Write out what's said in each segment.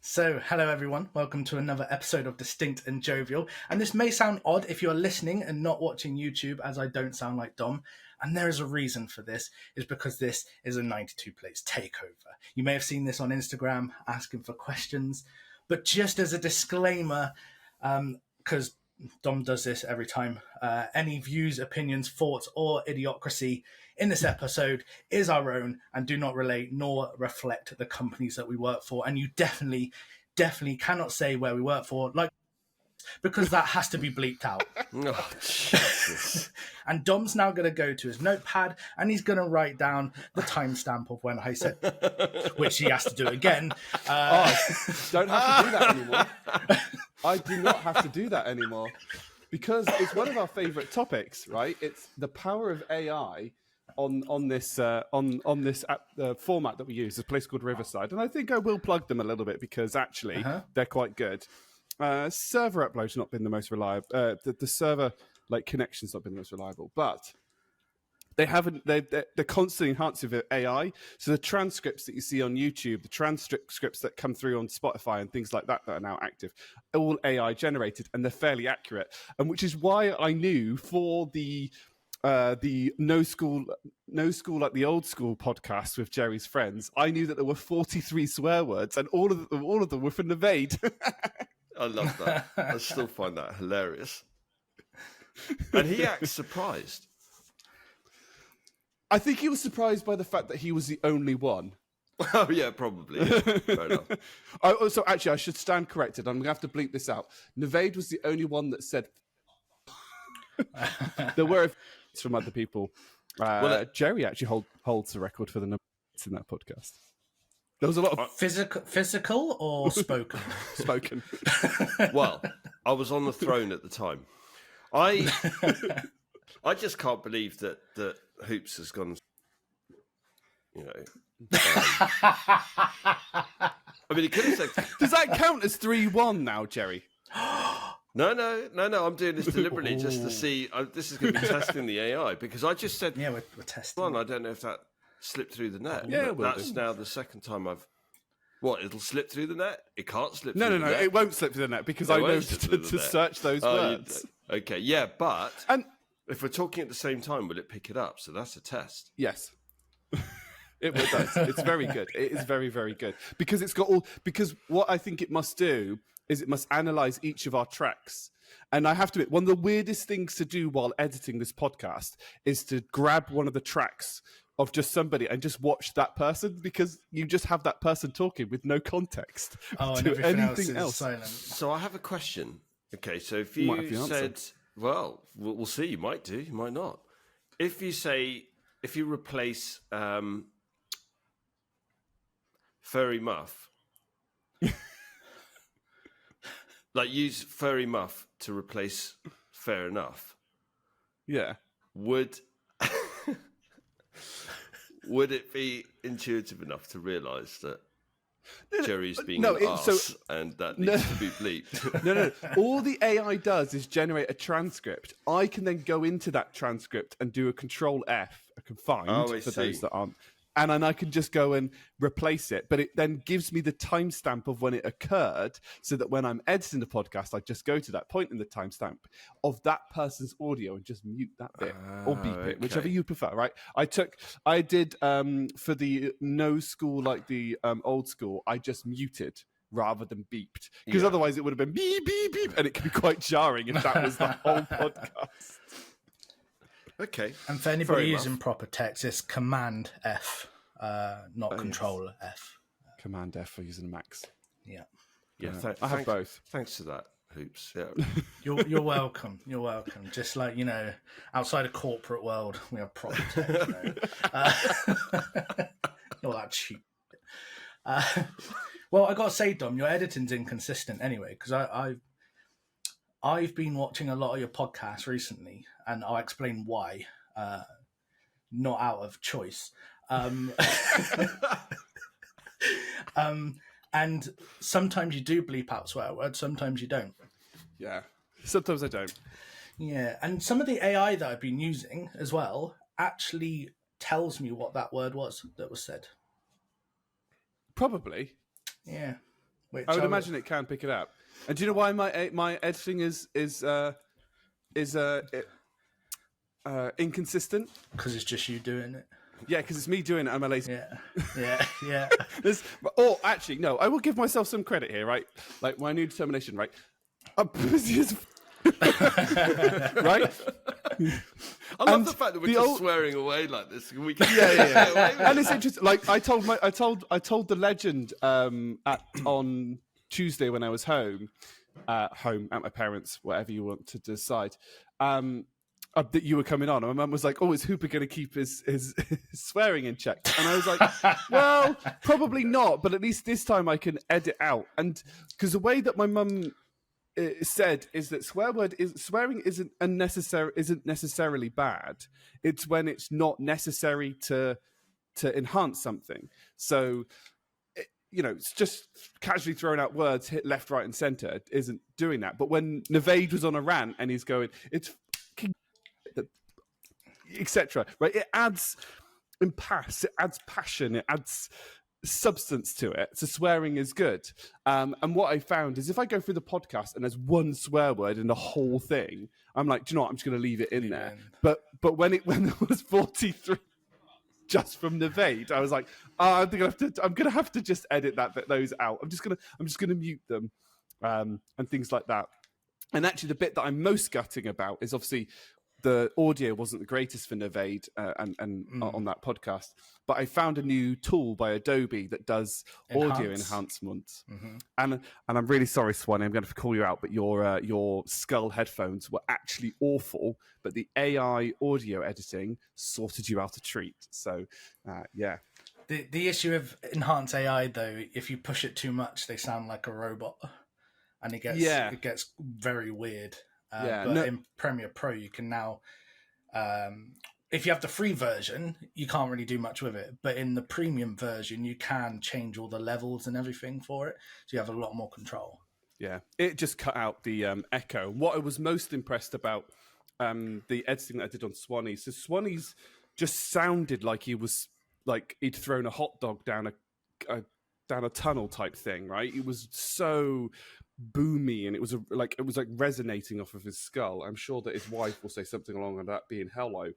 So, hello everyone. Welcome to another episode of Distinct and Jovial. And this may sound odd if you're listening and not watching YouTube, as I don't sound like Dom. And there is a reason for this, is because this is a 92 Plays takeover. You may have seen this on Instagram, asking for questions. But just as a disclaimer, because Dom does this every time, any views, opinions, thoughts, or idiocracy in this episode is our own and do not relate nor reflect the companies that we work for. And you definitely cannot say where we work for, because that has to be bleeped out. Oh, Jesus. And Dom's now going to go to his notepad and he's going to write down the timestamp of when I said, which he has to do again. Don't have to do that anymore. I do not have to do that anymore because it's one of our favorite topics, right? It's the power of AI on this app, format that we use. There's a place called Riverside, and I think I will plug them a little bit because actually they're quite good. Server upload's not been the most reliable. The server connection's not been the most reliable, but they're constantly enhancing with AI. So the transcripts that you see on YouTube, the transcripts that come through on Spotify and things like that are now active, are all AI generated, and they're fairly accurate. And which is why I knew for the No School Like the Old School podcast with Jerry's friends, I knew that there were 43 swear words, and all of them were from Nevade. I love that. I still find that hilarious. And he acts surprised. I think he was surprised by the fact that he was the only one. Oh, yeah, probably. Yeah. Fair enough. So actually, I should stand corrected. I'm going to have to bleep this out. Nevade was the only one that said... There were from other people. Jerry actually holds the record for the number in that podcast. There was a lot of physical or spoken? Spoken. Well, I was on the throne at the time. I just can't believe that Hoops has gone. I mean, he could have said. Does that count as 3-1 now, Jerry? No. I'm doing this deliberately just to see. This is going to be testing the AI because I just said. Yeah, we're testing. Well, I don't know if that slipped through the net. Yeah, that's now the second time I've. What? It'll slip through the net? It can't slip. No, through the net. It won't slip through the net because I know to search those words. Okay, yeah, but and if we're talking at the same time, will it pick it up? So that's a test. Yes. It does. It's very good. It is very, very good because it's got all. Because what I think it must do is it must analyze each of our tracks. And I have to admit, one of the weirdest things to do while editing this podcast is to grab one of the tracks of just somebody and just watch that person because you just have that person talking with no context to anything else. Silent. So I have a question. Okay, so if you said, well, we'll see. You might do. You might not. If you replace Furry Muff. Use Furry Muff to replace Fair Enough. Yeah. Would it be intuitive enough to realise that Jerry's being an arse and that needs to be bleeped? No. All the AI does is generate a transcript. I can then go into that transcript and do a Control F, for those that aren't. And then I can just go and replace it. But it then gives me the timestamp of when it occurred so that when I'm editing the podcast, I just go to that point in the timestamp of that person's audio and just mute that bit or beep it, whichever you prefer, right? I did for the No School Like the Old School, I just muted rather than beeped. Because otherwise it would have been beep, beep, beep. And it could be quite jarring if that was the whole podcast. Okay. And for anybody using proper text, it's Command F, not Control F. Command F for using a Macs. Yeah. Yeah. I have both. Thanks for that, Hoops. Yeah. You're welcome. You're welcome. Just like, outside of corporate world, we have proper text. You're that cheap. Well, I got to say, Dom, your editing's inconsistent anyway, because I've been watching a lot of your podcasts recently, and I'll explain why, not out of choice. And sometimes you do bleep out swear words, sometimes you don't. Yeah, sometimes I don't. Yeah, and some of the AI that I've been using as well actually tells me what that word was that was said. Probably. Yeah. Which I would imagine it can pick it up. And do you know why my editing is inconsistent? Because it's just you doing it. Yeah, because it's me doing it. I'm a lazy. Yeah. Actually, no. I will give myself some credit here, right? Like my new determination, right? I'm busy as right. I love the fact that we're just swearing away like this. We can And it's interesting. Like I told the legend on Tuesday when I was home at my parents', whatever you want to decide. That you were coming on, and my mum was like, "Oh, is Hooper going to keep his swearing in check?" And I was like, "Well, probably not, but at least this time I can edit out." And because the way that my mum said is that swearing isn't necessarily bad. It's when it's not necessary to enhance something. So, it's just casually throwing out words, hit left, right, and center isn't doing that. But when Navade was on a rant and he's going, it's etc. Right? It adds impasse, it adds passion, it adds substance to it. So swearing is good. And what I found is if I go through the podcast and there's one swear word in the whole thing, I'm like, do you know what? I'm just going to leave it in there. But when there was 43 just from Navade, I was like, I'm going to have to just edit those out. I'm just going to mute them and things like that. And actually, the bit that I'm most gutting about is obviously the audio wasn't the greatest for Navade and on that podcast, but I found a new tool by Adobe that does audio enhancements. Mm-hmm. And I'm really sorry, Swanee, I'm going to call you out, but your Skull headphones were actually awful, but the AI audio editing sorted you out a treat. So, yeah. The issue of enhanced AI, though, if you push it too much, they sound like a robot, and it gets very weird. But in Premiere Pro, you can now, if you have the free version, you can't really do much with it. But in the premium version, you can change all the levels and everything for it. So you have a lot more control. Yeah, it just cut out the echo. What I was most impressed about the editing that I did on Swanee. So Swanee's just sounded like he'd thrown a hot dog down a tunnel type thing, right? It was so boomy, and it was like resonating off of his skull. I'm sure that his wife will say something along with that being hello,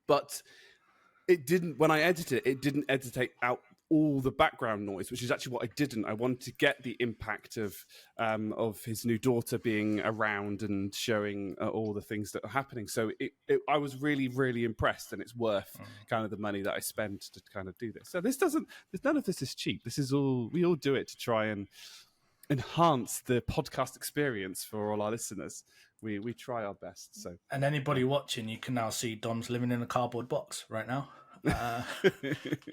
but it didn't. When I edited it didn't edit out all the background noise, which is actually what I didn't. I wanted to get the impact of his new daughter being around and showing all the things that are happening. So I was really, really impressed, and it's worth kind of the money that I spent to kind of do this. So none of this is cheap. This is we all do it to try and enhance the podcast experience for all our listeners. We try our best. So, and anybody watching, you can now see Dom's living in a cardboard box right now.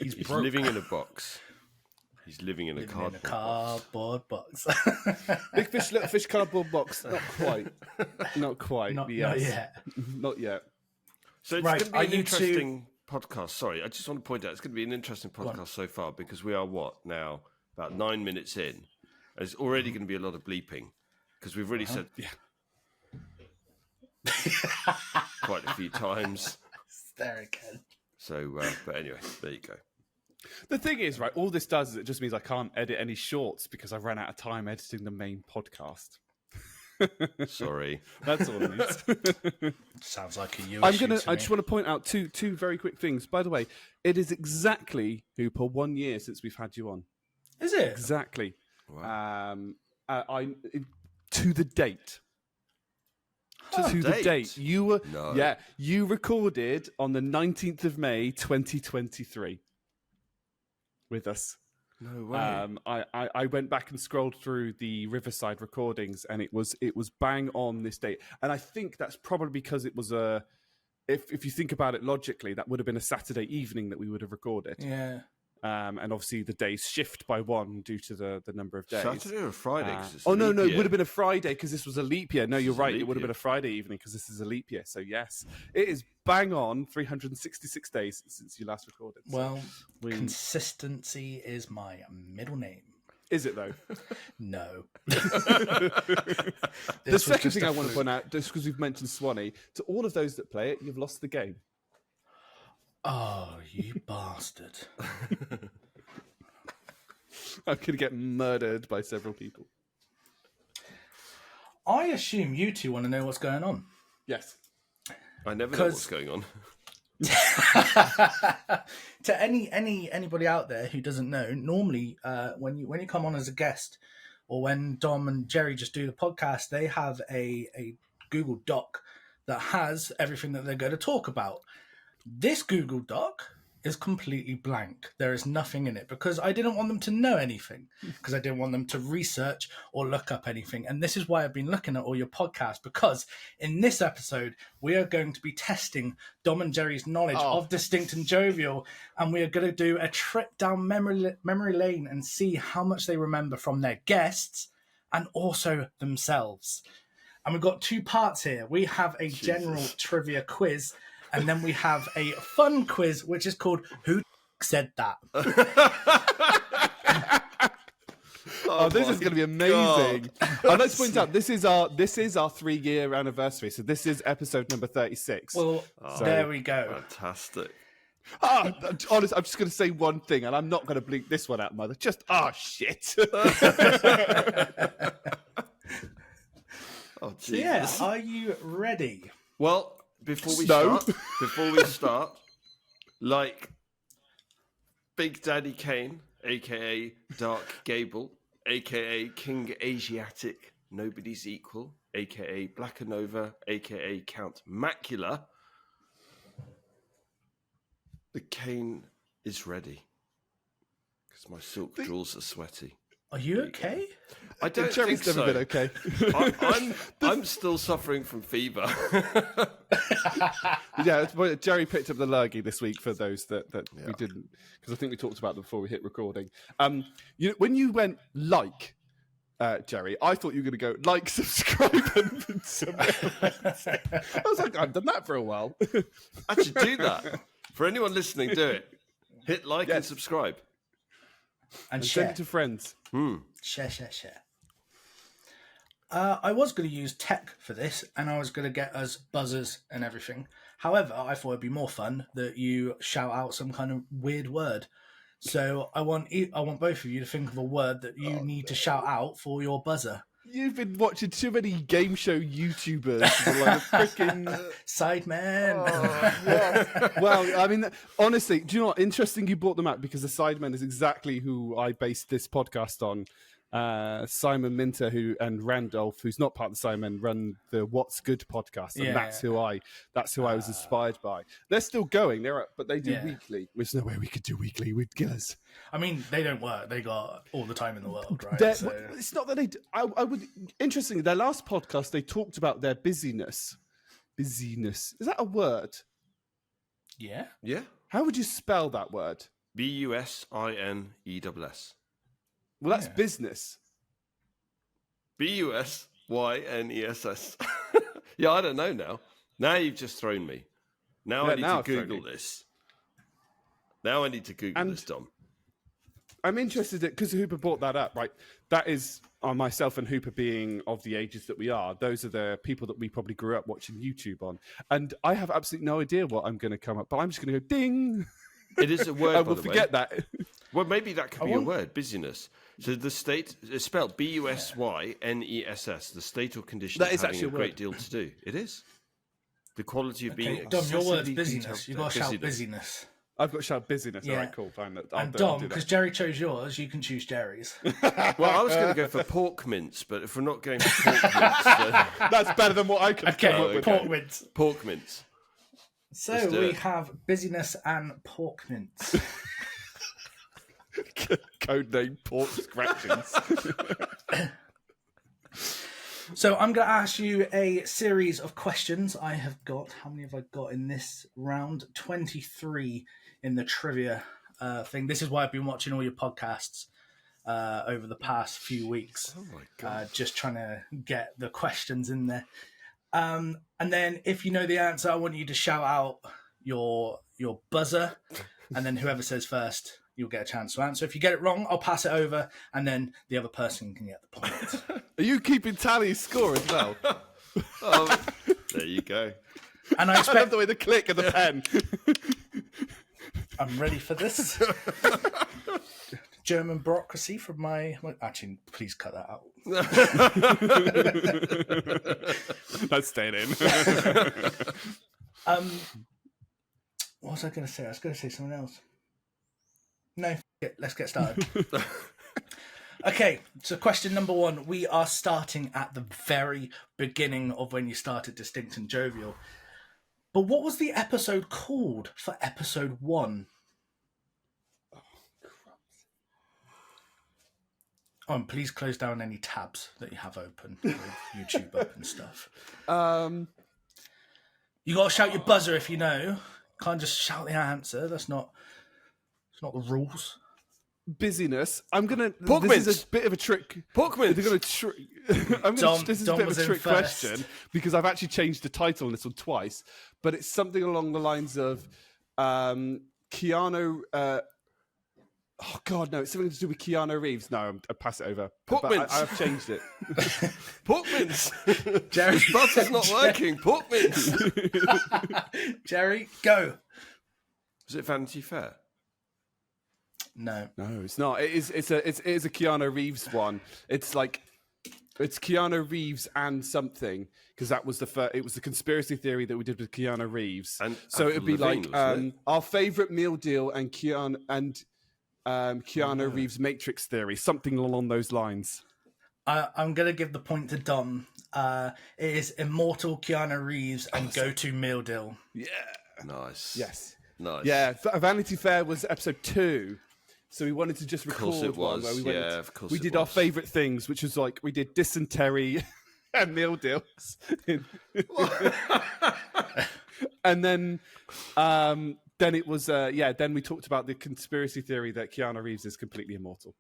He's living in a box. He's living in a cardboard box. Big fish, little fish, cardboard box. Not quite. Not yet. Not yet. So it's going to be an interesting podcast. Sorry, I just want to point out it's going to be an interesting podcast so far because we are now about 9 minutes in. There's already going to be a lot of bleeping because we've already said quite a few times. There again. So, but anyway, there you go. The thing is, right, all this does is it just means I can't edit any shorts because I've run out of time editing the main podcast. Sorry. That's all it is. Sounds like a you issue I just want to point out two very quick things. By the way, it is exactly, Hooper, 1 year since we've had you on. Is it? Exactly. Wow. To the date. To the date. You recorded on the 19th of May 2023 with us. No way. I went back and scrolled through the Riverside recordings, and it was bang on this date. And I think that's probably because it was if you think about it logically, that would have been a Saturday evening that we would have recorded. Yeah. And obviously the days shift by one due to the number of days. Saturday or Friday? No, it would have been a Friday because this was a leap year. No, you're right. It would have been a Friday evening because this is a leap year. So yes, it is bang on 366 days since you last recorded. So well, consistency is my middle name. Is it though? No. The second thing I want to point out, just because we've mentioned Swanee, to all of those that play it, you've lost the game. Oh, you bastard. I'm going to get murdered by several people. I assume you two want to know what's going on. Yes. I never know what's going on. To anybody out there who doesn't know, normally when you come on as a guest, or when Dom and Jerry just do the podcast, they have a Google Doc that has everything that they're going to talk about. This Google Doc is completely blank. There is nothing in it because I didn't want them to know anything, because I didn't want them to research or look up anything. And this is why I've been looking at all your podcasts, because in this episode, we are going to be testing Dom and Jerry's knowledge of Distinct and Jovial. And we are going to do a trip down memory lane and see how much they remember from their guests and also themselves. And we've got two parts here. We have a general trivia quiz, and then we have a fun quiz, which is called Who Said That? This is going to be amazing. And let's point out, this is our 3-year anniversary. So this is episode number 36. Well, there we go. Fantastic. Honestly, I'm just going to say one thing, and I'm not going to bleep this one out, Mother. Just, shit. So yeah, are you ready? Well, before we start, like Big Daddy Kane, aka Dark Gable, aka King Asiatic, Nobody's Equal, aka Blackanova, aka Count Macula, the cane is ready because my silk drawers are sweaty. Are you okay? I don't Jerry's think so. never been okay. I'm still suffering from fever. Yeah, Jerry picked up the lurgy this week for those that we didn't, because I think we talked about them before we hit recording. When you went Jerry, I thought you were going to go like, subscribe, and submit. I was like, I've done that for a while. I should do that. For anyone listening, do it. Hit like and subscribe. And share. Send it to friends. Share. I was going to use tech for this, and I was going to get us buzzers and everything. However, I thought it'd be more fun that you shout out some kind of weird word. So I want both of you to think of a word that you need to shout out for your buzzer. You've been watching too many game show YouTubers. Like freaking Sidemen. Well, I mean, honestly, do you know what? Interesting you brought them up, because the Sidemen is exactly who I based this podcast on. Simon Minter and Randolph, who's not part of the Sidemen, run the What's Good podcast, and that's who I was inspired by. They're still going, but they do weekly. There's no way we could do weekly. We'd kill us. I mean, they don't work. They got all the time in the world, right? It's not that they. I would. Interestingly, their last podcast, they talked about their busyness. Busyness, is that a word? Yeah. Yeah. How would you spell that word? BUSINESS. Well, that's business. BUSYNESS. Yeah, I don't know now. Now you've just thrown me. Now I need to Google this. Now I need to Google this, Dom. I'm interested because Hooper brought that up, right? That is myself and Hooper being of the ages that we are. Those are the people that we probably grew up watching YouTube on. And I have absolutely no idea what I'm going to come up, but I'm just going to go ding. It is a word. I will forget that. Well, maybe that could be a word, busyness. So the state is spelled BUSYNESS, the state or condition that of is having actually a great deal to do. It is. The quality of being Dom, your word's excessively busyness. You've got to shout busyness. I've got to shout busyness. Yeah. All right, cool. Fine. And Dom, because Jerry chose yours, you can choose Jerry's. Well, I was going to go for pork mince, but if we're not going for pork mince, then... That's better than what I could come up with. Pork mince. Pork mince. So we have busyness and pork mince. Codename pork scratchings. So I'm going to ask you a series of questions. I have got, how many have I got in this round? 23 in the trivia thing. This is why I've been watching all your podcasts over the past few weeks. Oh my God. Just trying to get the questions in there. And then if you know the answer, I want you to shout out your buzzer. And then whoever says first, you'll get a chance to answer. If you get it wrong, I'll pass it over, and then the other person can get the point. Are you keeping tally score as well? There you go. And I I expect love the way the click of the pen. I'm ready for this. German bureaucracy from my... Actually, please cut that out. That's staying in. What was I going to say? I was going to say something else. No, let's get started. Okay, so question number 1. We are starting at the very beginning of when you started Distinct and Jovial. But what was the episode called for episode 1? Oh, and please close down any tabs that you have open with YouTube up and stuff. You got to shout your buzzer if you know. Can't just shout the answer. It's not the rules. Busyness. I'm gonna. Pork this mince. is a bit of a trick. Pork mince. They're gonna this is a Dom bit of was a in trick first. question because I've actually changed the title on this one twice, but it's something along the lines of Keanu. Oh God, no! It's something to do with Keanu Reeves. No, I'll pass it over. Pork But mince. I've changed it. Pork mince. Jerry, His butter's not working. Pork mince. Jerry, go. Was it Vanity Fair? No. No, it's not. It is a Keanu Reeves one. It's Keanu Reeves and something because that was it was the conspiracy theory that we did with Keanu Reeves. And so it'd be Lavigne, like wasn't it? our favorite meal deal and Keanu Reeves Matrix theory, something along those lines. I'm going to give the point to Dom. It is Immortal Keanu Reeves and Go-To Meal Deal. Yeah. Nice. Yes. Nice. Yeah. Vanity Fair was episode 2. So we wanted to just course record it one was. where we Yeah, went. of course we it did our was. favorite things, which was like we did dysentery and meal deals, and then it was Then we talked about the conspiracy theory that Keanu Reeves is completely immortal.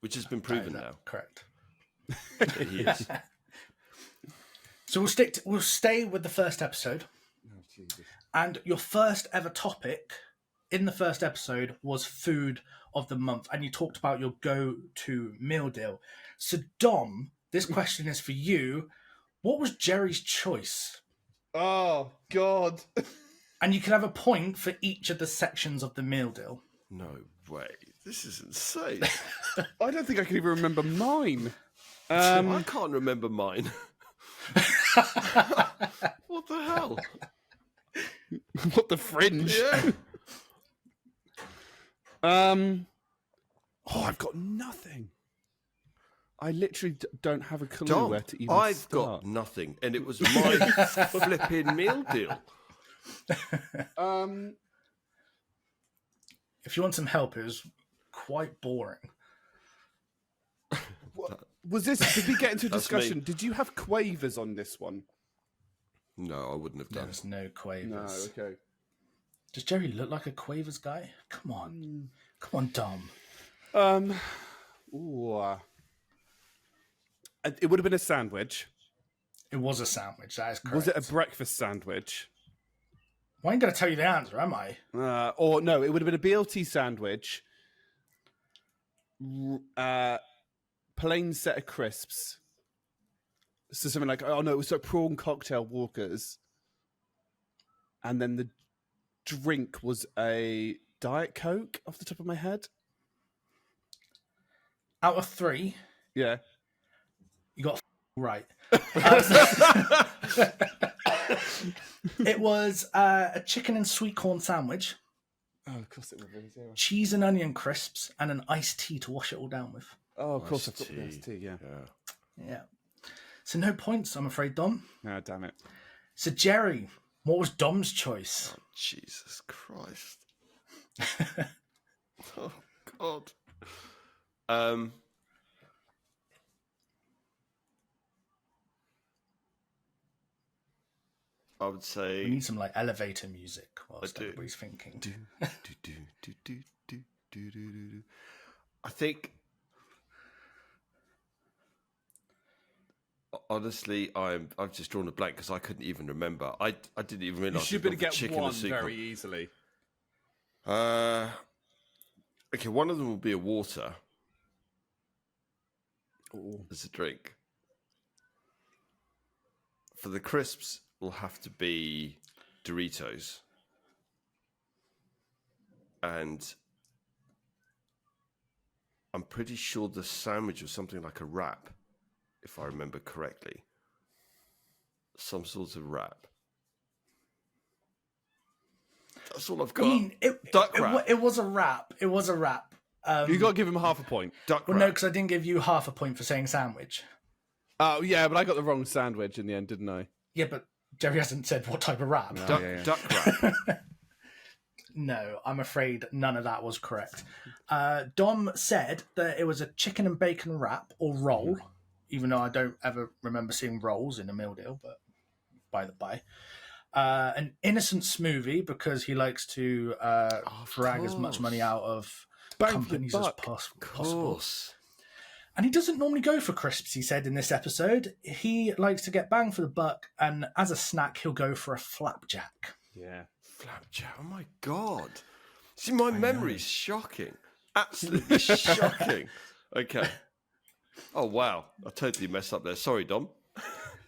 Which has been proven now. Correct. He is. So we'll stay with the first episode. Oh, Jesus. And your first ever topic in the first episode was food of the month, and you talked about your go-to meal deal. So, Dom, this question is for you. What was Jerry's choice? Oh God! And you can have a point for each of the sections of the meal deal. No way. This is insane. I don't think I can even remember mine. I can't remember mine. What the hell? What the fringe? Yeah. I've got nothing. I literally don't have a clue Dom, where to even I've start. got nothing, and it was my flipping meal deal. If you want some help, it was quite boring. Was this? Did we get into a That's discussion? me. Did you have quavers on this one? No, I wouldn't have done. There's no quavers. No. Okay. Does Jerry look like a quavers guy? Come on. Come on, Dom. It would have been a sandwich. It was a sandwich, that is correct. Was it a breakfast sandwich? Well, I ain't going to tell you the answer, am I? Or no, it would have been a BLT sandwich. Plain set of crisps. So something like, oh no, it was like prawn cocktail Walkers. And then the drink was a Diet Coke off the top of my head. Out of 3, Yeah. you got right. It was a chicken and sweet corn sandwich, Oh, of course it was. Yeah. cheese and onion crisps, and an iced tea to wash it all down with. Oh, of course Iced I've got the iced tea, yeah. Yeah. So no points, I'm afraid, Dom. No, damn it. So Jerry, what was Dom's choice? Jesus Christ. Oh God. I would We say. need some like elevator music whilst do. everybody's thinking. I think. Honestly, I've just drawn a blank because I couldn't even remember. I didn't even You realise. should be able to get one very easily. Okay, one of them will be a water Ooh. as a drink. For the crisps, will have to be Doritos. And I'm pretty sure the sandwich was something like a wrap, if I remember correctly. Some sort of wrap. That's all I've got. Duck wrap. It was a wrap. It was a wrap. You got to give him half a point. Duck Well, wrap. no, because I didn't give you half a point for saying sandwich. Oh, yeah, but I got the wrong sandwich in the end, didn't I? Yeah, but Jerry hasn't said what type of wrap. No. Duck wrap. No, I'm afraid none of that was correct. Dom said that it was a chicken and bacon wrap or roll, even though I don't ever remember seeing rolls in a meal deal, but by the by. An innocent smoothie because he likes to drag as much money out of companies as possible. And he doesn't normally go for crisps, he said in this episode. He likes to get bang for the buck, and as a snack, he'll go for a flapjack. Yeah. Flapjack. Oh my God. See, my memory's shocking. Absolutely shocking. Okay. Oh, wow. I totally messed up there. Sorry, Dom.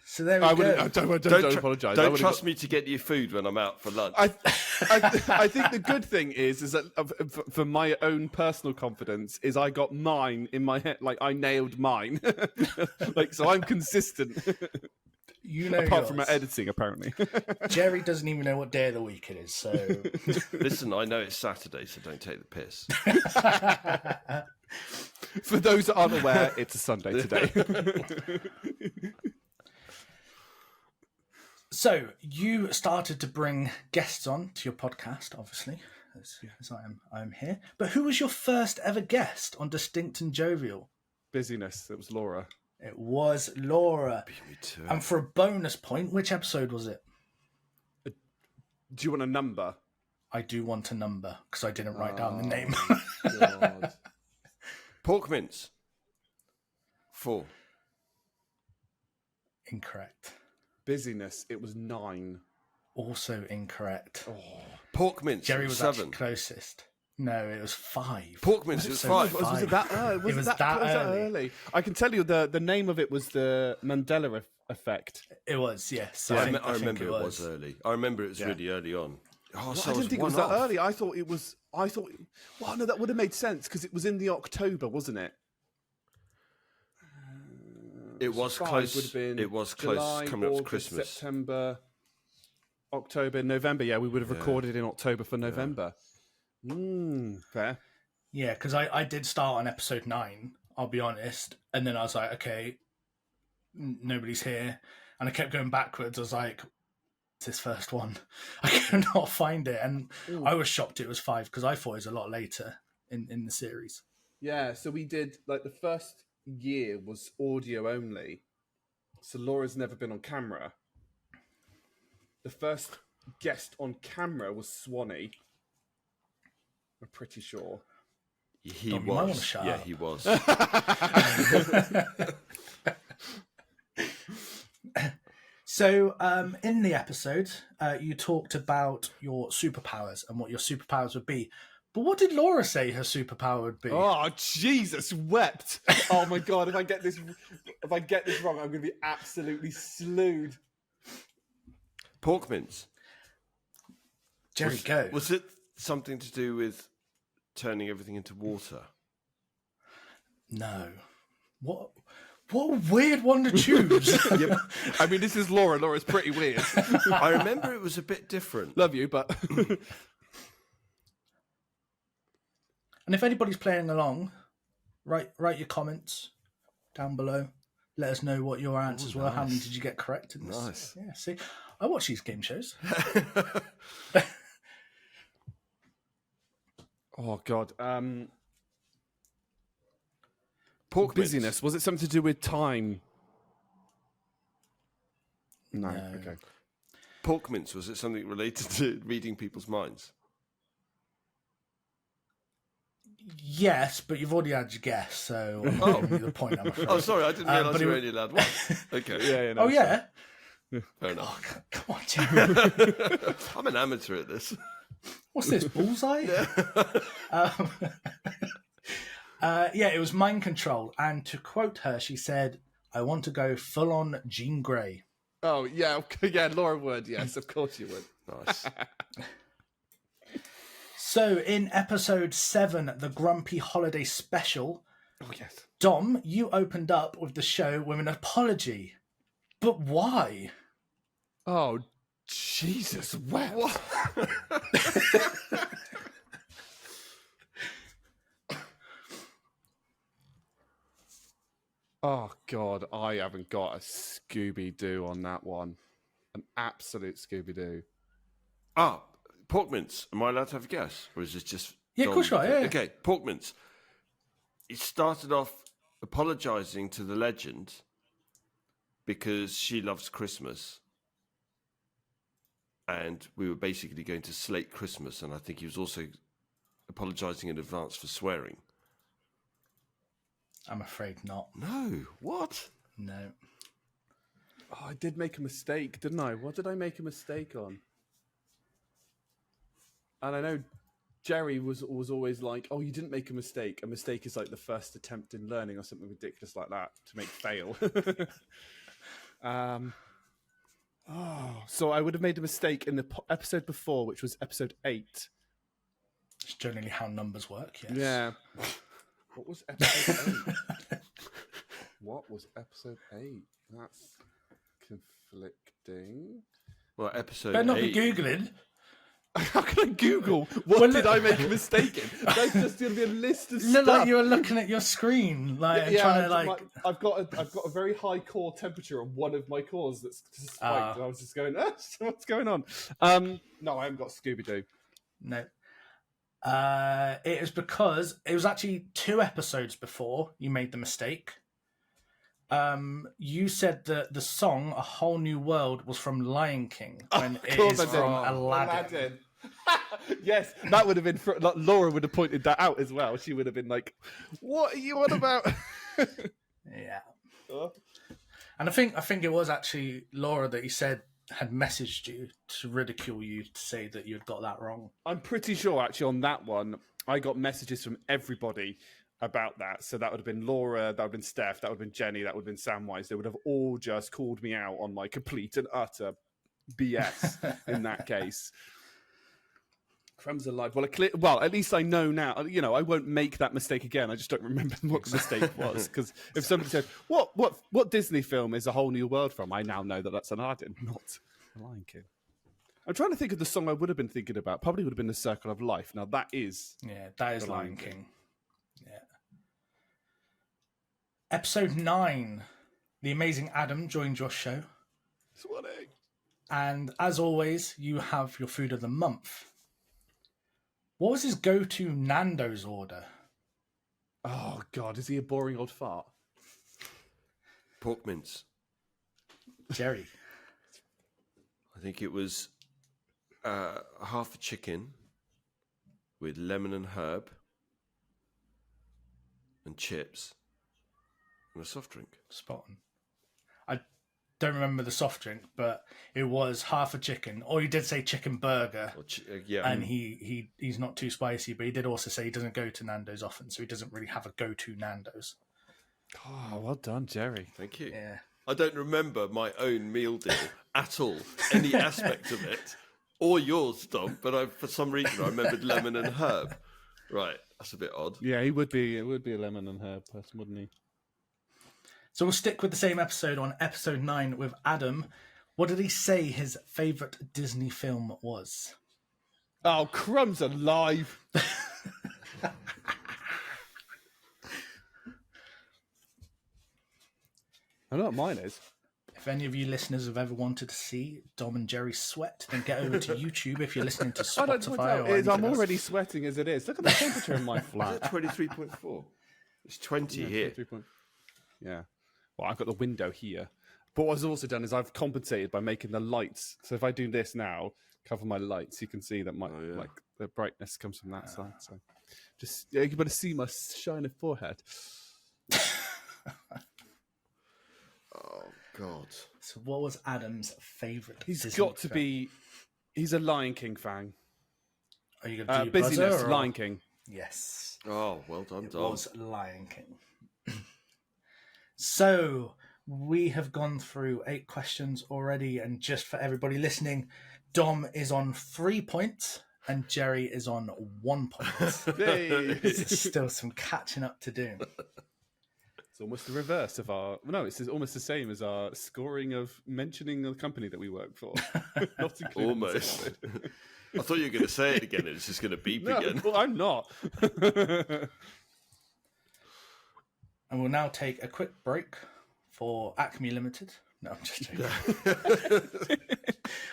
So there we go. Don't apologise. Don't trust me to get you food when I'm out for lunch. I think the good thing is that for my own personal confidence is I got mine in my head. Like I nailed mine. Like so I'm consistent. You know, apart from my editing, apparently. Jerry doesn't even know what day of the week it is. So Listen, I know it's Saturday, so don't take the piss. For those that aren't aware, it's a Sunday today. So you started to bring guests on to your podcast, obviously, as I am here. But who was your first ever guest on Distinct and Jovial? Busyness. It was Laura. It was Laura. Me too. And for a bonus point, which episode was it? Do you want a number? I do want a number because I didn't write down the name. God. Pork mince. 4. Incorrect. Busyness. It was 9. Also incorrect. Pork mince. Jerry was 7. actually closest. No, it was 5. Pork mince was 5. Was it that early? Was that early? I can tell you the name of it was the Mandela effect. It was, yes. Yeah, I remember it was early. I remember it was really early on. Oh, so I didn't think it was that early. I thought, well, no, that would have made sense because it was in the October, wasn't it? It was close. Would have been it was close. July, coming August, up to Christmas. September, October, November. Yeah, we would have recorded in October for November. Fair. Yeah, because I did start on episode 9, I'll be honest. And then I was like, okay, nobody's here. And I kept going backwards. I was like, it's this first one. I could not find it. And I was shocked it was 5 because I thought it was a lot later in the series. Yeah, so we did, like, the first year was audio only. So Laura's never been on camera. The first guest on camera was Swanee. I'm pretty sure. He Dom, you might wanna was. shut Yeah, up. he was. So in the episode, you talked about your superpowers and what your superpowers would be. But what did Laura say her superpower would be? Oh, Jesus, wept. Oh my God, if I get this wrong, I'm going to be absolutely slewed. Pork mince. Jerry, go. Was it something to do with turning everything into water? No. What a weird one to choose. Yep. I mean, this is Laura. Laura's pretty weird. I remember it was a bit different. Love you, but... And if anybody's playing along, write your comments down below. Let us know what your answers were. How many did you get correct in this? Nice. Yeah, see, I watch these game shows. Oh, God. Pork Busyness. mince. Was it something to do with time? No. No. Okay. Pork mince. Was it something related to reading people's minds? Yes, but you've already had your guess, so I'll give you the point, I'm afraid. Oh, sorry, I didn't realise but you it were was- only allowed one. Okay. No, Oh, yeah? Fair enough. Oh, come on, Jerry. I'm an amateur at this. What's this, Bullseye? Yeah, it was mind control. And to quote her, she said, I want to go full on Jean Grey. Oh, yeah. Yeah, Laura would. Yes, of course you would. Nice. So in episode 7, the Grumpy Holiday Special, Oh, yes. Dom, you opened up with the show with an apology. But why? Oh, Jesus, what? Oh, God, I haven't got a Scooby-Doo on that one. An absolute Scooby-Doo. Pork mince. Am I allowed to have a guess? Or is this just... Yeah, of course you are, yeah. Okay, pork mince. It started off apologising to the legend because she loves Christmas. And we were basically going to slate Christmas. And I think he was also apologising in advance for swearing. I'm afraid not. No. What? No. Oh, I did make a mistake, didn't I? What did I make a mistake on? And I know Jerry was always like, "Oh, you didn't make a mistake. A mistake is like the first attempt in learning, or something ridiculous like that to make fail." So I would have made a mistake in the episode before, which was episode 8. It's generally how numbers work. Yes. Yeah. What was episode 8? What was episode 8? That's conflicting. Well, episode Better not 8... be Googling. How can I Google what did I make a mistake in? That's just going to be a list of You look stuff. like you were looking at your screen, like trying to like. I've got a very high core temperature on one of my cores that's spiked, and I was just going, what's going on? No, I haven't got Scooby-Doo. No. It is because it was actually 2 episodes before you made the mistake. You said that the song "A Whole New World" was from Lion King when it is from Aladdin. Yes, that would have been. Laura would have pointed that out as well. She would have been like, "What are you on about?" Yeah. And I think it was actually Laura that he said had messaged you to ridicule you to say that you had got that wrong. I'm pretty sure actually on that one, I got messages from everybody about that. So that would have been Laura, that would have been Steph, that would have been Jenny, that would have been Samwise. They would have all just called me out on my complete and utter BS in that case. Crumbs are live. Well, at least I know now. You know, I won't make that mistake again. I just don't remember what the mistake was. Because if somebody said, "What Disney film is A Whole New World from?" I now know that that's Aladdin, not The Lion King. I'm trying to think of the song I would have been thinking about. Probably would have been The Circle of Life. Now that is Lion King. Yeah. Episode 9, The Amazing Adam joined your show. Swanee. And as always, you have your food of the month. What was his go-to Nando's order? Oh, God. Is he a boring old fart? Pork mince. Jerry. I think it was half a chicken with lemon and herb and chips and a soft drink. Spot on. I don't remember the soft drink, but it was half a chicken. Or he did say chicken burger. Yeah. And he's not too spicy, but he did also say he doesn't go to Nando's often, so he doesn't really have a go-to Nando's. Oh, well done, Jerry. Thank you. Yeah. I don't remember my own meal deal at all, any aspect of it, or yours, Dom, but for some reason I remembered lemon and herb. Right, that's a bit odd. Yeah, it would be a lemon and herb person, wouldn't he? So we'll stick with the same episode on episode 9 with Adam. What did he say his favourite Disney film was? Oh, crumbs alive! I know what mine is. If any of you listeners have ever wanted to see Dom and Jerry sweat, then get over to YouTube if you're listening to Spotify. I'm already sweating as it is. Look at the temperature in my flat. 23.4. It's 20 here. Yeah. Well, I've got the window here. But what I've also done is I've compensated by making the lights. So if I do this now, cover my lights, you can see that my like the brightness comes from that side. So just you better see my shining forehead. Oh God! So what was Adam's favourite? He's Disney got to film? be. He's a Lion King fan. Are you going to do Busyness, buzzer, or... Lion King. Yes. Oh, well done, It Dom. was Lion King. So we have gone through 8 questions already, and just for everybody listening, Dom is on 3 points and Jerry is on 1 point. Yay. There's still some catching up to do. It's almost the reverse of our. No, it's almost the same as our scoring of mentioning the company that we work for. Not including Almost. I thought you were going to say it again. It's just going to beep again. Well, I'm not. And we'll now take a quick break for Acme Limited. No, I'm just joking.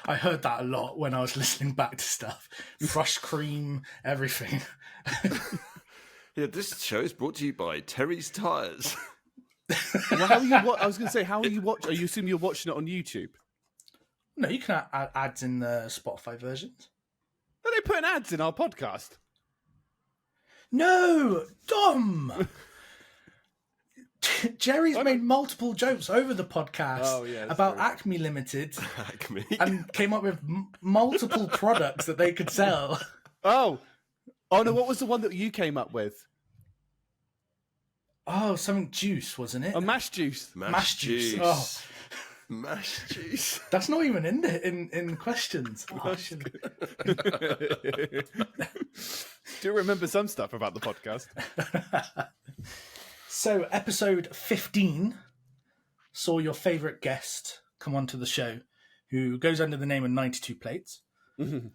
I heard that a lot when I was listening back to stuff. Fresh cream, everything. Yeah, this show is brought to you by Terry's Tires. Well, how are you? I was going to say, how are you watching? Are you assuming you're watching it on YouTube? No, you can add ads in the Spotify versions. Are they putting ads in our podcast? No, Dom. Jerry's made multiple jokes over the podcast about true. Acme Limited Acme. and came up with multiple products that they could sell. Oh no! What was the one that you came up with? Oh, something juice, wasn't it? A mash juice. Mash juice. Oh. Mash juice. That's not even in questions. Oh, Do you remember some stuff about the podcast? So, episode 15 saw your favourite guest come onto the show, who goes under the name of 92 Plates. Mm-hmm.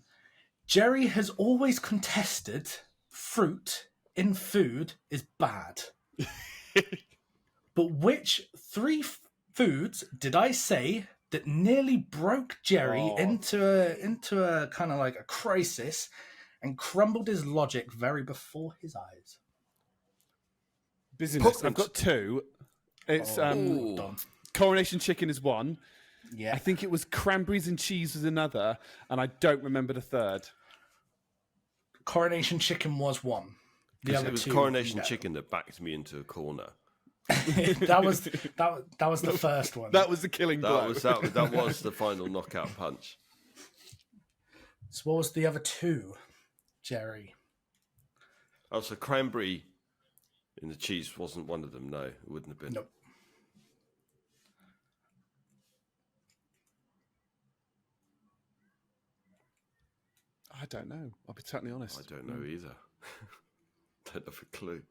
Jerry has always contested fruit in food is bad. But which three foods did I say that nearly broke Jerry into a kind of like a crisis and crumbled his logic very before his eyes? Business. I've got two. It's Coronation Chicken is one. Yeah. I think it was cranberries and cheese was another, and I don't remember the third. Coronation Chicken was one. The other it was two, Coronation Chicken that backed me into a corner. that was the first one. That was the killing blow. That was the final knockout punch. So what was the other two, Jerry? Oh, so cranberry in the cheese wasn't one of them. No, it wouldn't have been. Nope. I don't know. I'll be totally honest. I don't know either. Don't have a clue.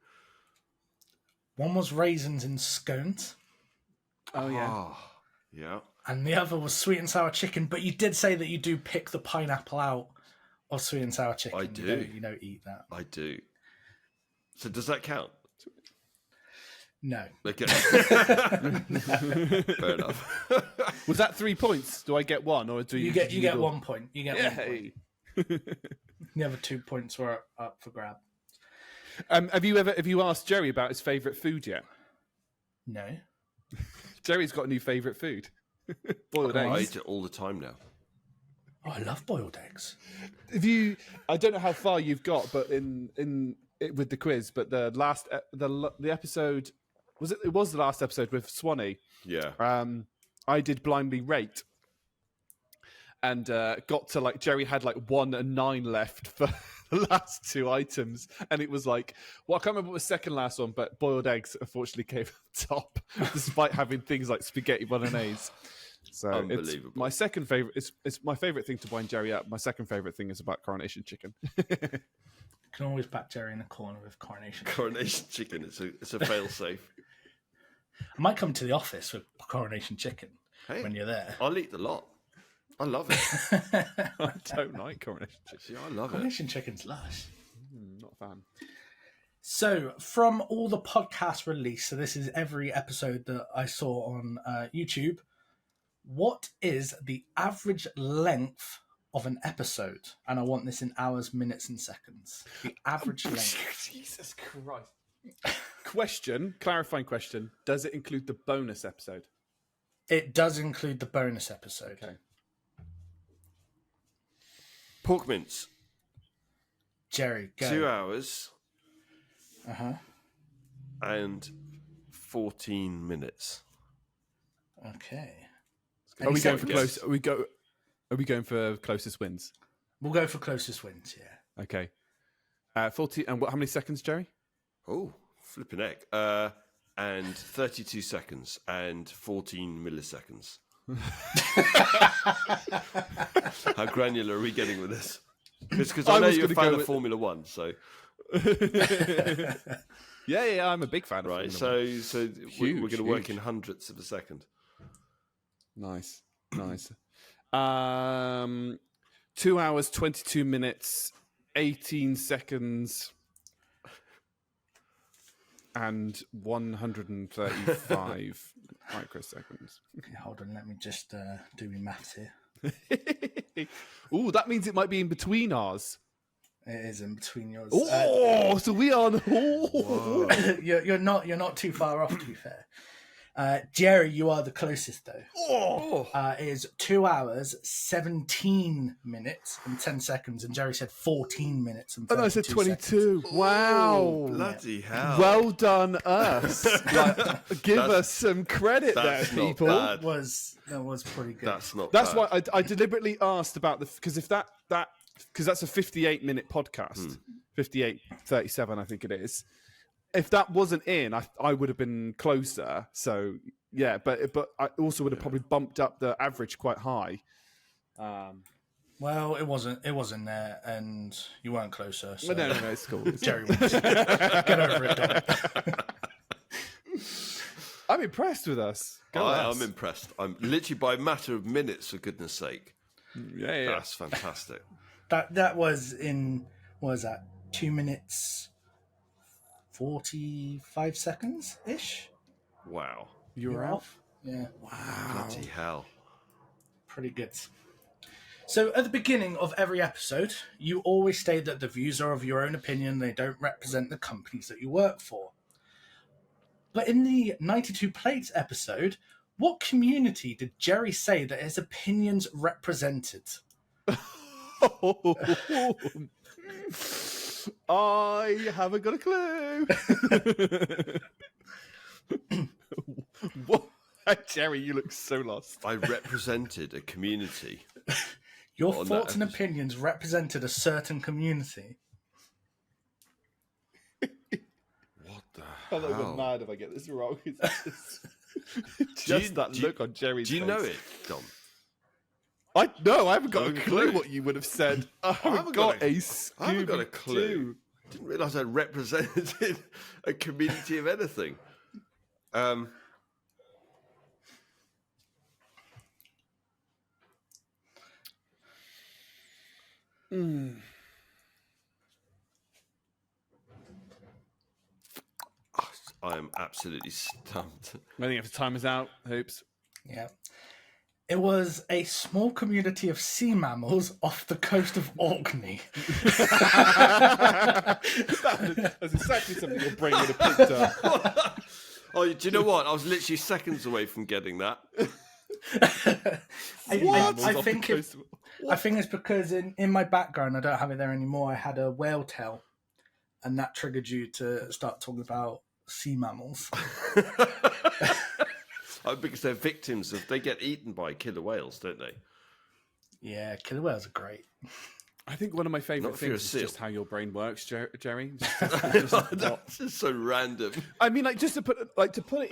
One was raisins in scones. Oh yeah. Oh, yeah. And the other was sweet and sour chicken. But you did say that you do pick the pineapple out of sweet and sour chicken. I do. You don't eat that. I do. So does that count? No. Okay. Fair enough. Was that 3 points? Do I get one, or do You get 1 point. You get 1 point. Yay. The other 2 points were up for grab. Have you asked Jerry about his favourite food yet? No. Jerry's got a new favourite food. Boiled I eggs. eat it all the time now. Oh, I love boiled eggs. I don't know how far you've got, but in with the quiz, but the last the episode it was the last episode with Swanee. Yeah. I did blindly rate, and got to Jerry had 1 and 9 left for the last 2 items, and it was I can't remember what was second last one, but boiled eggs unfortunately came top, despite having things like spaghetti bolognese. So unbelievable. It's my second favorite. It's my favorite thing to wind Jerry up. My second favorite thing is about Coronation Chicken. You can always back Jerry in the corner with Coronation. Coronation Chicken. It's a fail safe. I might come to the office with Coronation Chicken when you're there. I'll eat the lot. I love it. I don't like Coronation Chicken. Yeah, I love Coronation Chicken's lush. Not a fan. So, from all the podcasts released, so this is every episode that I saw on YouTube, what is the average length of an episode? And I want this in hours, minutes, and seconds. The average length. Jesus Christ. Clarifying question. Does it include the bonus episode? It does include the bonus episode. Okay. Pork mince. Jerry, go. 2 hours. Uh-huh. And 14 minutes. Okay. Are we going for guess? close? Are we going for closest wins? We'll go for closest wins, yeah. Okay. 40 and how many seconds, Jerry? Oh, flipping heck. And 32 seconds and 14 milliseconds. How granular are we getting with this? It's because I know you're a fan of Formula One, so. Yeah, I'm a big fan of Right, Formula One. so we're going to work in hundredths of a second. Nice. 2 hours, 22 minutes, 18 seconds, and 135 microseconds. Okay, hold on, let me just do my maths here. Ooh, that means it might be in between ours. It is in between yours. So we are. You're not too far off, to be fair. Jerry, you are the closest though. It is 2 hours, 17 minutes and 10 seconds, and Jerry said 14 minutes and 32 I said 22. seconds. Wow. Bloody hell. Well done, us. Give us some credit there, people. That was pretty good. That's That's why I deliberately asked about because that's a 58-minute podcast, 58:37, I think it is. If that wasn't in, I would have been closer. So yeah, but I also would have probably bumped up the average quite high. Well, it wasn't there, and you weren't closer. So. No, it's cool. Jerry wins. Get over it, Dom. I'm impressed with us. I'm impressed. I'm literally by a matter of minutes, for goodness sake. Yeah. That's fantastic. That was in, what was that, 2 minutes 45 seconds ish? Wow. You're off? Yeah. Wow. Bloody hell. Pretty good. So at the beginning of every episode, you always state that the views are of your own opinion, they don't represent the companies that you work for. But in the 92 Plates episode, what community did Jerry say that his opinions represented? I haven't got a clue. What? Jerry, you look so lost. I represented a community. Your thoughts and opinions represented a certain community. What the I'm not hell? mad if I get this wrong. Just that look on Jerry's face. Do you know it, Dom? I haven't got a clue what you would have said. I haven't got a clue. Didn't realise I represented a community of anything. I am absolutely stumped. I think if the time is out, Hoops. Yeah. It was a small community of sea mammals off the coast of Orkney. That's exactly something your brain would have picked up. Oh, do you know what? I was literally seconds away from getting that. I think it's because in my background, I don't have it there anymore, I had a whale tail, and that triggered you to start talking about sea mammals. Because they're victims of, they get eaten by killer whales, don't they? Yeah, killer whales are great. I think one of my favourite Not if you're things is just how your brain works, Jerry. That's just so random. I mean, just to put it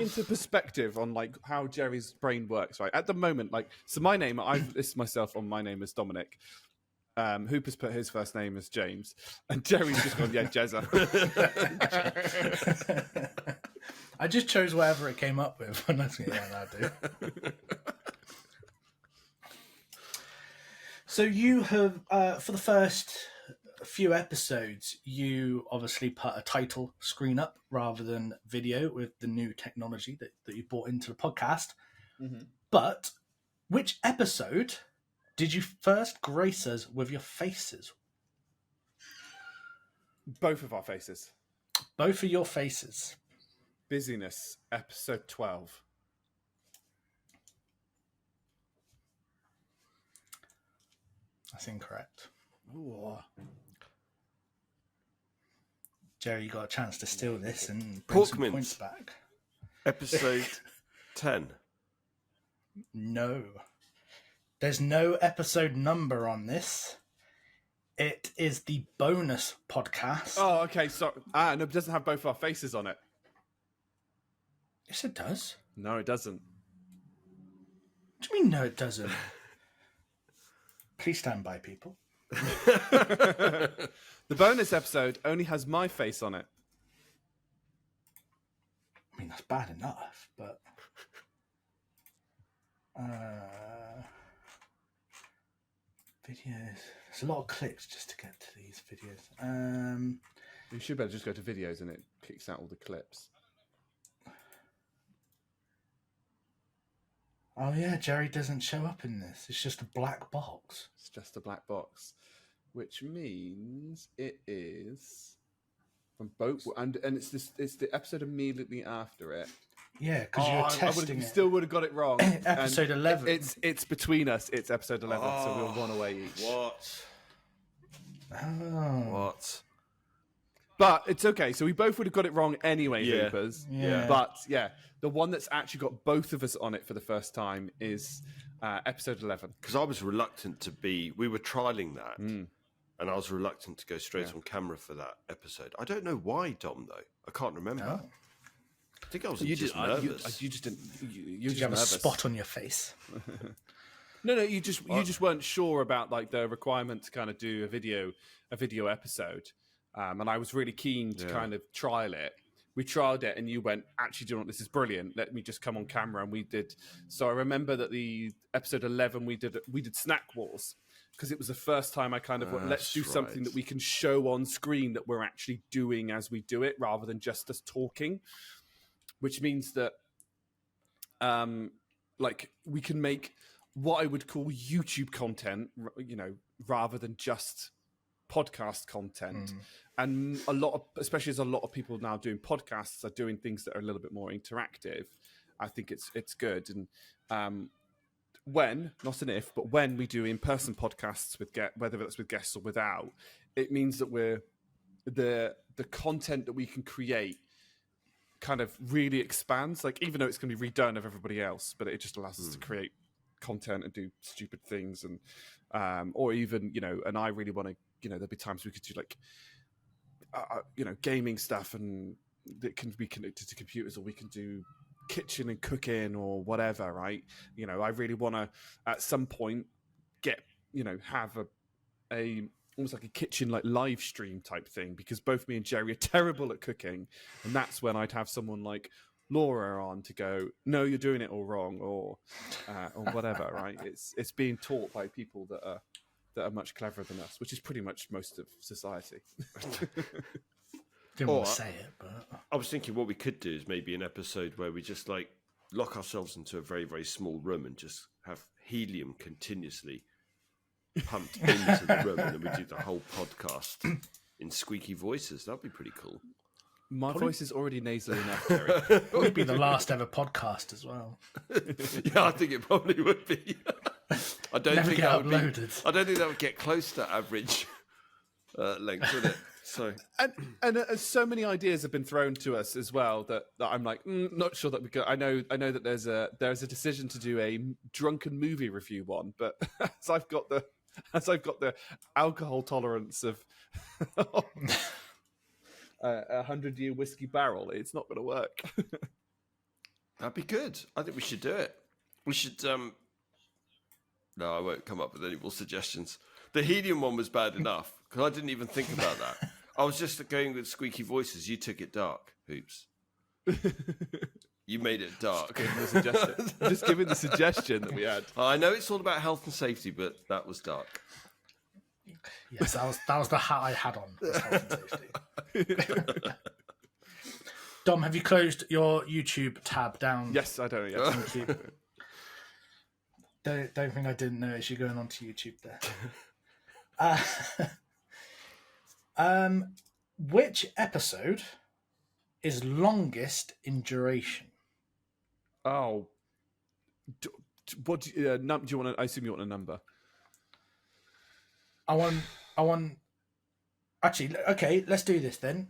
into perspective on how Jerry's brain works, right? At the moment, so my name, I've listed myself on my name as Dominic. Hooper's put his first name as James, and Jerry's just gone, Jezza. I just chose whatever it came up with. And that's what I do. So you have, for the first few episodes, you obviously put a title screen up rather than video with the new technology that you brought into the podcast. Mm-hmm. But which episode did you first grace us with your faces? Both of our faces. Both of your faces. Busyness, episode 12. That's incorrect. Ooh. Jerry, you got a chance to steal this and bring some Porkmin's points back. Episode 10. No. There's no episode number on this. It is the bonus podcast. Oh, okay. So, no, it doesn't have both our faces on it. Yes, it does. No, it doesn't. What do you mean, no, it doesn't? Please stand by, people. The bonus episode only has my face on it. I mean, that's bad enough, but videos. There's a lot of clicks just to get to these videos. You should better just go to videos and it kicks out all the clips. Oh yeah, Jerry doesn't show up in this. It's just a black box. It's just a black box, which means it is from both, and it's this. It's the episode immediately after it. Yeah, because you're testing it. Still would have got it wrong. Episode 11. It's between us. It's episode 11, so we're one away each. What? Oh. What? But it's okay. So we both would have got it wrong anyway, Yeah. Hoopers. Yeah. But yeah, the one that's actually got both of us on it for the first time is episode 11. Because I was reluctant to be. We were trialing that, and I was reluctant to go straight on camera for that episode. I don't know why, Dom. Though I can't remember. Oh. I think I was just nervous. You just didn't. You Did you just have a nervous. spot on your face? No, you just weren't sure about like the requirement to kind of do a video episode, and I was really keen to kind of trial it. We trialed it, and you went, actually, do you know what? This is brilliant. Let me just come on camera, and we did. So I remember that the episode 11 we did Snack Wars because it was the first time I kind of went, let's do something that we can show on screen that we're actually doing as we do it, rather than just us talking. Which means that, like, we can make what I would call YouTube content, you know, rather than just podcast content. And especially as a lot of people now doing podcasts are doing things that are a little bit more interactive. I think it's good. And when, not an if, but when we do in-person podcasts with whether that's with guests or without, it means that we're the content that we can create kind of really expands, like even though it's going to be redone of everybody else, but it just allows us to create content and do stupid things, and or even, you know, and I really want to, you know, there'll be times we could do like you know, gaming stuff, and that can be connected to computers, or we can do kitchen and cooking or whatever, right? You know, I really want to at some point get, you know, have a almost like a kitchen like live stream type thing, because both me and Jerry are terrible at cooking, and that's when I'd have someone like Laura on to go, no, you're doing it all wrong, or whatever, right? It's being taught by people that are much cleverer than us, which is pretty much most of society. Didn't want to say it, but I was thinking what we could do is maybe an episode where we just like lock ourselves into a very, very small room and just have helium continuously pumped into the room, and then we do the whole podcast in squeaky voices. That'd be pretty cool. My voice is already nasally enough, Jerry. it would be the last ever podcast as well. Yeah, I think it probably would be. I don't Never think get that would uploaded. I don't think that would get close to average length, would it? So and so many ideas have been thrown to us as well that I'm like, not sure that we go. I know that there's a decision to do a drunken movie review one, but as I've got the alcohol tolerance of 100-year whiskey barrel, it's not going to work. that'd be good. I think we should do it. We should. No, I won't come up with any more suggestions. The helium one was bad enough because I didn't even think about that. I was just going with squeaky voices. You took it dark, Hoops. You made it dark. Just giving the suggestion that we had. I know it's all about health and safety, but that was dark. Yes, that was the hat I had on. Was health and safety. Dom, have you closed your YouTube tab down? Yes, I don't. Yes. Thank you. Don't think I didn't notice you going onto YouTube there. Which episode is longest in duration? Oh, what do you want? I assume you want a number. I want. Actually, okay, let's do this then.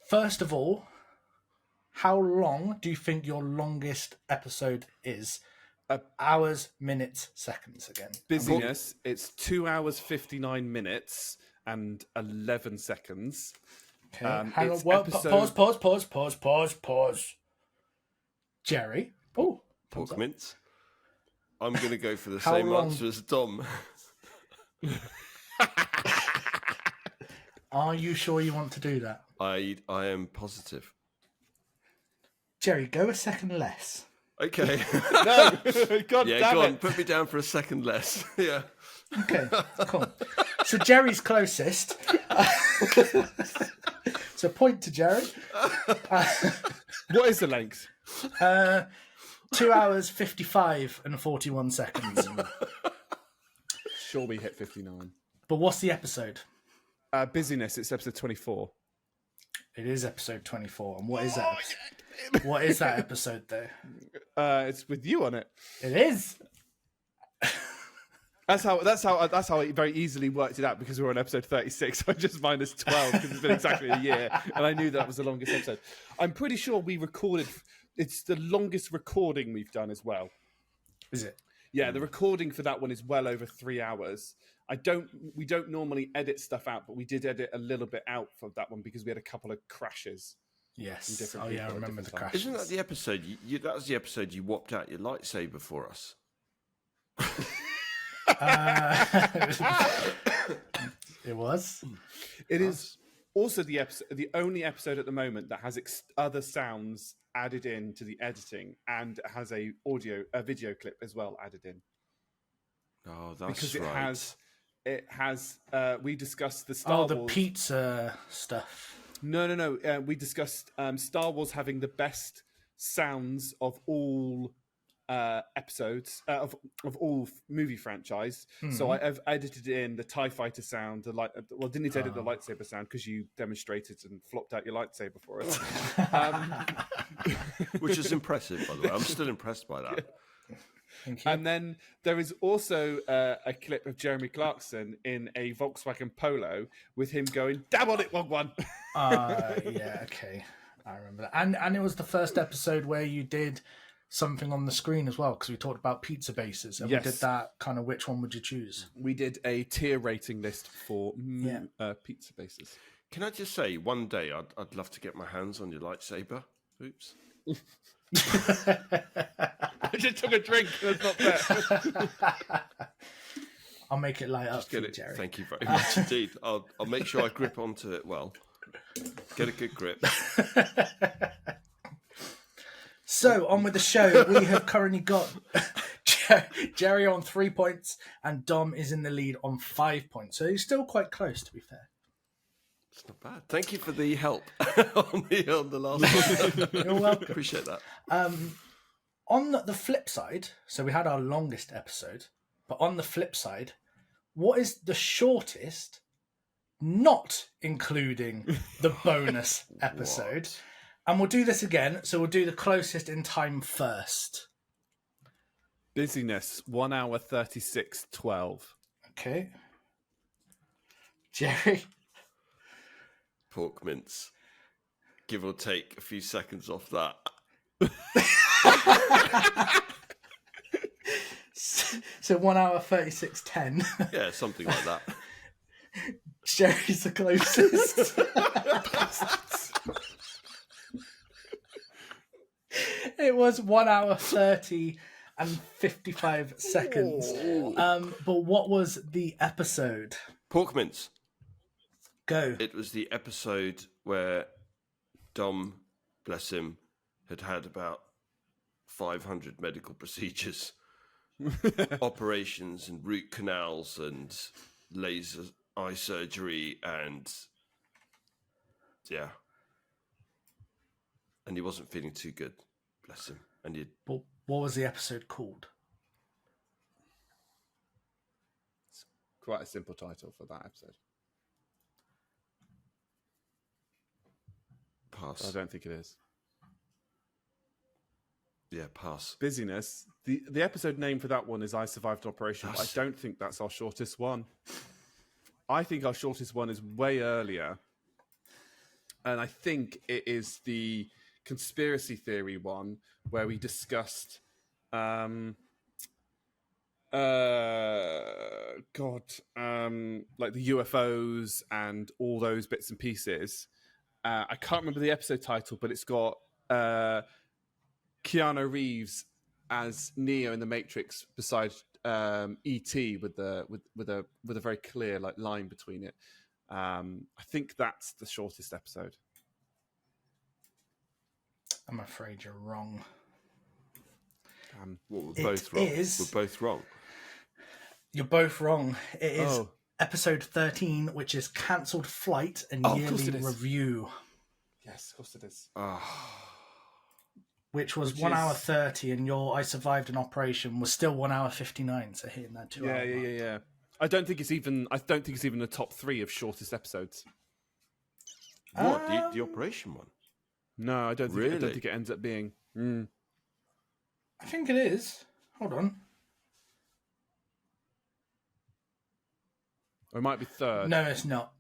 First of all, how long do you think your longest episode is? Hours, minutes, seconds again. Busyness, it's 2 hours, 59 minutes and 11 seconds. Okay, hang on. Well, pause. Jerry. Oh, Pork mince. I'm going to go for the same answer as Dom. Are you sure you want to do that? I am positive. Jerry, go a second less. Okay. No, God Yeah, damn go on. it. Put me down for a second less. Yeah. Okay, cool. So Jerry's closest. So point to Jerry. What is the length? 2 hours, 55 and 41 seconds. Sure, we hit 59. But what's the episode? Busyness. It's episode 24. It is episode 24. And what is that? What is that episode, though? It's with you on it. It is. That's how it very easily worked it out, because we were on episode 36. So I just minus 12 because it's been exactly a year, and I knew that was the longest episode. I'm pretty sure we recorded. It's the longest recording we've done as well. Is it? Yeah, the recording for that one is well over 3 hours. We don't normally edit stuff out, but we did edit a little bit out for that one because we had a couple of crashes. Yes. Oh yeah, I remember the crash. Isn't that the episode? That was the episode you whopped out your lightsaber for us. It was. It is also the only episode at the moment that has other sounds added in to the editing, and has a video clip as well added in. Oh, that's because right. it has. We discussed the Star Wars. Oh, the pizza stuff. No. We discussed Star Wars having the best sounds of all episodes of all movie franchise. Mm-hmm. So I've edited in the TIE fighter sound. Didn't need to edit the lightsaber sound because you demonstrated and flopped out your lightsaber for us, which is impressive, by the way. I'm still impressed by that. Thank you. And then there is also a clip of Jeremy Clarkson in a Volkswagen Polo with him going, "Dab on it, one." Yeah, okay, I remember that. And it was the first episode where you did something on the screen as well, because we talked about pizza bases, and yes. We did that kind of which one would you choose? We did a tier rating list for pizza bases. Can I just say, one day I'd love to get my hands on your lightsaber. Oops. I just took a drink. That's not fair. I'll make it light up for you, Jerry. Thank you very much indeed. I'll make sure I grip onto it well. Get a good grip. So, on with the show. We have currently got Jerry on 3 points, and Dom is in the lead on 5 points. So he's still quite close, to be fair. It's not bad. Thank you for the help on the last one. You're welcome. Appreciate that. On the flip side, so we had our longest episode, but on the flip side, what is the shortest, not including the bonus episode? What? And we'll do this again, so we'll do the closest in time first. Busyness, 1 hour 36:12. Okay. Jerry? Pork mince. Give or take a few seconds off that. So 1 hour 36:10. Yeah, something like that. Jerry's the closest. It was 1 hour 30 and 55 seconds. But what was the episode? Pork mince. Go. It was the episode where Dom, bless him, had about 500 medical procedures, operations and root canals and laser eye surgery and and he wasn't feeling too good, bless him. And But what was the episode called? It's quite a simple title for that episode. Pass. I don't think it is. Yeah, pass. Busyness. The episode name for that one is I Survived Operation, but I don't think that's our shortest one. I think our shortest one is way earlier. And I think it is the conspiracy theory one where we discussed like the UFOs and all those bits and pieces. I can't remember the episode title, but it's got Keanu Reeves as Neo in The Matrix beside E.T. with a very clear like line between it. I think that's the shortest episode. I'm afraid you're wrong. We're both wrong. We're both wrong. You're both wrong. It is episode 13, which is Cancelled Flight and Yearly Review. Yes, of course it is. Which was 1 hour 30, and your I Survived an Operation was still 1 hour 59. So hitting that 2 hour. Yeah. I don't think it's even the top 3 of shortest episodes. What the Operation one? No, I don't think. Really? I don't think it ends up being. I think it is. Hold on. Or it might be third. No, it's not.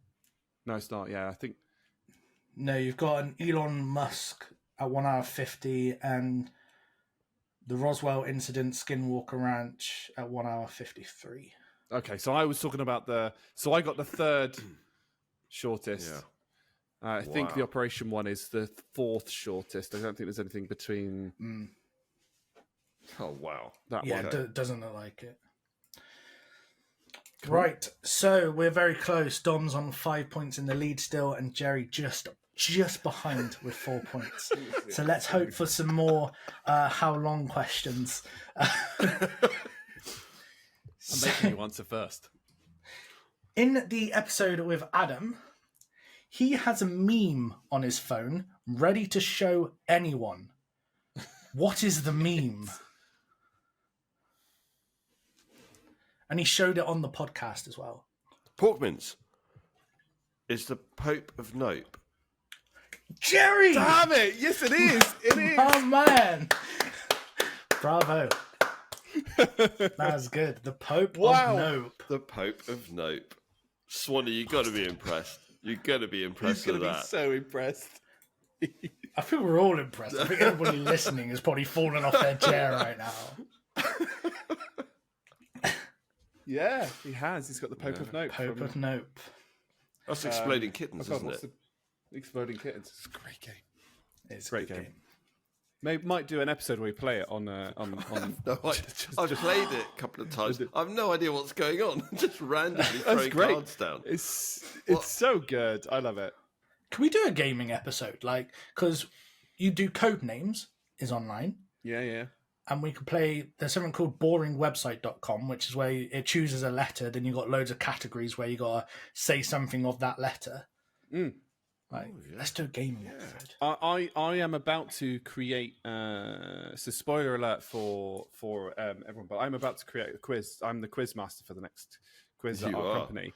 No, it's not. Yeah, I think. No, you've got an Elon Musk at 1 hour 50 and the Roswell Incident Skinwalker Ranch at 1 hour 53. Okay, so I was talking about So I got the third shortest. Yeah. I think the Operation one is the 4th shortest. I don't think there's anything between. Oh, wow. That one. Yeah, doesn't look like it. Cool. Right, so we're very close. Dom's on 5 points in the lead still, and Jerry just behind with 4 points. So let's hope for some more how long questions. I'm making you answer first. In the episode with Adam, he has a meme on his phone ready to show anyone. What is the meme? And he showed it on the podcast as well. Porkmin's is the Pope of Nope. Jerry! Damn it! Yes, it is. It is. Oh, man. Bravo. That was good. The Pope of Nope. The Pope of Nope. Swanee, you got to be impressed. You got to be impressed with that. He's going to be so impressed. I think we're all impressed. I think everybody listening is probably falling off their chair right now. Yeah, he has. He's got the Pope of Nope. Pope of Nope. That's Exploding Kittens, isn't it? Exploding Kittens. It's a great game. It's a great game. Might do an episode where we play it on. No, I've played it a couple of times. I have no idea what's going on. Just randomly throwing cards down. It's so good. I love it. Can we do a gaming episode? Like, because you do Codenames is online. Yeah. And we could play, there's something called boringwebsite.com, which is where it chooses a letter, then you've got loads of categories where you got to say something of that letter. Let's do a gaming episode. I am about to create, so spoiler alert for everyone, but I'm about to create a quiz. I'm the quiz master for the next quiz at our company.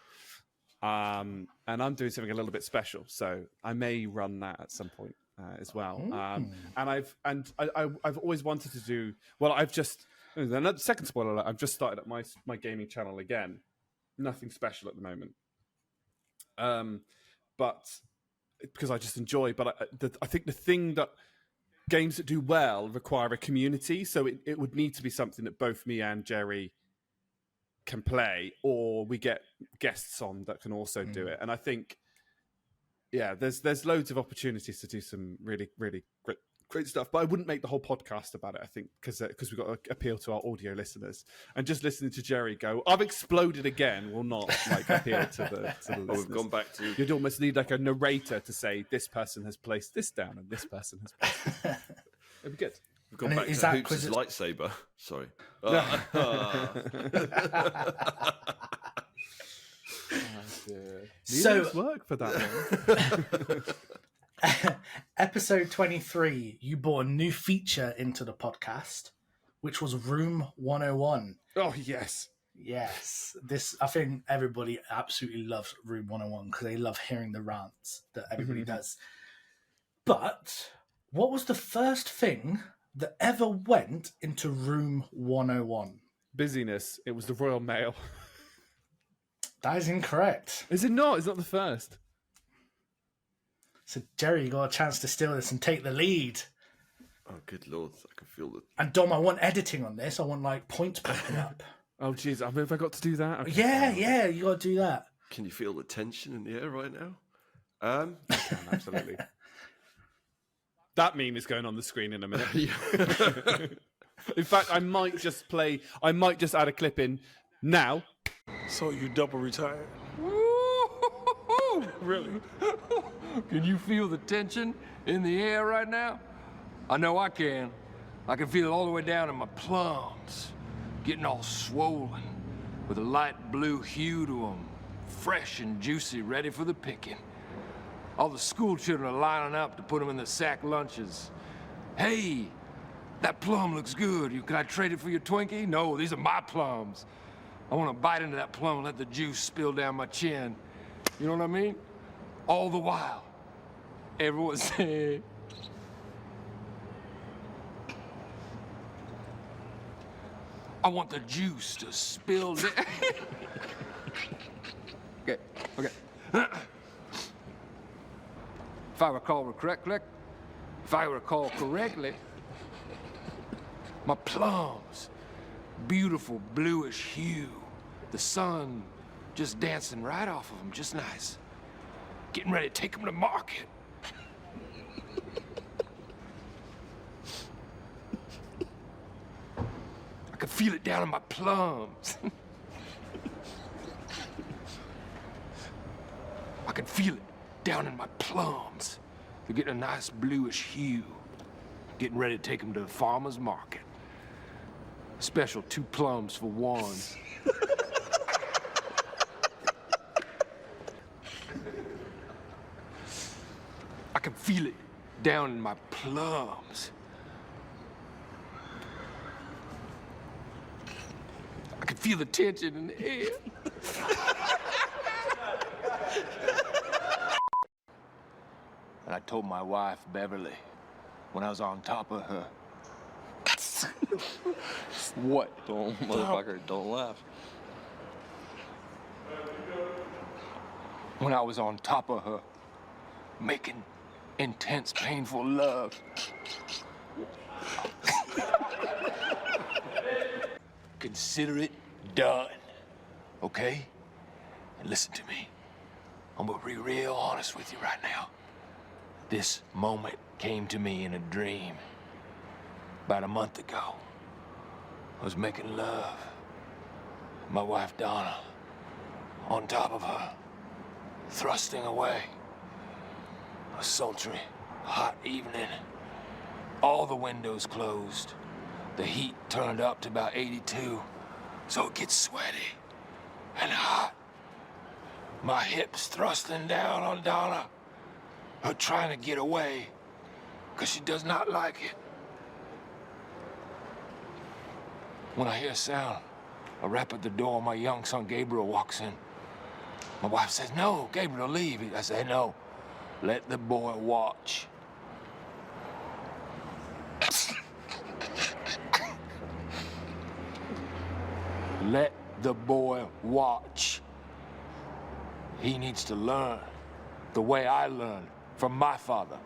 And I'm doing something a little bit special, so I may run that at some point. As well, and I've always wanted to do. Well, another second spoiler alert. I've just started up my gaming channel again. Nothing special at the moment, but because I just enjoy. But I think the thing that games that do well require a community, so it would need to be something that both me and Jerry can play, or we get guests on that can also do it. And I think. Yeah, there's loads of opportunities to do some really, really great stuff. But I wouldn't make the whole podcast about it, I think, because we've got to appeal to our audio listeners. And just listening to Jerry go, "I've exploded again," will not appeal to the listeners. We've gone back to... You'd almost need a narrator to say, this person has placed this down and this person has placed this down. It'd be good. We've gone back to Hoops' lightsaber. Sorry. So work for that one. Episode 23, you brought a new feature into the podcast, which was Room 101. Oh, yes. This, I think everybody absolutely loves Room 101 because they love hearing the rants that everybody does. But what was the first thing that ever went into Room 101? Busyness. It was the Royal Mail. That is incorrect. Is it not? It's not the first. So, Jerry, you got a chance to steal this and take the lead. Oh, good Lord. I can feel it. And, Dom, I want editing on this. I want, points popping up. Oh, jeez. Have I got to do that? Okay. Yeah, you got to do that. Can you feel the tension in the air right now? I can, absolutely. That meme is going on the screen in a minute. In fact, I might just add a clip in now. So you double retired? Woo-hoo-hoo-hoo! Really? Can you feel the tension in the air right now? I know I can. I can feel it all the way down in my plums, getting all swollen with a light blue hue to them, fresh and juicy, ready for the picking. All the school children are lining up to put them in the sack lunches. Hey, that plum looks good. Can I trade it for your Twinkie? No, these are my plums. I want to bite into that plum and let the juice spill down my chin. You know what I mean? All the while, everyone's saying, I want the juice to spill down. Okay. If I recall correctly, my plums, beautiful bluish hue, the sun just dancing right off of them, just nice. Getting ready to take them to market. I can feel it down in my plums. I can feel it down in my plums. They're getting a nice bluish hue. Getting ready to take them to the farmer's market. Special 2 plums for 1. I can feel it down in my plums. I can feel the tension in the air. And I told my wife, Beverly, when I was on top of her. What? Don't, motherfucker, don't laugh. When I was on top of her, making intense, painful love. Consider it done, okay? And listen to me. I'm gonna be real honest with you right now. This moment came to me in a dream. About a month ago, I was making love. My wife, Donna, on top of her, thrusting away. A sultry, hot evening. All the windows closed. The heat turned up to about 82, so it gets sweaty and hot. My hips thrusting down on Donna, her trying to get away, because she does not like it. When I hear a sound, a rap at the door, my young son Gabriel walks in. My wife says, no, Gabriel, leave. I say, no, let the boy watch. Let the boy watch. He needs to learn the way I learned from my father,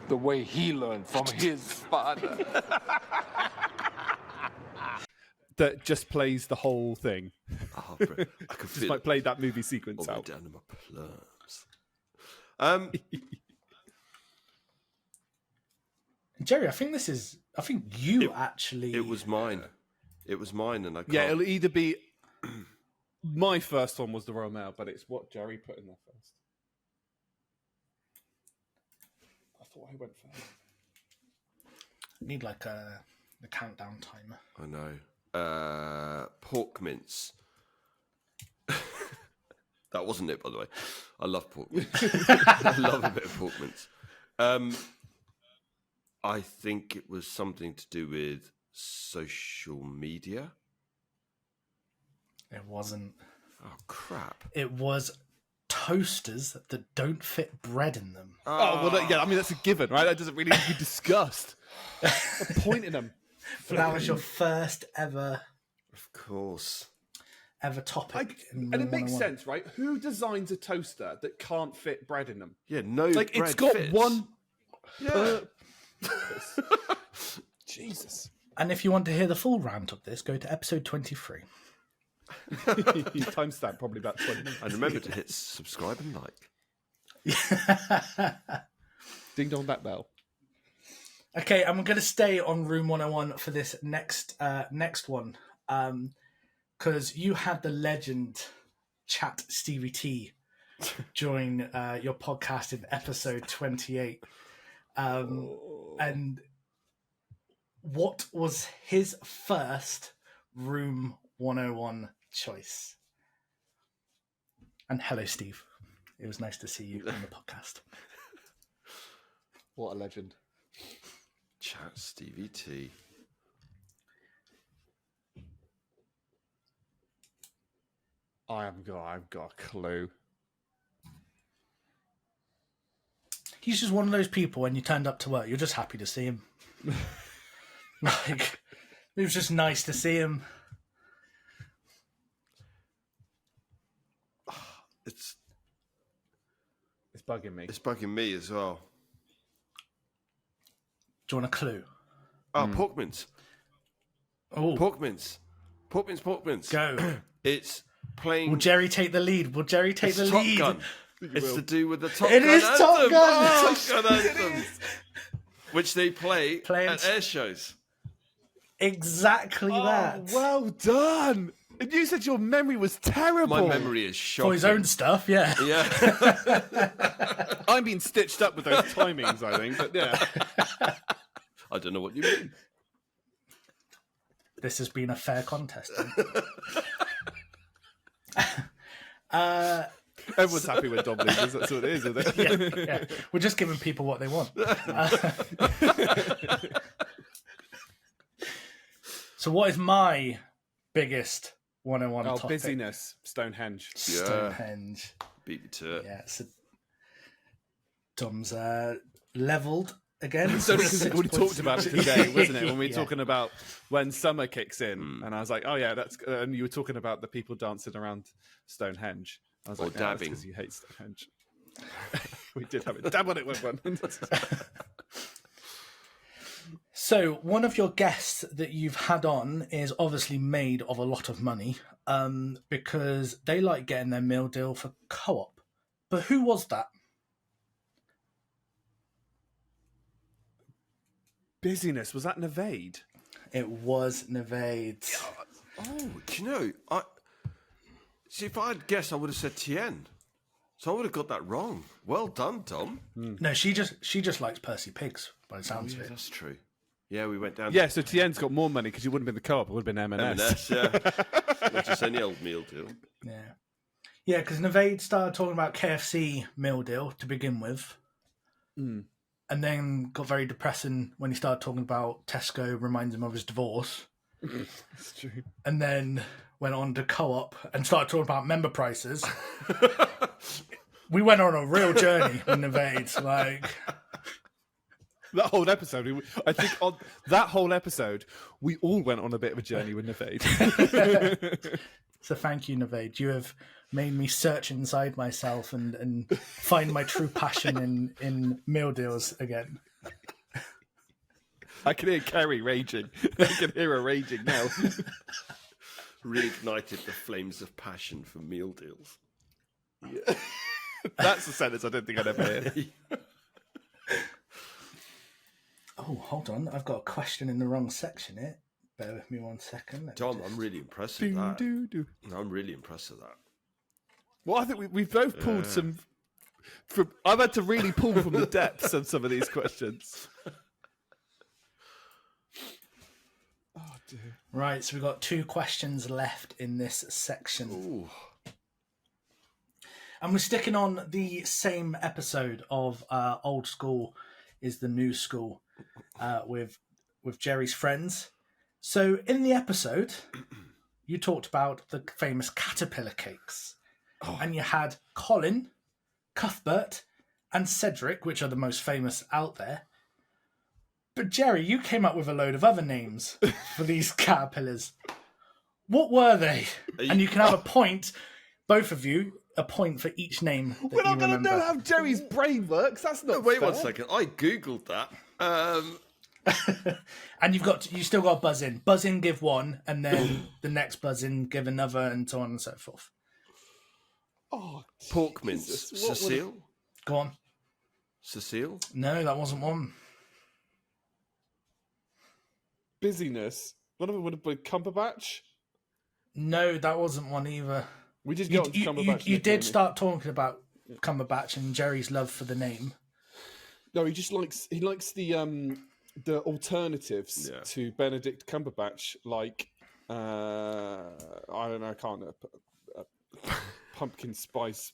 the way he learned from his father. That just plays the whole thing. Oh, I could Just feel like play that movie sequence all the way out. down to my plums. Jerry, I think you actually. It was mine. It was mine, and I can't. Yeah, it'll either be my first one was the Royal Mail, but it's what Jerry put in there first. I thought I went first. Need like the countdown timer. I know. Pork mince. That wasn't it, by the way. I love pork mince. I love a bit of pork mince. I think it was something to do with social media. It wasn't. Oh, crap. It was toasters that don't fit bread in them. Oh, well, yeah, I mean, that's a given, right? That doesn't really need to be discussed. The point in them. But that was your first ever Of course. topic. And it makes sense, right? Who designs a toaster that can't fit bread in them? Yeah, no Like, bread it's got fits. one Yeah. Jesus. And if you want to hear the full rant of this, go to episode 23. Timestamp probably about 20 minutes. And remember to hit subscribe and like. Ding dong that bell. Okay, I'm going to stay on Room 101 for this next one, because you had the legend Chat Stevie T join your podcast in episode 28. And what was his first Room 101 choice? And hello, Steve. It was nice to see you on the podcast. What a legend. Chat Stevie T. I've got a clue. He's just one of those people when you turned up to work, you're just happy to see him. Like, it was just nice to see him. It's bugging me. It's bugging me as well. Do you want a clue? Oh, Porkmin's. Oh, Porkmin's. go. It's playing. Will Jerry take the lead? It's the Top lead? Gun. It's to do with the Top It Gun is anthem. Top Gun. Oh, Top Gun anthem. Which they play Playing- at air shows. Exactly that. Well done. And you said your memory was terrible. My memory is shocking. For his own stuff, yeah. Yeah. I'm being stitched up with those timings, I think. But yeah. I don't know what you mean. This has been a fair contest. Everyone's happy when Dom loses. That's what it is, isn't it? Yeah. We're just giving people what they want. So what is my biggest 101 topic? Busyness, Stonehenge. Stonehenge. Beat me to it. Yeah, so Dom's levelled again. So because we already talked about it today, wasn't it? When we were Yeah. talking about when summer kicks in, and I was like, "Oh yeah, that's." And you were talking about the people dancing around Stonehenge. I was Or like, dabbing. because you hate Stonehenge. We did have a dab on it one. So one of your guests that you've had on is obviously made of a lot of money, because they like getting their meal deal for Co-op. But who was that? Busyness, was that Nevade? It was Nevade. Oh, do you know? See, if I had guessed, I would have said Tien. So I would have got that wrong. Well done, Tom. No, she just likes Percy Pigs by the sounds of it. That's true. Yeah, we went down. Yeah, so Tien's got more money because you wouldn't have been the Co-op, it would have been M&S. M&S, yeah. Not just any old meal deal. Yeah. Yeah, because Nevade started talking about KFC meal deal to begin with. And then got very depressing when he started talking about Tesco reminds him of his divorce. That's true. And then went on to Co-op and started talking about member prices. We went on a real journey with Nevade. Like, That whole episode, I think on that whole episode, we all went on a bit of a journey with Nevade. so thank you, Nevade. You have made me search inside myself and find my true passion in meal deals again. I can hear Kerry raging. I can hear her raging now. Reignited the flames of passion for meal deals. That's a sentence I don't think I'd ever hear. Oh, hold on. I've got a question in the wrong section here. Bear with me 1 second. Tom, I'm really impressed with that. Do. I'm really impressed with that. Well, I think we've both pulled some. I've had to really pull from the depths of some of these questions. Oh dear. Right, so we've got 2 questions left in this section. Ooh. And we're sticking on the same episode of Old School is the New School with Jerry's friends. So in the episode, you talked about the famous caterpillar cakes. And you had Colin, Cuthbert, and Cedric, which are the most famous out there. But Jerry, you came up with a load of other names for these caterpillars. What were they? And you can have a point, both of you, a point for each name that We're not you going to remember. know how Jerry's brain works. That's not. Wait fair. 1 second. I googled that. And you still got to buzz in. Buzz in, give one, and then the next buzz in, give another, and so on and so forth. Oh, Pork mince. Jesus, what would- Cecile? Go on. Cecile? No, that wasn't one. Busyness. One of them would have been Cumberbatch. No, that wasn't one either. We just You, got onto you, Cumberbatch. you did start talking about Cumberbatch and Jerry's love for the name. No, he just likes the alternatives to Benedict Cumberbatch, like I don't know, I can't pumpkin spice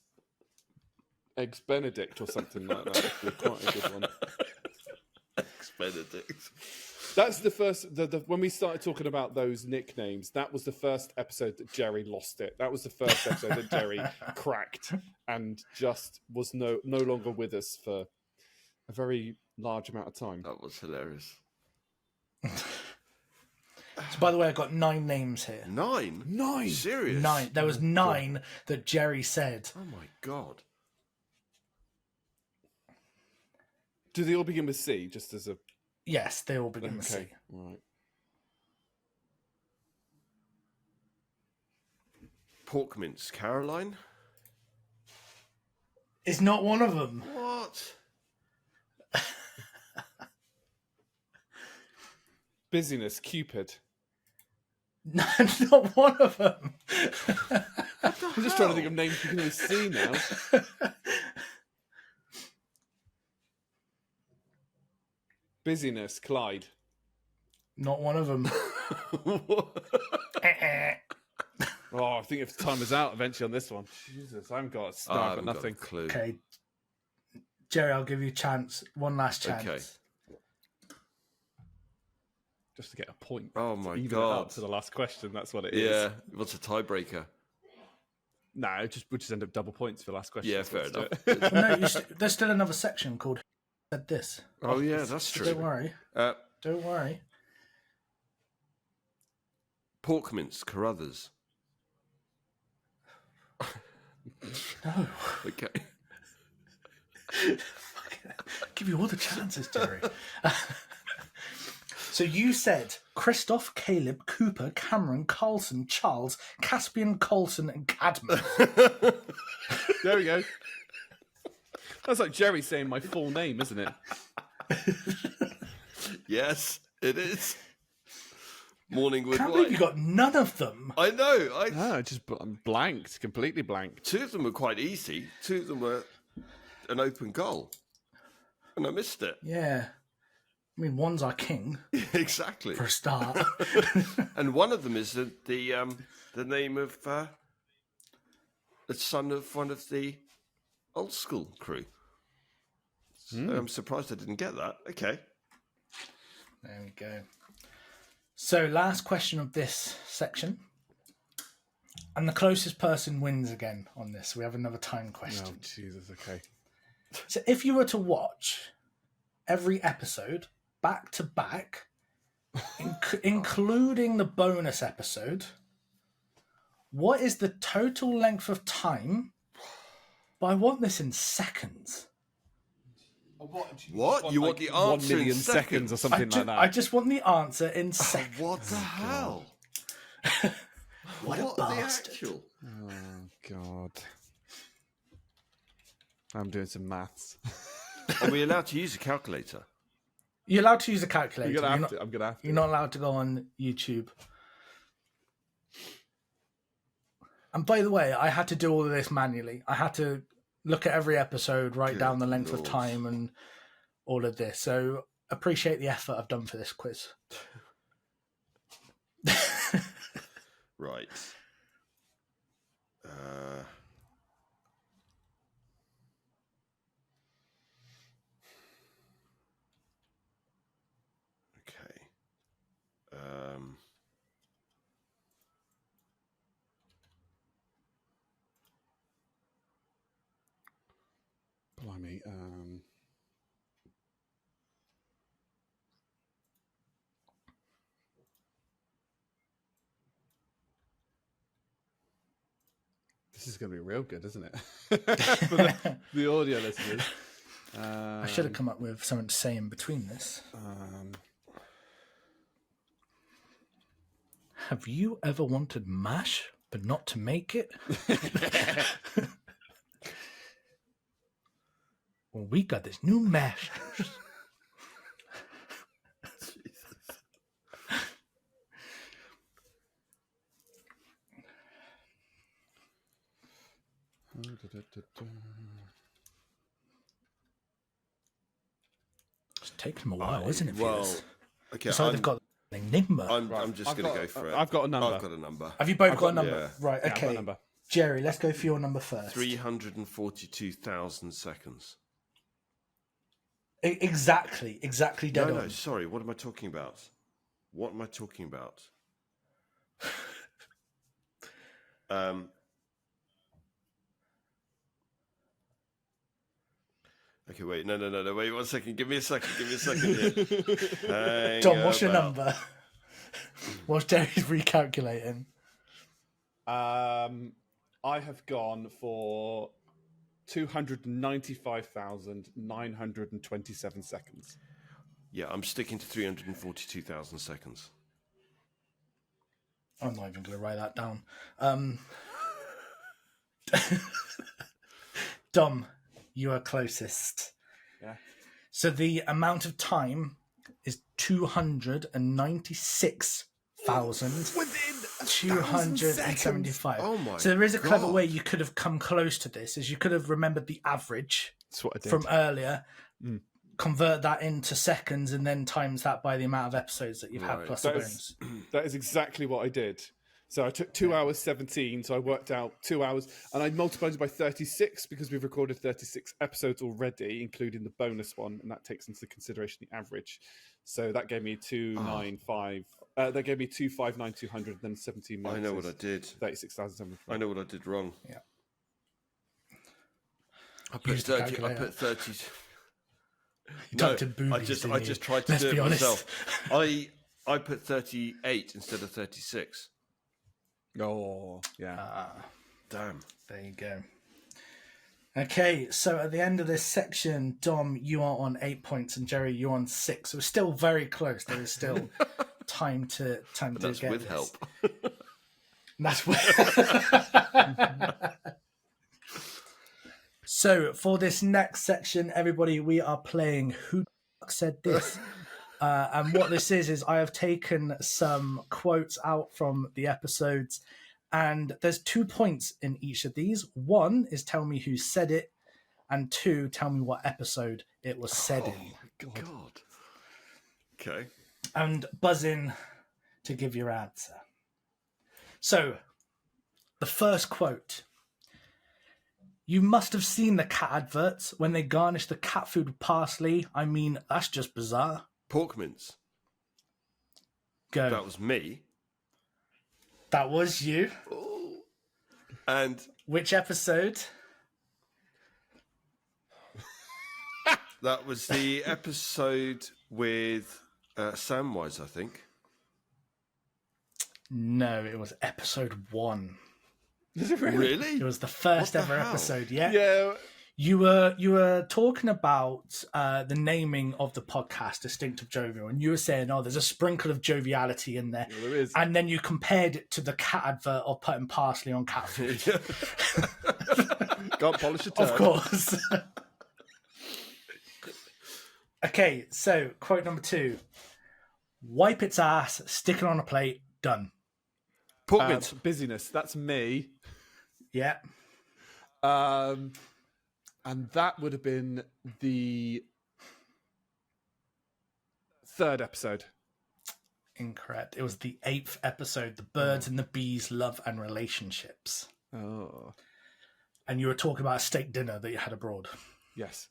eggs Benedict or something like that. Would be quite a good one. Eggs Benedict. That's the first. When we started talking about those nicknames, that was the first episode that Jerry lost it. That was the first episode that Jerry cracked and just was no longer with us for a very large amount of time. That was hilarious. So, by the way, I've got 9 names here. 9? 9? Serious? 9. There was 9 that Jerry said. Oh my god. Do they all begin with C? Just as a Yes, they all begin with C. Right. Pork mince Caroline? It's not one of them. What? Busyness Cupid. No, not one of them. I'm just trying to think of names beginning with C now. Busyness Clyde. Not one of them. Oh, I think if time is out eventually on this one. Jesus, I haven't got a start, but nothing. Got a clue. Okay. Jerry, I'll give you a chance. One last chance. Okay. Just to get a point. Oh my Even it god. up to the last question, that's what it is. Yeah. What's a tiebreaker? No, we'll just end up double points for the last question. Yeah, So fair let's do enough. it. No, there's still another section called Said This. Oh yeah, that's true. Don't worry. Don't worry. Pork mince Carruthers. No. Okay. Give you all the chances, Jerry. So you said Christoph, Caleb, Cooper, Cameron, Carlson, Charles, Caspian, Colson, and Cadman. There we go. That's like Jerry saying my full name, isn't it? Yes, it is. Morningwood Can't believe White. you got none of them. I know. No, I'm blanked, completely blanked. 2 of them were quite easy. 2 of them were an open goal, and I missed it. Yeah. I mean, one's our king, Exactly. for a start. And one of them is the name of the son of one of the old school crew. So I'm surprised I didn't get that. Okay. There we go. So, last question of this section. And the closest person wins again on this. We have another time Oh, question. Jesus, okay. So, if you were to watch every episode back to back, including the bonus episode, what is the total length of time? But I want this in seconds. What? You want the answer 1 million in seconds or something like that? I just want the answer in seconds. What the hell? What a the bastard. actual? Oh, God. I'm doing some maths. Are we allowed to use a calculator? You're allowed to use a calculator. I'm going to have to. You're not allowed to go on YouTube. And by the way, I had to do all of this manually. I had to look at every episode, write down the length of time and all of this. So appreciate the effort I've done for this quiz. Right. Okay. Blimey. This is going to be real good, isn't it? For the audio listeners. I should have come up with something to say in between this. Have you ever wanted MASH but not to make it? Well, we got this new MASH. It's taken them a while, isn't it? Well, Viewers? okay. So they've got the number. I'm just going to go for it. I've got a number. I've got a number. Have you both got a number? yeah. Right. Yeah, I've got a Okay. number. Jerry, let's go for your number first. 342,000 seconds. Exactly dead on. No, sorry. What am I talking about? Okay, wait. No. Wait 1 second. Give me a second here. Tom, what's your number? Whilst Jerry's recalculating. I have gone for 295,927 seconds. Yeah, I'm sticking to 342,000 seconds. I'm not even going to write that down. Dom, you are closest. Yeah. So the amount of time is 296,275. Oh my! So there is a clever God. way you could have come close to this, is you could have remembered the average That's what I did. from earlier, convert that into seconds, and then times that by the amount of episodes that you've had Right. plus a That bonus. That is exactly what I did. So I took 2 hours 17, so I worked out 2 hours, and I multiplied it by 36 because we've recorded 36 episodes already, including the bonus one, and that takes into consideration the average. So that gave me 295. That gave me 259,200, then 17 minutes. I know what I did. 36,700. I know what I did wrong. Yeah. I put Use the 30. I calculator. put 30. You typed in boobies, I didn't you? just tried to Let's do be it honest. myself. I put 38 instead of 36. Oh, yeah. Damn. There you go. Okay, so at the end of this section, Dom, you are on 8 points, and Jerry, you're on 6. So we're still very close. There is still time to That's get with this. help. That's with. So for this next section, everybody, we are playing Who the Fuck Said This. And what this is I have taken some quotes out from the episodes, and there's 2 points in each of these. One is tell me who said it, and 2, tell me what episode it was said in. God. Okay. And buzz in to give your answer. So, the first quote. You must have seen the cat adverts when they garnish the cat food with parsley. I mean, that's just bizarre. Pork mince. Go. That was me. That was you. And Which episode? that was the episode with Samwise, I think. No, it was episode 1. Really? It was the first What the ever hell? episode. Yeah. Yeah. You were talking about the naming of the podcast, Distinctive Jovial, and you were saying, "Oh, there's a sprinkle of joviality in there," There is. and then you compared it to the cat advert of putting parsley on cat food. Can't polish a turd. Of course. Okay, so quote number 2: "Wipe its ass, stick it on a plate, done." Pork mince. Busyness. That's me. Yeah. And that would have been the 3rd episode. Incorrect. It was the 8th episode, The Birds and the Bees, Love and Relationships. Oh, And you were talking about a steak dinner that you had abroad. yes.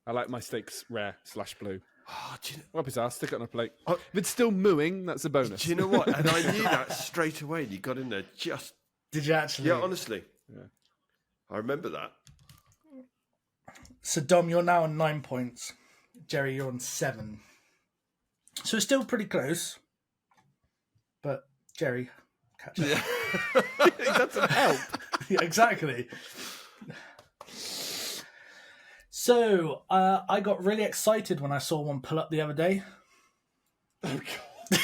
I like my steaks rare/blue. Oh, do, you, Wipe his ass, stick it on a plate. Oh. If it's still mooing, that's a bonus. do you know what? And I knew that straight away. You got in there just... Did you actually? Yeah, honestly. Yeah. I remember that. So, Dom, you're now on 9 points. Jerry, you're on 7. So it's still pretty close. But, Jerry, catch up. That's some help. Yeah, exactly. So, I got really excited when I saw one pull up the other day. Oh, God.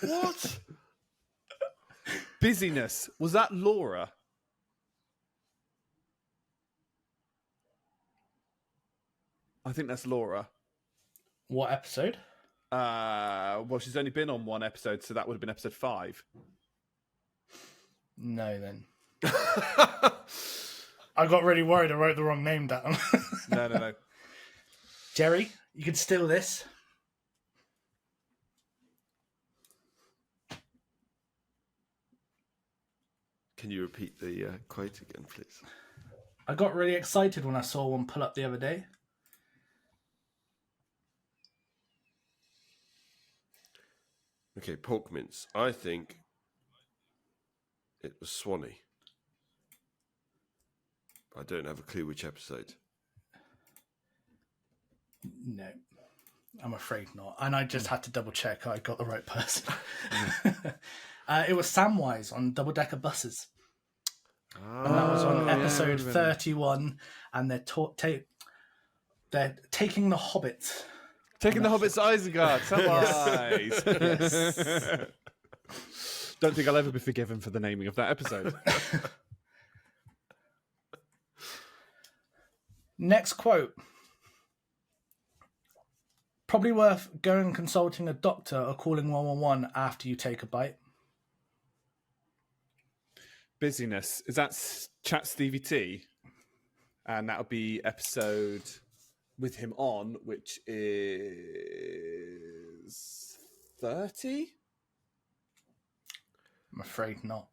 What? Busyness. Was that Laura? I think that's Laura. What episode? Well, she's only been on 1 episode, so that would have been episode 5. No, then. I got really worried. I wrote the wrong name down. No. Jerry, you can steal this. Can you repeat the quote again, please? I got really excited when I saw one pull up the other day. Okay, pork mince. I think it was Swanee. I don't have a clue which episode. No, I'm afraid not. And I just had to double check I got the right person. It was Samwise on double decker buses. And that was on episode 31. And they're taking the Hobbit. Taking the Hobbits to Isengard. Samwise. Yes. Don't think I'll ever be forgiven for the naming of that episode. Next quote. Probably worth going and consulting a doctor or calling 111 after you take a bite. Busyness. Is that Chat Stevie T? And that'll be episode with him on, which is 30? I'm afraid not.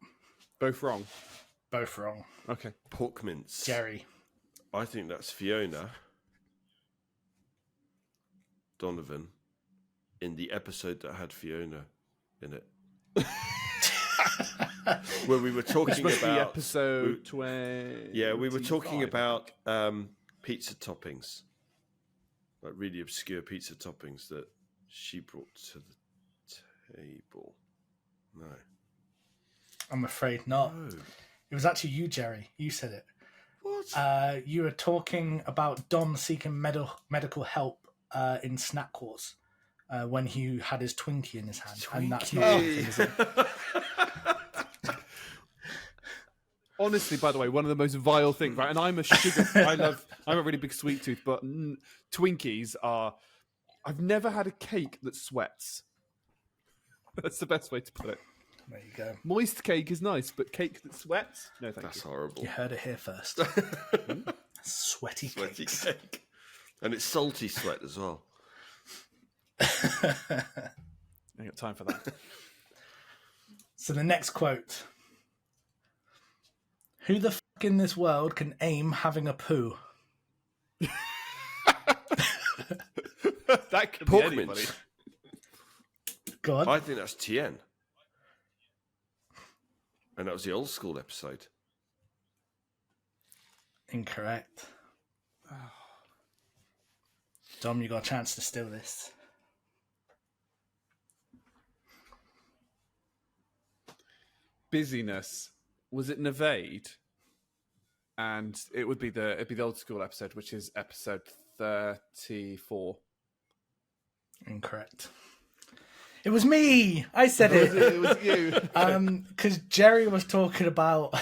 Both wrong. Both wrong. Okay. Pork mince. Jerry. I think that's Fiona Donovan in the episode that had Fiona in it. Where we were talking Which about episode 20. Yeah, we were talking about pizza toppings, like really obscure pizza toppings that she brought to the table. No, I'm afraid not. no. It was actually you, Jerry. You said it. What? You were talking about Dom seeking medical help in Snack Wars when he had his Twinkie in his hand. And that's not is it? Honestly, by the way, one of the most vile things, right? And I'm a sugar. I'm a really big sweet tooth, but Twinkies are. I've never had a cake that sweats. That's the best way to put it. There you go. Moist cake is nice, but cake that sweats? No, thank That's you. horrible. You heard it here first. Sweaty Sweaty cakes. cake. And it's salty sweat as well. I ain't got time for that. So the next quote. Who the fuck in this world can aim having a poo? That could Pork be anybody. mince. Go on. I think that's Tien. And that was the old school episode. Incorrect. Dom, you got a chance to steal this. Busyness. Was it Nevade? And it'd be the old school episode, which is episode 34. Incorrect. It was me. I said it. It was you. Because Jerry was talking about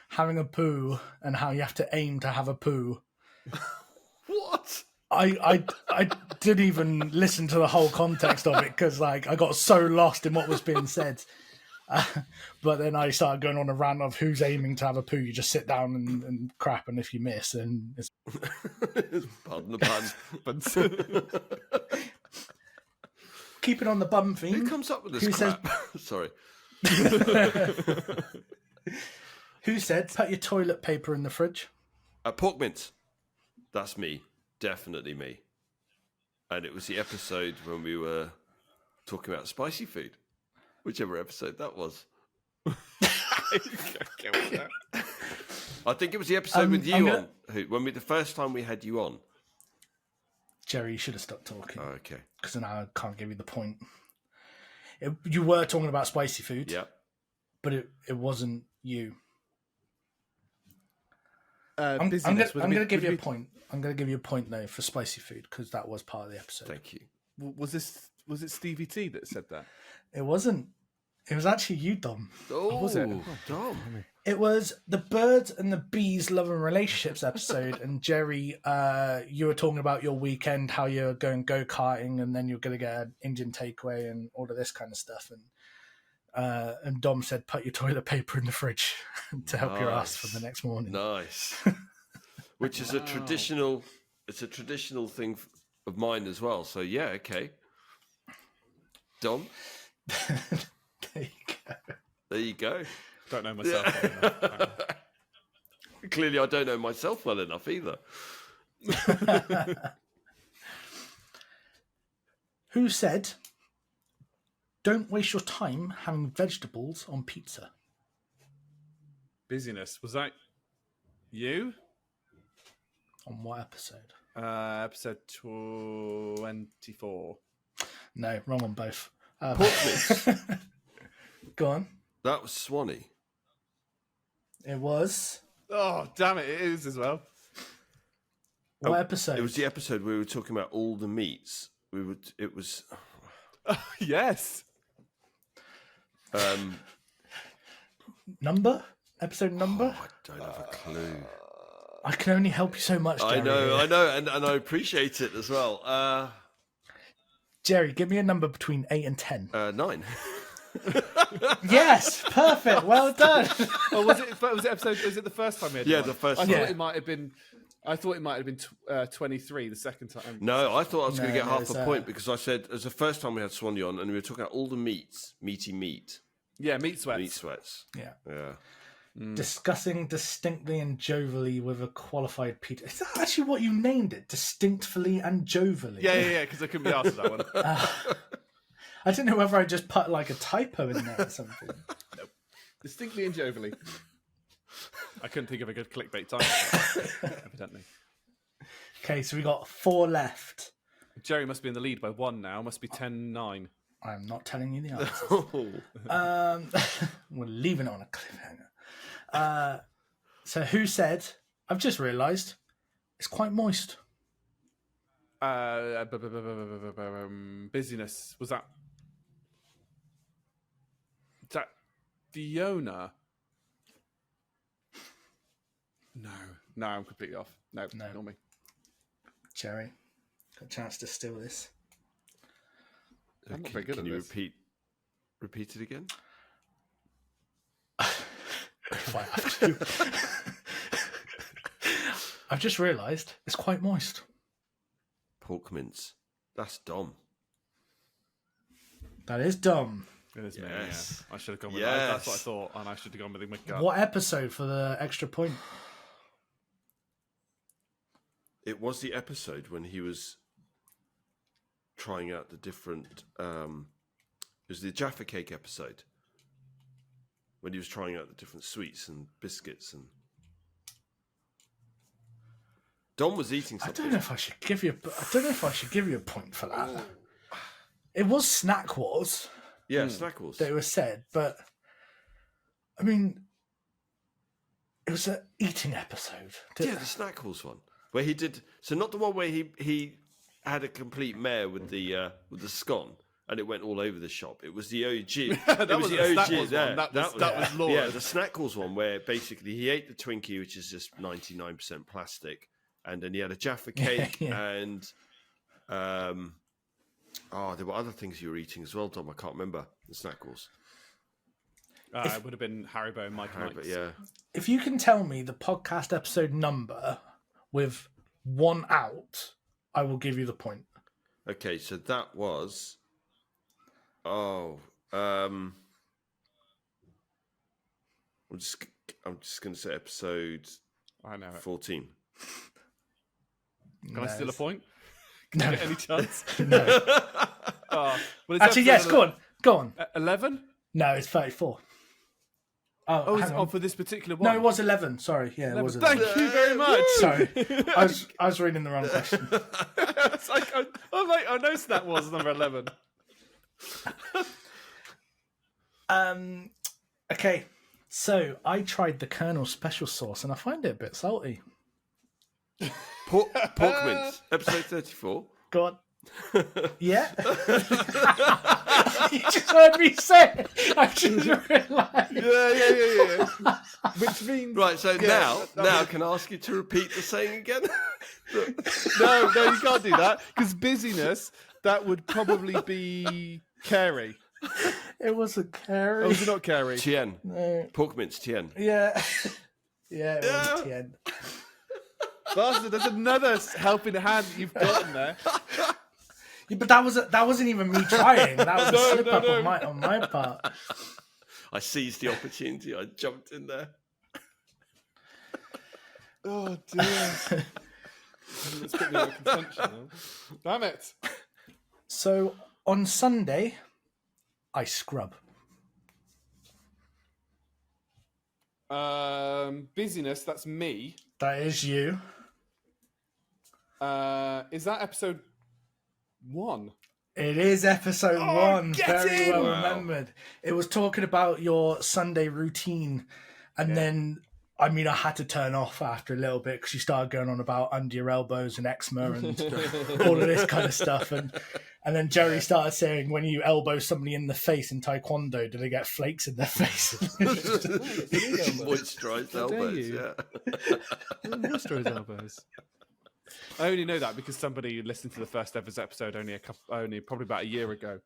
having a poo and how you have to aim to have a poo. What? I didn't even listen to the whole context of it because I got so lost in what was being said. But then I started going on a rant of who's aiming to have a poo. You just sit down and crap, and if you miss, and it's Pardon the pun. keeping on the bum theme. Who comes up with this Who crap? Sorry. Who said put your toilet paper in the fridge? Pork mince. That's me. Definitely me. And it was the episode when we were talking about spicy food. Whichever episode that was. I think it was the episode with you on. The first time we had you on. Jerry, you should have stopped talking. Oh, okay. Because now I can't give you the point. You were talking about spicy food. Yeah. But it wasn't you. I'm Busyness. going to give you a point. I'm going to give you a point, though, for spicy food, because that was part of the episode. Thank you. Was it Stevie T that said that? It wasn't. It was actually you, Dom. Oh, was it? Dom. It was the birds and the bees love and relationships episode. And Jerry, you were talking about your weekend, how you're going go-karting, and then you're going to get an Indian takeaway and all of this kind of stuff. And And Dom said, "Put your toilet paper in the fridge to help your ass for the next morning." Nice. Which is a traditional. It's a traditional thing of mine as well. So yeah, okay. Dom, There you go. there you go. Don't know myself well enough, apparently. Clearly, I don't know myself well enough either. Who said, "Don't waste your time having vegetables on pizza"? Busyness. Was that you? On what episode? Episode 24. No, wrong on both. Portsmouth. Go on. That was Swanee. It was. Oh, damn it. It is as well. What episode? It was the episode where we were talking about all the meats. It was. Yes. Number? Episode number? I don't have a clue. I can only help you so much, Jerry. I know, and I appreciate it as well. Jerry, give me a number between 8 and 10. 9. Yes, perfect. Well done. Oh, was it episode? Was it the first time we had Yeah, one? the first I time. thought it might have been. I thought it might have been 23 the second time. No, I thought I was going to No, get half there's, a point because I said it was the first time we had Swanee on, and we were talking about all the meaty meat, Yeah, meat sweats. meat sweats. Yeah. Yeah. Discussing distinctly and jovially with a qualified Peter. Is that actually what you named it? Distinctly and jovially? Yeah, because I couldn't be asked for that one. I didn't know whether I just put like a typo in there or something. Distinctly and jovially. I couldn't think of a good clickbait title, evidently. Okay, so we got 4 left. Jerry must be in the lead by 1 now. Must be 10-9. I'm not telling you the answer. Oh. We're leaving it on a cliffhanger. So who said, "I've just realised it's quite moist"? Busyness. Was that Fiona? No, I'm completely off. No, not me. Jerry, got a chance to steal this. I'm not very good Can at you this. repeat it again? If I have to. I've just realised it's quite moist. Pork mince. That's Dom. That is dumb. It is me. Yes. Yeah. I should have gone with Yes. that. That's what I thought, and I should have gone with the gut. What episode for the extra point? It was the episode when he was trying out the different. It was the Jaffa Cake episode when he was trying out the different sweets and biscuits and. Dom was eating I something. don't know if I should give you. I don't know if I should give you a point for that. It was Snack Wars Yeah, Snackles. that it was said, but I mean, it was an eating episode. Yeah, the Snackles one where he did. So not the one where he had a complete mare with the scone and it went all over the shop. It was the OG. That it was the the OG. Snackles there. one. That was Laura. Yeah, the Snackles one where basically he ate the Twinkie, which is just 99% plastic, and then he had a Jaffa cake and there were other things you were eating as well, Dom. I can't remember the Snackles. It would have been Haribo and Mike and But Ike's. yeah, If you can tell me the podcast episode number with 1 out, I will give you the point. okay. So that was. I'm just going to say episode I know it. 14. Can I steal a point? No. Can I get any chance? No. Well, it's Actually, yes. episode Go on. 11? No, it's 34. Oh, hang on. for this particular one. No, it was 11. Sorry. Yeah, it was 11. Thank you very much. Sorry. I was reading the wrong question. It's like, I know Snack Wars number 11. Okay. So I tried the Colonel special sauce and I find it a bit salty. Pork mince, episode 34. Go on. Yeah. You just heard me say it. I just realised. Yeah. Which means... Right, so now can I ask you to repeat the saying again? No, you can't do that. Because busyness, that would probably be Carey. It wasn't Carrie. Oh, was it not Carrie? Tien. No. Pork mince Tien. Yeah. Yeah, it was Tien. Bastard, there's another helping hand that you've gotten there. Yeah, but that wasn't even me trying. That was a slip up on my part. I seized the opportunity. I jumped in there. Oh dear. Let's put me out of contention now. Damn it. So on Sunday, I scrub. Busyness, that's me. That is you. Is that episode 1? It is episode 1. get Very in! well Wow. remembered. It was talking about your Sunday routine. And then, I mean, I had to turn off after a little bit because you started going on about under your elbows and eczema and all of this kind of stuff. And then Jerry started saying, when you elbow somebody in the face in Taekwondo, do they get flakes in their face? Moisturised How dare elbows, you. yeah. Moisturised elbows. I only know that because somebody listened to the first episode only probably about a year ago,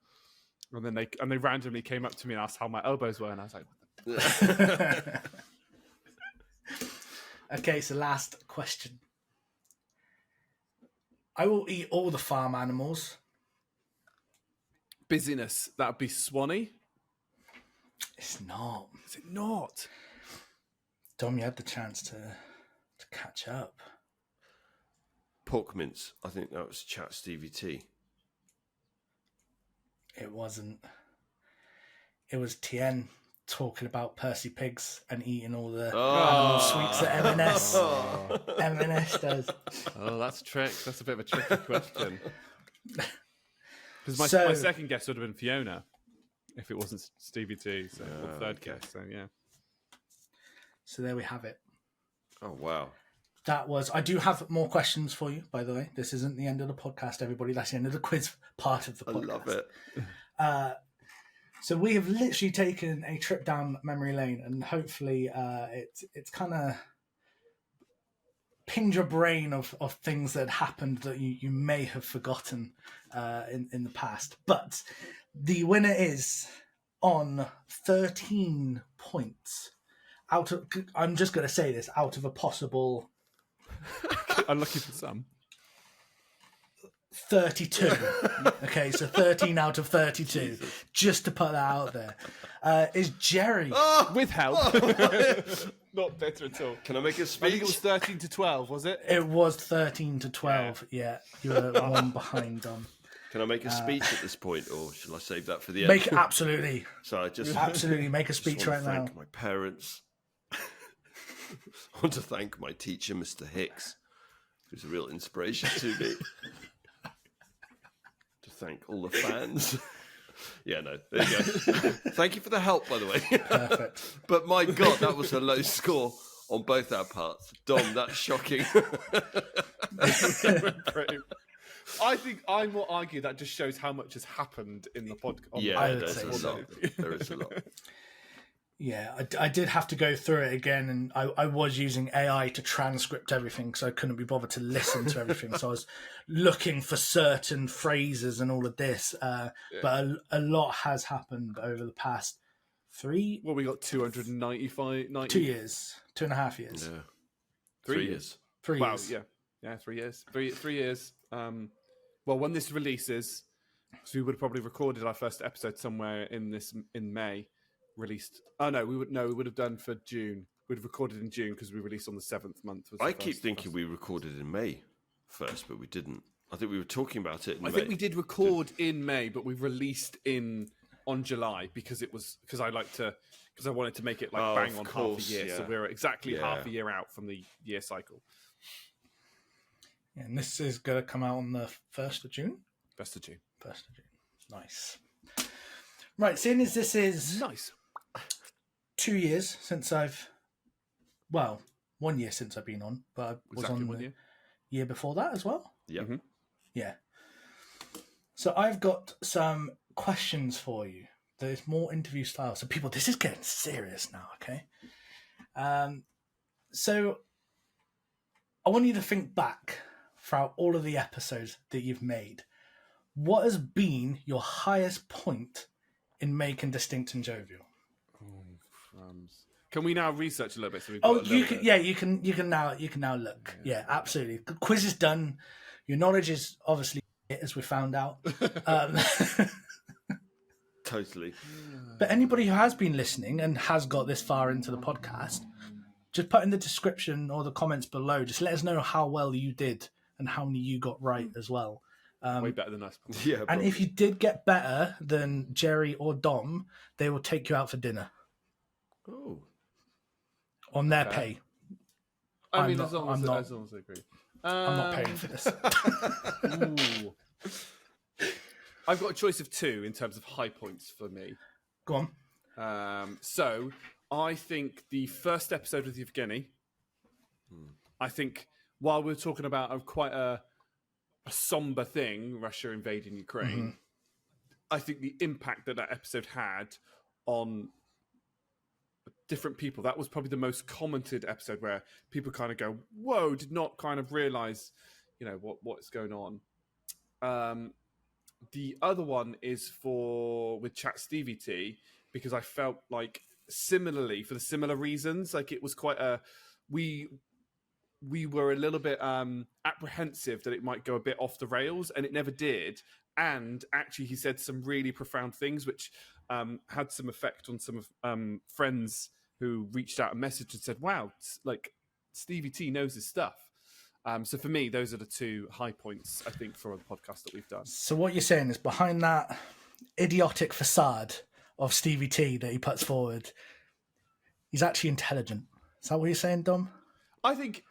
and then they randomly came up to me and asked how my elbows were, and I was like, Okay, so last question. I will eat all the farm animals. busyness. That'd be Swanee. It's not. Is it not? Dom, you had the chance to catch up. Pork mince. I think that was Chat Stevie T. It wasn't. It was Tien talking about Percy Pigs and eating all the animal sweets that M&S. M&S does. Oh, that's a trick. That's a bit of a tricky question. Because my So- second guess would have been Fiona, if it wasn't Stevie T. So or third okay. guess. So yeah. So there we have it. Oh, wow. That was. I do have more questions for you, by the way. This isn't the end of the podcast, everybody. That's the end of the quiz part of the I podcast. love it. So we have literally taken a trip down memory lane, and hopefully, it's kind of pinged your brain of things that happened that you may have forgotten in the past. But the winner is on 13 points. Out of, I'm just going to say this, out of a possible Unlucky for some. 32. Okay, so 13 out of 32. Just to put that out there. Is Jerry. With help. Not better at all. Can I make a I think it was speech? 13 to 12, was it? It was 13 to 12. Yeah, you were one behind Dom. Can I make a speech at this point, or shall I save that for the end? Make it absolutely So I just make a just speech want right to now. thank my parents. I want to thank my teacher, Mr. Hicks, who's a real inspiration to me. To thank all the fans. Yeah, no, there you go. Thank you for the help, by the way. Perfect. But my God, that was a low score on both our parts. Dom, that's shocking. I think I will argue that just shows how much has happened in the podcast. Yeah, I would there's say a so. lot. There is a lot. Yeah, I did have to go through it again, and I was using AI to transcript everything, so I couldn't be bothered to listen to everything. So I was looking for certain phrases and all of this. But a lot has happened over the past 3 Well, we got 295... 2 years, 2.5 years, Yeah. 3 years. 3 Wow, years. yeah, 3 years. 3 years. Well, when this releases, so we would have probably recorded our first episode somewhere in May. Released. Oh no, we would have done for June. We'd have recorded in June because we released on the 7th month. I keep thinking we recorded in May first, but we didn't. I think we were talking about it in I May. think we did record in May, but we released on July because I wanted to make it like Oh, bang of on course, half a year. yeah. So we're exactly Yeah. half a year out from the year cycle. And this is going to come out on the 1st of June? Best of June. 1st of June. Nice. Right, seeing as this is Nice. 2 years since 1 year since I've been on, but I was Exactly on 1 the year. year before that as well. Yeah. Mhm. Yeah. So I've got some questions for you. There's more interview style. So people, this is getting serious now, okay? So I want you to think back throughout all of the episodes that you've made. What has been your highest point in making Distinct and Jovial? Can we now research a little bit? So we've Oh, got you can. Yeah, you can now look. Yeah, absolutely. The quiz is done. Your knowledge is obviously, as we found out. Totally. But anybody who has been listening and has got this far into the podcast, just put in the description or the comments below. Just let us know how well you did and how many you got right as well. way better than us. Yeah. And Probably. if you did get better than Jerry or Dom, they will take you out for dinner Oh. on their pay. I I'm mean, not- as long I'm as not- as long as I agree. I'm not paying for this. Ooh. I've got a choice of two in terms of high points for me. Go on. So I think the first episode with Yevgeny, I think while we're talking about quite a somber thing, Russia invading Ukraine, I think the impact that episode had on different people, that was probably the most commented episode where people kind of go, whoa, did not kind of realize, what's going on. The other one is with Chat Stevie T, because I felt like similarly, for the similar reasons, like it was quite we were a little bit apprehensive that it might go a bit off the rails, and it never did. And actually, he said some really profound things, which had some effect on some of friends who reached out a message and said, wow, like Stevie T knows his stuff. So for me, those are the two high points, I think, for the podcast that we've done. So what you're saying is behind that idiotic facade of Stevie T that he puts forward, he's actually intelligent. Is that what you're saying, Dom? I think,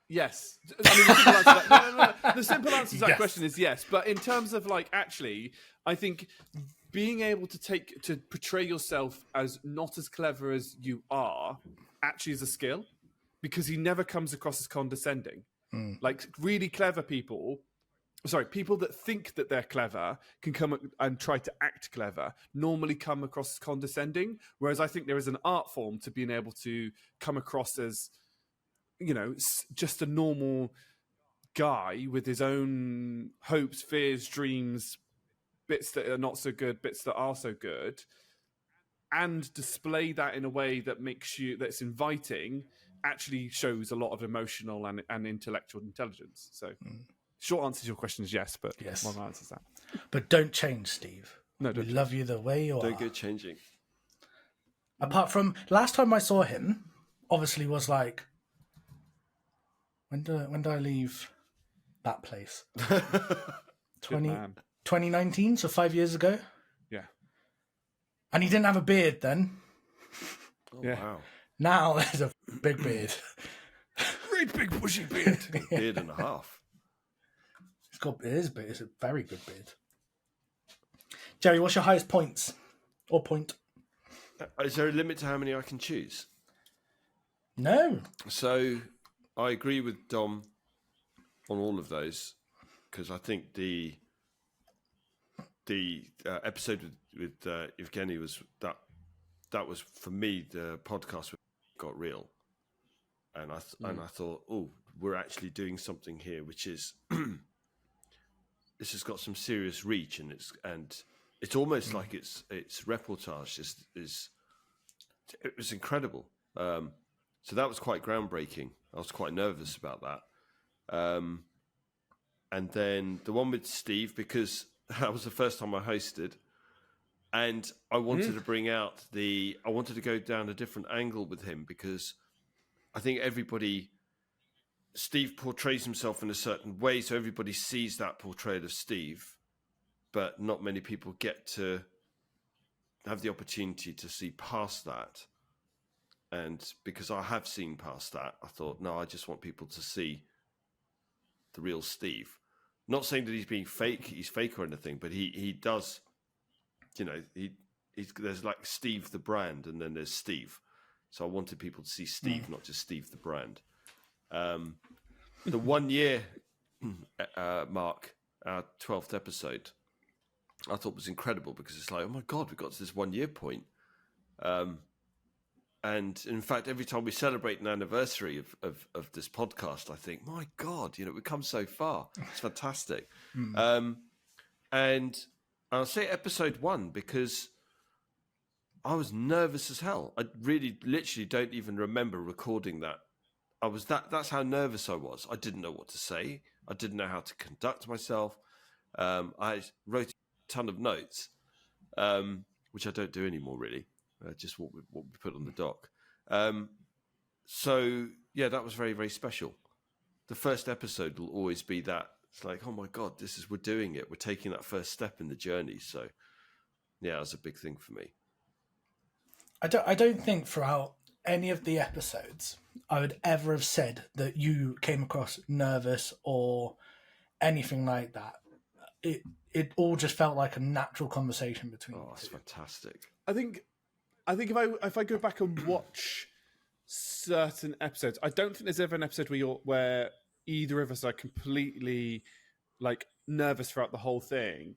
yes. I mean, the simple answer to that, the simple answer to that Yes. question is yes. But in terms of actually, I think being able to portray yourself as not as clever as you are actually is a skill, because he never comes across as condescending. Like really clever people that think that they're clever can come and try to act clever, normally come across as condescending. Whereas I think there is an art form to being able to come across as, just a normal guy with his own hopes, fears, dreams, bits that are not so good, bits that are so good, and display that in a way that that's inviting, actually shows a lot of emotional and intellectual intelligence. So short answer to your question is yes, but Yes. long answer is that. But don't change, Steve. No, We don't love you the way you are. Don't go changing. Apart from last time I saw him, obviously was like, when do I leave that place? 2019, so 5 years ago. Yeah. And he didn't have a beard then. Oh, Yeah. wow. Now there's a big beard. Great big bushy beard. Beard and a half. It's a very good beard. Jerry, what's your highest points? Or point? Is there a limit to how many I can choose? No. So I agree with Dom on all of those, because I think the episode with Evgeny was that was for me the podcast got real, and I thought, oh, we're actually doing something here, which is this has got some serious reach, and it's almost like it's reportage it was incredible. So that was quite groundbreaking. I was quite nervous about that. And then the one with Steve, because that was the first time I hosted, and I wanted to bring out I wanted to go down a different angle with him, because I think Steve portrays himself in a certain way, so everybody sees that portrayal of Steve, but not many people get to have the opportunity to see past that. And because I have seen past that, I thought, no, I just want people to see the real Steve. Not saying that he's being fake, he's fake or anything, but he does, there's like Steve the brand, and then there's Steve. So I wanted people to see Steve, not just Steve the brand. The 1 year mark, our 12th episode, I thought was incredible, because it's like, oh my God, we got to this 1 year point. And in fact, every time we celebrate an anniversary of this podcast, I think, my God, we've come so far. It's fantastic. And I'll say episode 1 because I was nervous as hell. I really, literally don't even remember recording that. That's how nervous I was. I didn't know what to say. I didn't know how to conduct myself. I wrote a ton of notes, which I don't do anymore, really. Just what we put on the doc. So, yeah, that was very, very special. The first episode will always be that. It's like, oh my God, we're doing it. We're taking that first step in the journey. So, yeah, it was a big thing for me. I don't think throughout any of the episodes I would ever have said that you came across nervous or anything like that. It all just felt like a natural conversation between you that's two. fantastic. I think if I go back and watch certain episodes, I don't think there's ever an episode where either of us are completely like nervous throughout the whole thing.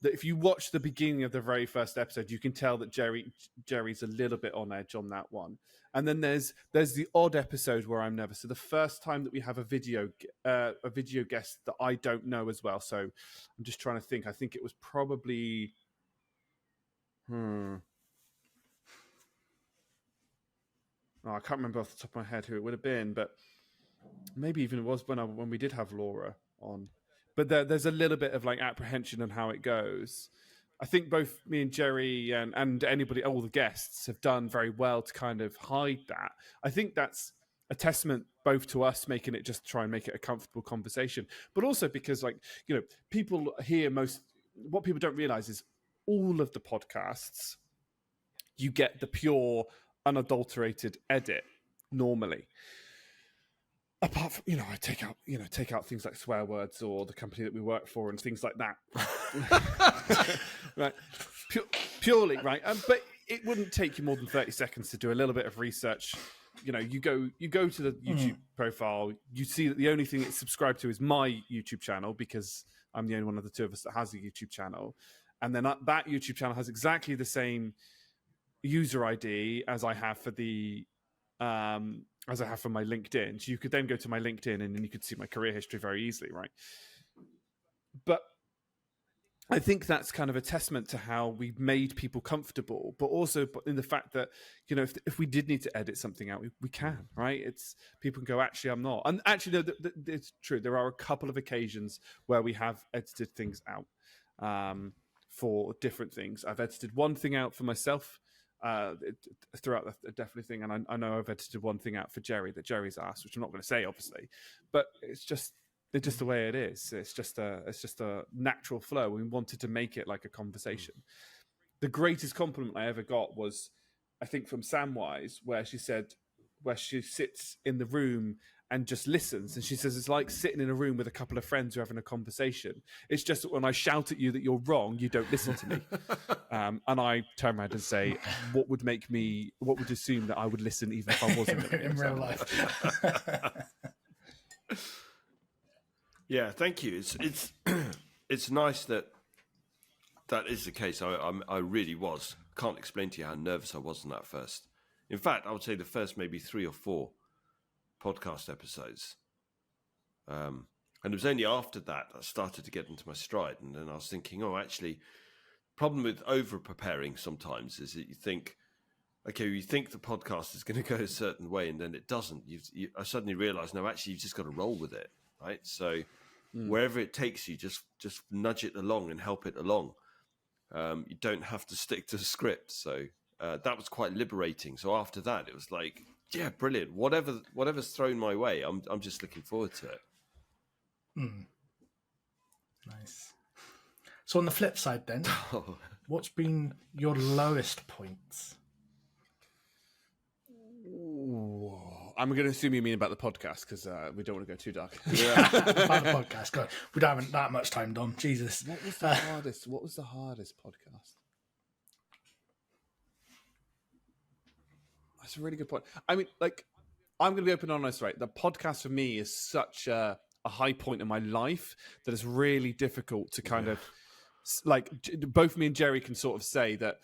That if you watch the beginning of the very first episode, you can tell that Jerry's a little bit on edge on that one. And then there's the odd episode where I'm nervous. So the first time that we have a video guest that I don't know as well. So I'm just trying to think. I think it was probably Oh, I can't remember off the top of my head who it would have been, but maybe even it was when we did have Laura on. But there's a little bit of like apprehension on how it goes. I think both me and Jerry and anybody, all the guests, have done very well to kind of hide that. I think that's a testament both to us making it just try and make it a comfortable conversation, but also because, like, you know, people hear what people don't realize is all of the podcasts, you get the pure, unadulterated edit normally. Apart from, I take out things like swear words or the company that we work for and things like that. Right. Purely, right. But it wouldn't take you more than 30 seconds to do a little bit of research. You go to the YouTube profile, you see that the only thing it's subscribed to is my YouTube channel, because I'm the only one of the two of us that has a YouTube channel. And then that YouTube channel has exactly the same user ID as I have for for my LinkedIn. So you could then go to my LinkedIn and then you could see my career history very easily, right? But I think that's kind of a testament to how we've made people comfortable, but also in the fact that, if we did need to edit something out, we can, right? It's people can go, actually, I'm not. And actually, no, it's true. There are a couple of occasions where we have edited things out for different things. I've edited one thing out for myself throughout the definitely thing, and I know I've edited one thing out for Jerry that Jerry's asked, which I'm not going to say, obviously, but it's just the way it is. It's just a natural flow. We wanted to make it like a conversation. The greatest compliment I ever got was, I think, from Samwise, where she sits in the room and just listens, and she says it's like sitting in a room with a couple of friends who are having a conversation. It's just that when I shout at you that you're wrong, you don't listen to me. And I turn around and say, what would assume that I would listen even if I wasn't in real life. Yeah, thank you. It's nice that is the case. I really was. Can't explain to you how nervous I was on that first. In fact, I would say the first maybe 3 or 4 podcast episodes. And it was only after that I started to get into my stride. And then I was thinking, actually, problem with over preparing sometimes is that you think the podcast is going to go a certain way, and then it doesn't. I suddenly realized, no, actually, you've just got to roll with it, right? So wherever it takes you, just nudge it along and help it along. You don't have to stick to the script. So that was quite liberating. So after that, it was like, yeah, brilliant. Whatever's thrown my way, I'm just looking forward to it. Nice. So on the flip side then, what's been your lowest points? Ooh. I'm going to assume you mean about the podcast, because we don't want to go too dark. Yeah, about the podcast. God, we don't have that much time, Dom. Jesus. What was the hardest podcast? That's a really good point. I mean, like, I'm going to be open and honest, right? The podcast for me is such a high point in my life that it's really difficult to kind of, like, both me and Jerry can sort of say that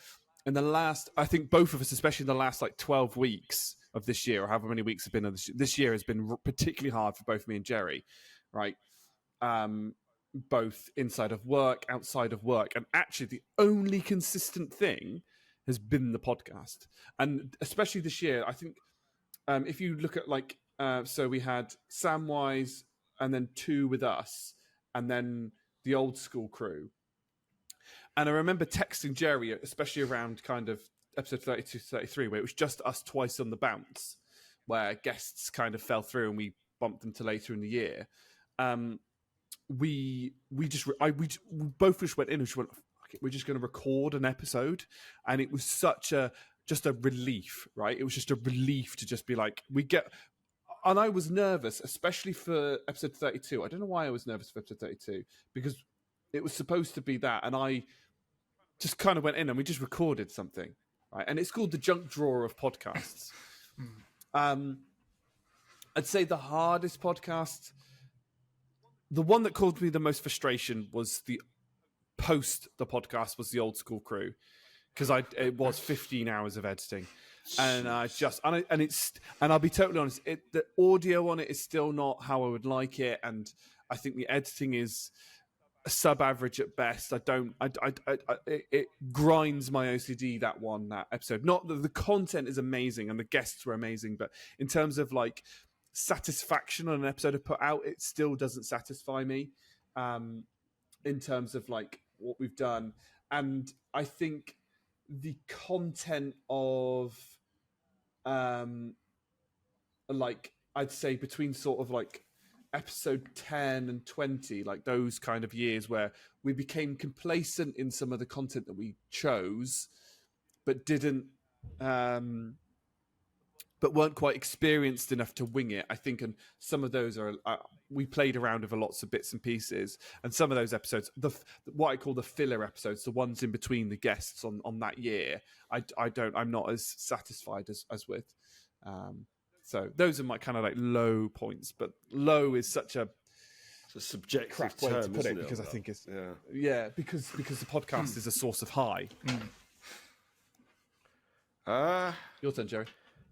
in the last, I think both of us, especially in the last like 12 weeks of this year, or however many weeks have been, this year has been particularly hard for both me and Jerry, right? both inside of work, outside of work, and actually the only consistent thing has been the podcast. And especially this year, I think if you look at like, so we had Samwise and then 2 with us and then the old school crew. And I remember texting Jerry, especially around kind of episode 32, 33, where it was just us twice on the bounce, where guests kind of fell through and we bumped them to later in the year. We both just went in and just went, okay, we're just going to record an episode. And it was just a relief, right? It was just a relief to just be like, and I was nervous, especially for episode 32. I don't know why I was nervous for episode 32, because it was supposed to be that. And I just kind of went in and we just recorded something, right? And it's called the junk drawer of podcasts. I'd say the hardest podcast, the one that caused me the most frustration was the podcast was the old school crew, because it was 15 hours of editing, and I'll be totally honest, the audio on it is still not how I would like it, and I think the editing is sub-average at best. It grinds my OCD, that episode. Not that the content is amazing and the guests were amazing, but in terms of like satisfaction on an episode I've put out, it still doesn't satisfy me in terms of like what we've done. And I think the content of like, I'd say between sort of like episode 10 and 20, like those kind of years where we became complacent in some of the content that we chose, but didn't but weren't quite experienced enough to wing it, I think. And some of those are we played around with lots of bits and pieces, and some of those episodes, what I call the filler episodes, the ones in between the guests on that year, I'm not as satisfied as with. So those are my kind of like low points, but low is such a subjective crap term, way to put it, isn't because I think it's because the podcast is a source of high. Your turn, Jerry.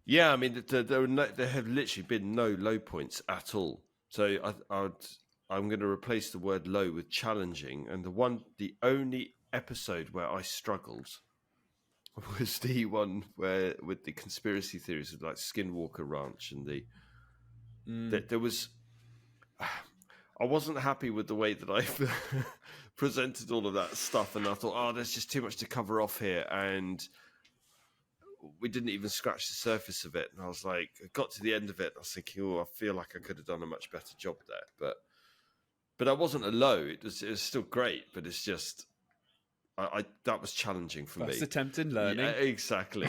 Yeah, I mean, there have literally been no low points at all. So I'm going to replace the word low with challenging, and the only episode where I struggled was the one where with the conspiracy theories of like Skinwalker Ranch and there was. I wasn't happy with the way that I presented all of that stuff, and I thought, there's just too much to cover off here, and we didn't even scratch the surface of it. And I was like, I got to the end of it, and I was thinking, I feel like I could have done a much better job there. But I wasn't a low. It was still great, but it's just that was challenging for me. First attempt in learning. Yeah, exactly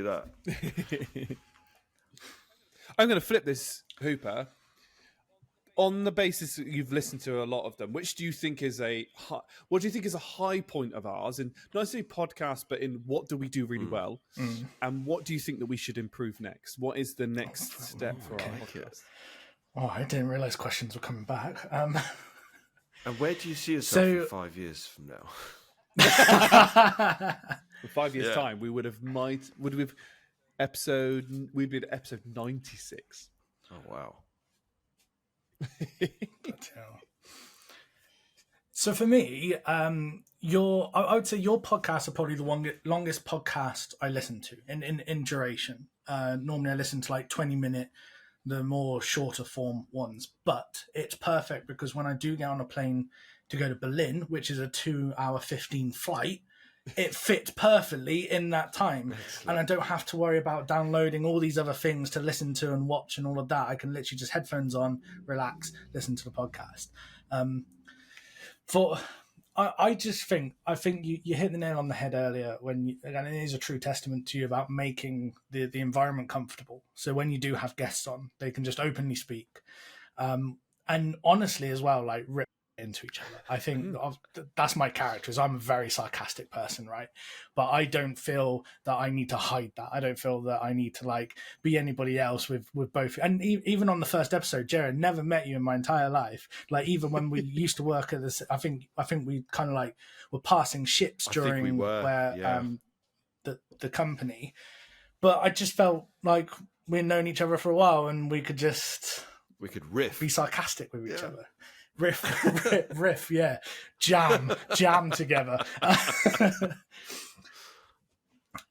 that. I'm going to flip this, Hooper. On the basis that you've listened to a lot of them, what do you think is a high point of ours, in not necessarily podcast, but in what do we do really well, and what do you think that we should improve next? What is the next step for our podcast? I didn't realize questions were coming back. And where do you see yourself in 5 years from now? In 5 years' time, we'd be at episode 96. Oh wow. So for me, I would say your podcasts are probably the longest podcast I listen to in duration. Normally I listen to like 20-minute, the more shorter form ones, but it's perfect because when I do get on a plane to go to Berlin, which is a 2-hour 15 flight, it fits perfectly in that time. Excellent. And I don't have to worry about downloading all these other things to listen to and watch and all of that. I can literally just headphones on, relax, listen to the podcast. I think you hit the nail on the head earlier and it is a true testament to you about making the environment comfortable. So when you do have guests on, they can just openly speak. And honestly as well, like rip into each other. I think that's my character, is I'm a very sarcastic person, right? But I don't feel that I need to hide that. I don't feel that I need to like be anybody else with both. And even on the first episode, Jared, never met you in my entire life. Like even when we used to work at this, I think we kind of like were passing ships during the company. But I just felt like we'd known each other for a while and we could riff, be sarcastic with each other. riff, yeah, jam together.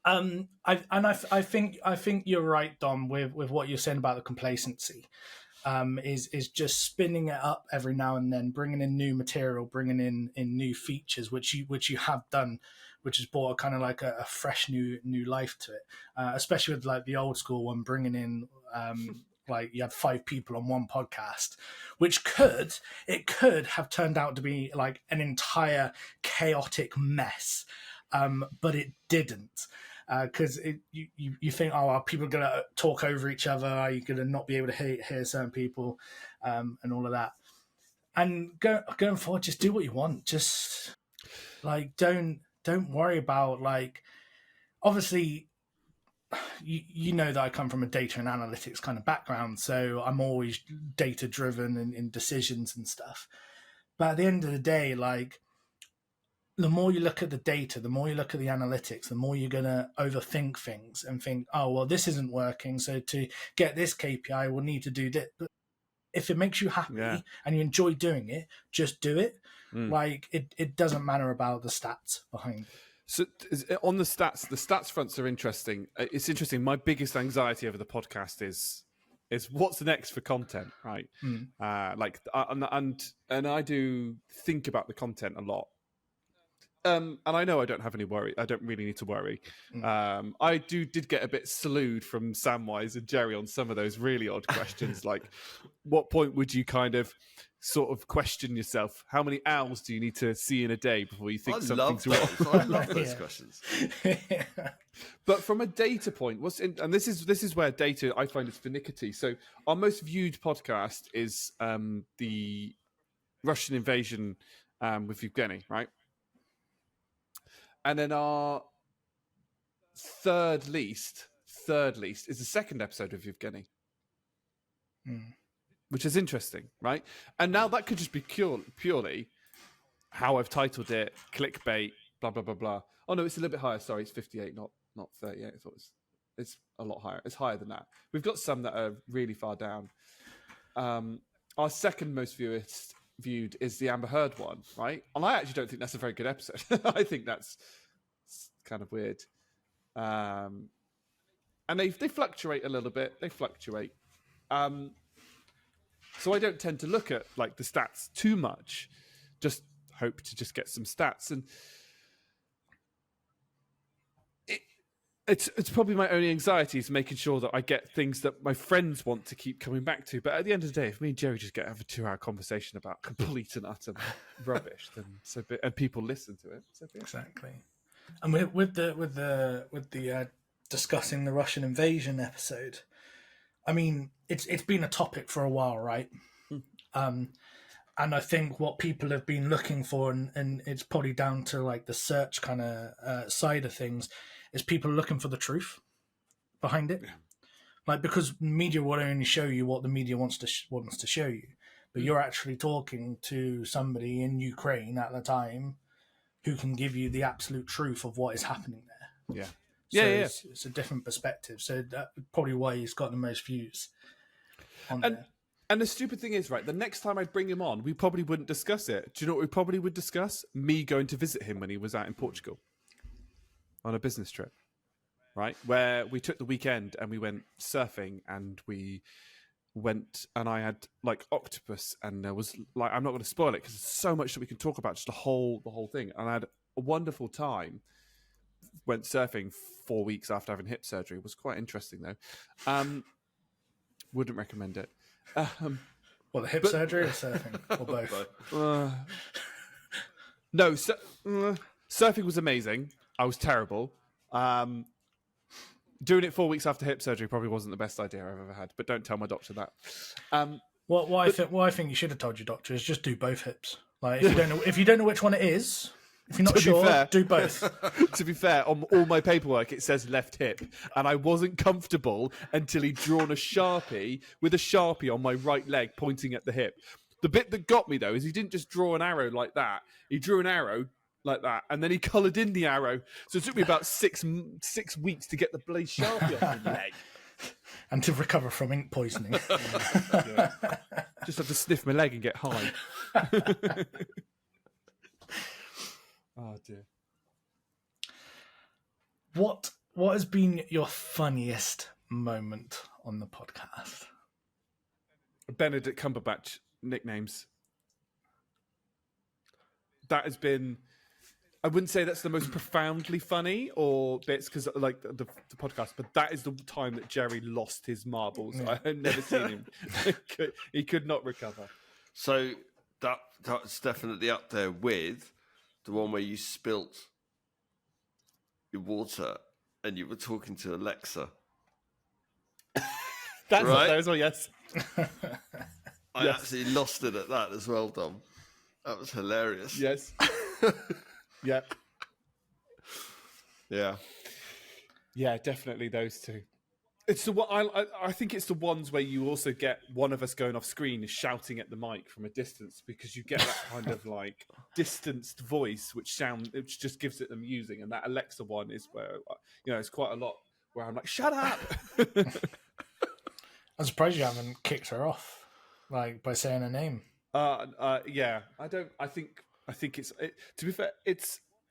I think you're right, Dom, with what you're saying about the complacency. Is just spinning it up every now and then, bringing in new material, bringing in new features, which you have done, which has brought a kind of like a fresh new life to it. Especially with like the old school one, bringing in like you had 5 people on one podcast, which could have turned out to be like an entire chaotic mess, but it didn't. Because you think, oh, are people going to talk over each other? Are you going to not be able to hear certain people, and all of that? And going forward, just do what you want. Just like don't worry about like. Obviously, you know that I come from a data and analytics kind of background, so I'm always data driven in decisions and stuff. But at the end of the day, like, the more you look at the data, the more you look at the analytics, the more you're going to overthink things and think, oh, well, this isn't working. So to get this KPI, we'll need to do this. But if it makes you happy and you enjoy doing it, just do it. Like, it doesn't matter about the stats behind it. So on the stats fronts are interesting. It's interesting. My biggest anxiety over the podcast is what's next for content, right? And I do think about the content a lot. And I know I don't have any worry. I don't really need to worry. I did get a bit slewed from Samwise and Jerry on some of those really odd questions. Like, what point would you kind of sort of question yourself? How many owls do you need to see in a day before you think something's wrong? I love those questions. But from a data point, and this is where data I find is finicky. So our most viewed podcast is the Russian invasion with Evgeny, right? And then our third least is the second episode of Evgeny, which is interesting, right? And now that could just be purely how I've titled it, clickbait, blah, blah, blah, blah. Oh, no, it's a little bit higher. Sorry, it's 58, not 38. I thought it's a lot higher. It's higher than that. We've got some that are really far down. Our second most viewed is the Amber Heard one, right? And I actually don't think that's a very good episode. I think that's kind of weird. And they fluctuate a little bit. They fluctuate. So I don't tend to look at like the stats too much. Just hope to just get some stats. And it's probably my only anxiety is making sure that I get things that my friends want to keep coming back to. But at the end of the day, if me and Jerry just have a 2-hour conversation about complete and utter rubbish, then so be, and people listen to it, so be it. Exactly. And with the discussing the Russian invasion episode, I mean, it's been a topic for a while, right? And I think what people have been looking for, and it's probably down to like the search kind of side of things, is people looking for the truth behind it. Like, because media will only show you what the media wants to show you, but you're actually talking to somebody in Ukraine at the time who can give you the absolute truth of what is happening there. It's a different perspective. So that's probably why he's got the most views on there. And the stupid thing is, right, the next time I'd bring him on, we probably wouldn't discuss it. Do you know what we probably would discuss? Me going to visit him when he was out in Portugal on a business trip, right? Where we took the weekend and we went surfing, and we went, and I had like octopus, and there was like, I'm not going to spoil it because there's so much that we can talk about, just the whole thing. And I had a wonderful time. Went surfing 4 weeks after having hip surgery. It was quite interesting though. Wouldn't recommend it. Well, the hip surgery or surfing, or both? No, surfing was amazing. I was terrible. Doing it 4 weeks after hip surgery probably wasn't the best idea I've ever had. But don't tell my doctor that. What I think you should have told your doctor is just do both hips. Like, if you don't know which one it is, if you're not sure, do both. To be fair, on all my paperwork it says left hip, and I wasn't comfortable until he'd drawn a Sharpie on my right leg pointing at the hip. The bit that got me though is he didn't just draw an arrow like that. He drew an arrow like that, and then he coloured in the arrow. So it took me about six weeks to get the blade Sharpie off my leg. and to recover from ink poisoning. Yeah. Just have to sniff my leg and get high. Oh dear. What has been your funniest moment on the podcast? Benedict Cumberbatch nicknames. That has been. I wouldn't say that's the most profoundly funny or bits because like the podcast, but that is the time that Jerry lost his marbles. Yeah. I've never seen him. He could not recover. So that's definitely up there with the one where you spilt your water and you were talking to Alexa. That's Right? up there as well, yes. I absolutely lost it at that as well, Dom. That was hilarious. Yes. Yeah. Yeah. Yeah, definitely those two. It's the one I think it's the ones where you also get one of us going off screen is shouting at the mic from a distance because you get that kind of like distanced voice which just gives it amusing. And that Alexa one is where it's quite a lot where I'm like, shut up. I'm surprised you haven't kicked her off, like by saying her name. Yeah, I think it's to be fair,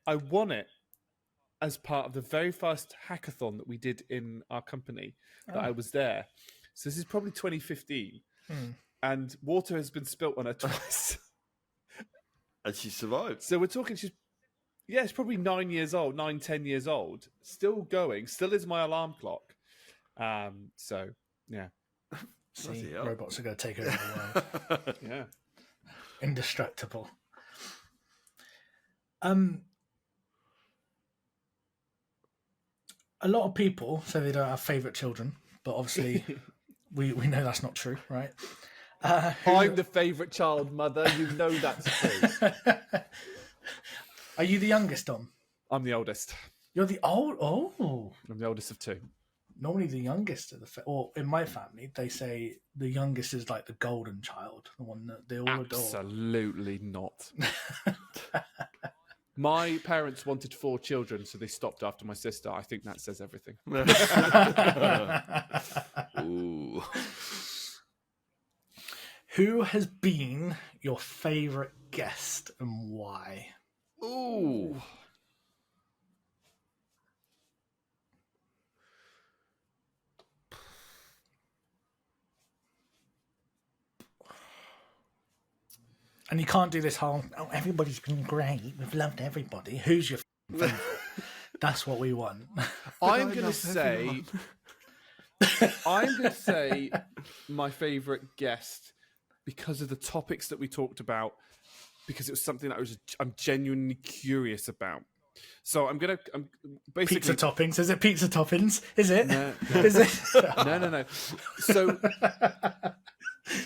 I won it as part of the very first hackathon that we did in our company that I was there. So this is probably 2015, and water has been spilt on her twice, And she survived. so we're talking. She's probably 10 years old, still going, still is my alarm clock. So yeah, See, hell. robots are going to take over the world. yeah. Indestructible. A lot of people say they don't have favourite children, but obviously we know that's not true, right? I'm the favourite child, Mother. You know that's true. Are you the youngest, Dom? I'm the oldest. You're the Oh. I'm the oldest of two. Normally the youngest of or in my family, they say the youngest is like the golden child, the one that they all adore. Absolutely not. My parents wanted 4 children, so they stopped after my sister. I think that says everything. Ooh. Who has been your favourite guest and why? Ooh. And you can't do this whole, everybody's been great, we've loved everybody. Who's your favourite? That's what we want. I'm going to say my favourite guest because of the topics that we talked about, because it was something that I'm genuinely curious about. So I'm basically Pizza toppings. Is it pizza toppings? Is it? No. Is it? No. So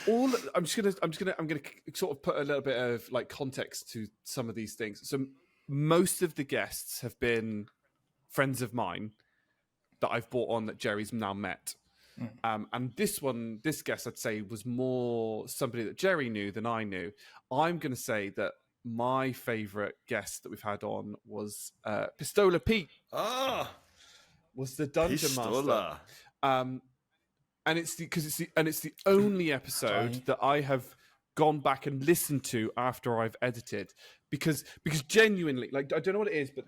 I'm gonna sort of put a little bit of like context to some of these things. So most of the guests have been friends of mine that I've brought on that Jerry's now met. And this guest I'd say was more somebody that Jerry knew than I knew. I'm going to say that my favourite guest that we've had on was Pistola Pete. Was the Dungeon Master. And it's the only episode that I have gone back and listened to after I've edited because genuinely, like, I don't know what it is, but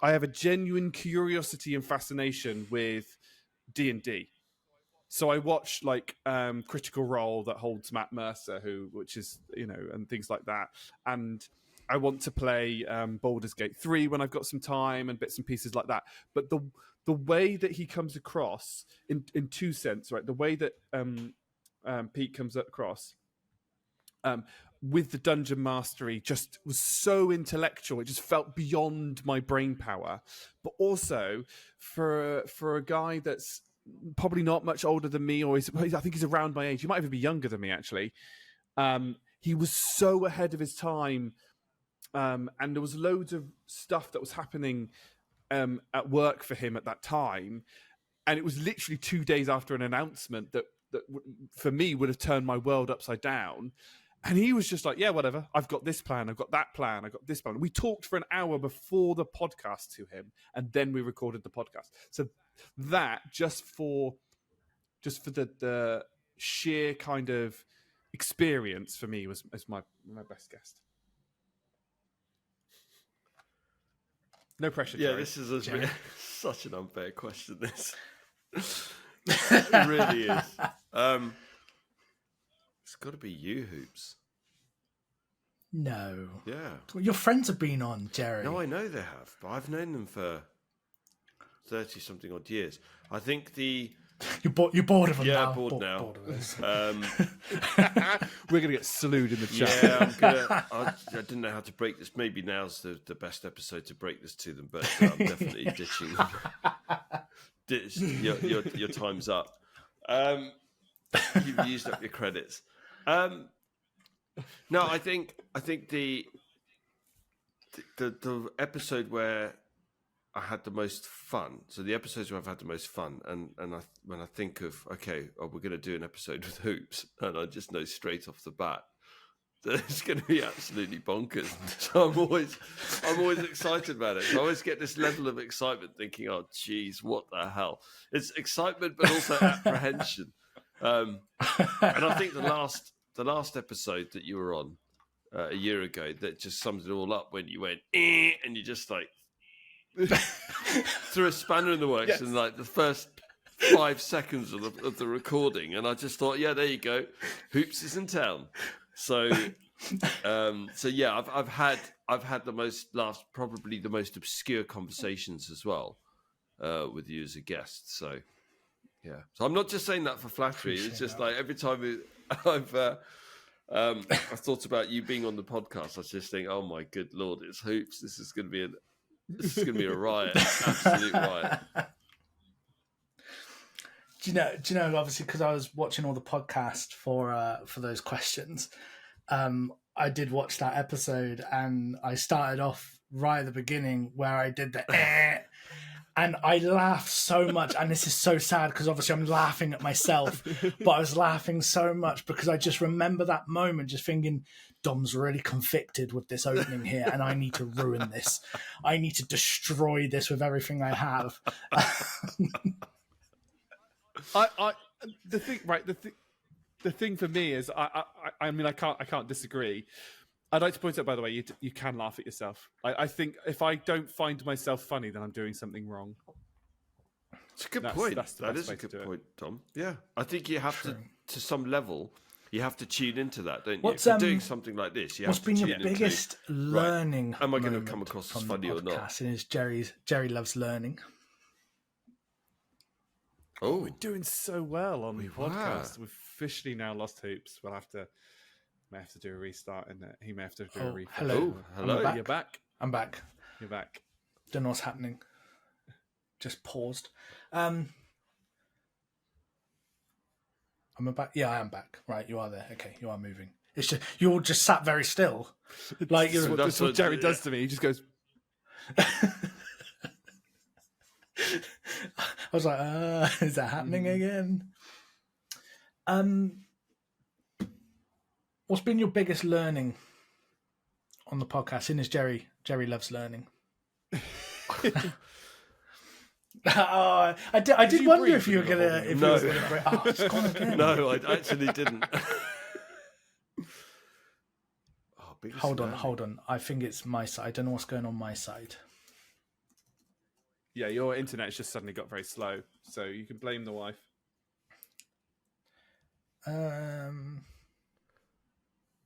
I have a genuine curiosity and fascination with D&D. So I watch like Critical Role that holds Matt Mercer, which is, and things like that. And I want to play Baldur's Gate 3 when I've got some time and bits and pieces like that. But the way that he comes across in two sense, right? The way that Pete comes across with the dungeon mastery just was so intellectual. It just felt beyond my brain power. But also for a guy that's probably not much older than me, or I think he's around my age. He might even be younger than me, actually. He was so ahead of his time. And there was loads of stuff that was happening at work for him at that time. And it was literally 2 days after an announcement that for me would have turned my world upside down. And he was just like, yeah, whatever. I've got this plan. I've got that plan. I've got this plan. We talked for an hour before the podcast to him, and then we recorded the podcast. So that, just for just for the sheer kind of experience for me was my best guest. No pressure. Yeah, Jerry. this is such an unfair question. This it really is. It's got to be you, Hoops. No. Yeah. Your friends have been on, Jerry. No, I know they have, but I've known them for 30-something odd years. I think You're bored of them yeah, now. bored now. Bored of this. We're gonna get slewed in the chat. Yeah, I didn't know how to break this. Maybe now's the best episode to break this to them, but I'm definitely ditching them. Your time's up. You've used up your credits. No, I think the episode where I had the most fun. So the episodes where I've had the most fun, and when I think of we're going to do an episode with Hoops, and I just know straight off the bat that it's going to be absolutely bonkers. So I'm always excited about it. So I always get this level of excitement, thinking, "Oh, geez, what the hell?" It's excitement, but also apprehension. And I think the last episode that you were on a year ago, that just sums it all up when you went and you just like threw a spanner in the works in like the first 5 seconds of the recording, and I just thought, yeah, there you go, Hoops is in town. So yeah, I've had the most laughs, probably the most obscure conversations as well with you as a guest. So yeah, so I'm not just saying that for flattery. It's just like every time I've thought about you being on the podcast, I just think, oh my good Lord, it's Hoops. This is going to be a riot, absolute riot. Do you know? Obviously, because I was watching all the podcast for those questions, I did watch that episode, and I started off right at the beginning where I did the and I laughed so much, and this is so sad because obviously I'm laughing at myself, but I was laughing so much because I just remember that moment, just thinking, Dom's really convicted with this opening here, and I need to ruin this. I need to destroy this with everything I have. The thing for me is, I mean, I can't disagree. I'd like to point out, by the way, you can laugh at yourself. I think if I don't find myself funny, then I'm doing something wrong. It's a good point. That is a good point, Tom. Yeah, I think you have to some level, you have to tune into that, don't you? If you're doing something like this, you have to tune into. What's been your biggest learning? Right. Am I going to come across as funny or not? And is Jerry loves learning. Oh, we're doing so well on the podcast. We've officially now lost Hoops. May have to do a restart, and he may have to do a refresh. Hello. You're back. I'm back. You're back. Don't know what's happening. Just paused. I'm back. Yeah, I am back. Right, you are there. Okay, you are moving. It's just you all just sat very still. Like that's what Jerry does to me. He just goes. I was like, is that happening again? What's been your biggest learning on the podcast? In as Jerry loves learning. I did wonder if you were gonna. No. It's gone again. No, I actually didn't. Hold on. I think it's my side. I don't know what's going on my side. Yeah, your internet's just suddenly got very slow, so you can blame the wife.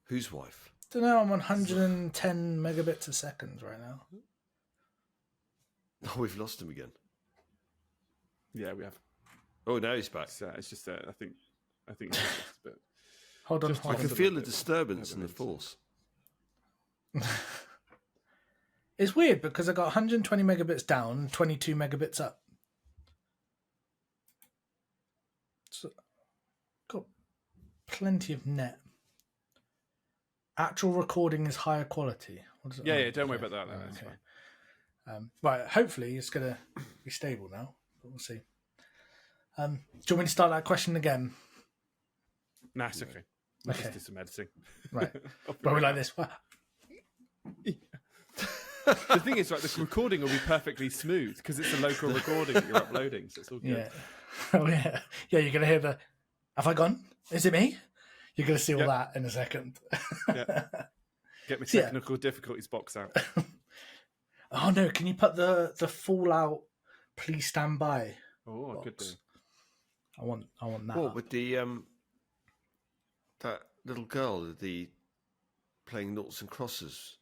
Whose wife? Don't know. I'm on 110 megabits a second right now. Oh, we've lost him again. Yeah, we have. Oh, now he's back. It's just I think it's just a bit. Hold on. I can feel a disturbance in the force. It's weird because I got 120 megabits down, 22 megabits up. So, got plenty of net. Actual recording is higher quality. Yeah, don't worry about that. No, that's fine. Right, hopefully it's going to be stable now, but we'll see. Do you want me to start that question again? Nah, it's okay. Let's just do some editing. Right. But we're like this. The thing is, right, the recording will be perfectly smooth because it's a local recording that you're uploading, so it's all good. Oh yeah, yeah. You're gonna hear the. Have I gone? Is it me? You're gonna see all that in a second. Yeah. Get my technical difficulties box out. Oh no! Can you put the Fallout? Please stand by. Oh, I could do. I want that. What with the that little girl, the playing noughts and crosses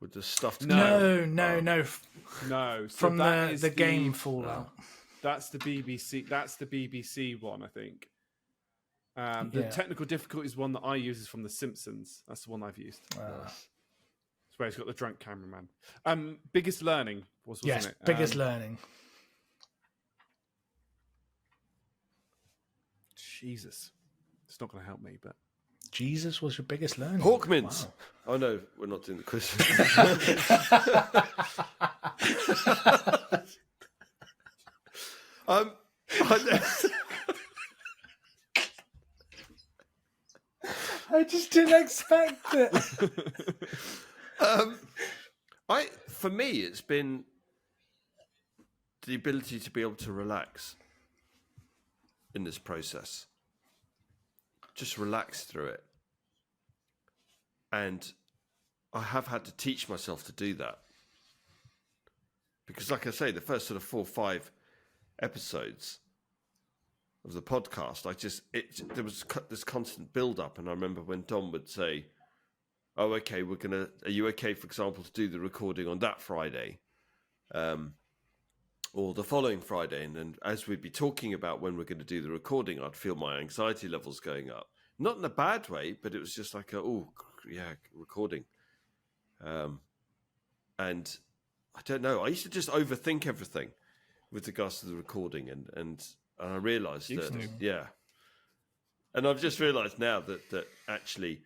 with the stuffed. No. No. So From the game Fallout. That's the BBC. That's the BBC one, I think. The technical difficulties one that I use is from The Simpsons. That's the one I've used. It's where he's got the drunk cameraman. Biggest learning wasn't it? Biggest learning. Jesus, it's not going to help me, but Jesus was your biggest learning. Hawkmans. Wow. Oh no, we're not doing the quiz. I just didn't expect it. For me, it's been the ability to be able to relax in this process. Just relax through it. And I have had to teach myself to do that. Because like I say, the first sort of 4 or 5 episodes of the podcast, there was this constant build up. And I remember when Dom would say, oh, okay, are you okay, for example, to do the recording on that Friday? Or the following Friday. And then as we'd be talking about when we're going to do the recording, I'd feel my anxiety levels going up. Not in a bad way, but it was just like, recording. And I don't know. I used to just overthink everything with regards to the recording. And I realised that, yeah. And I've just realised now that actually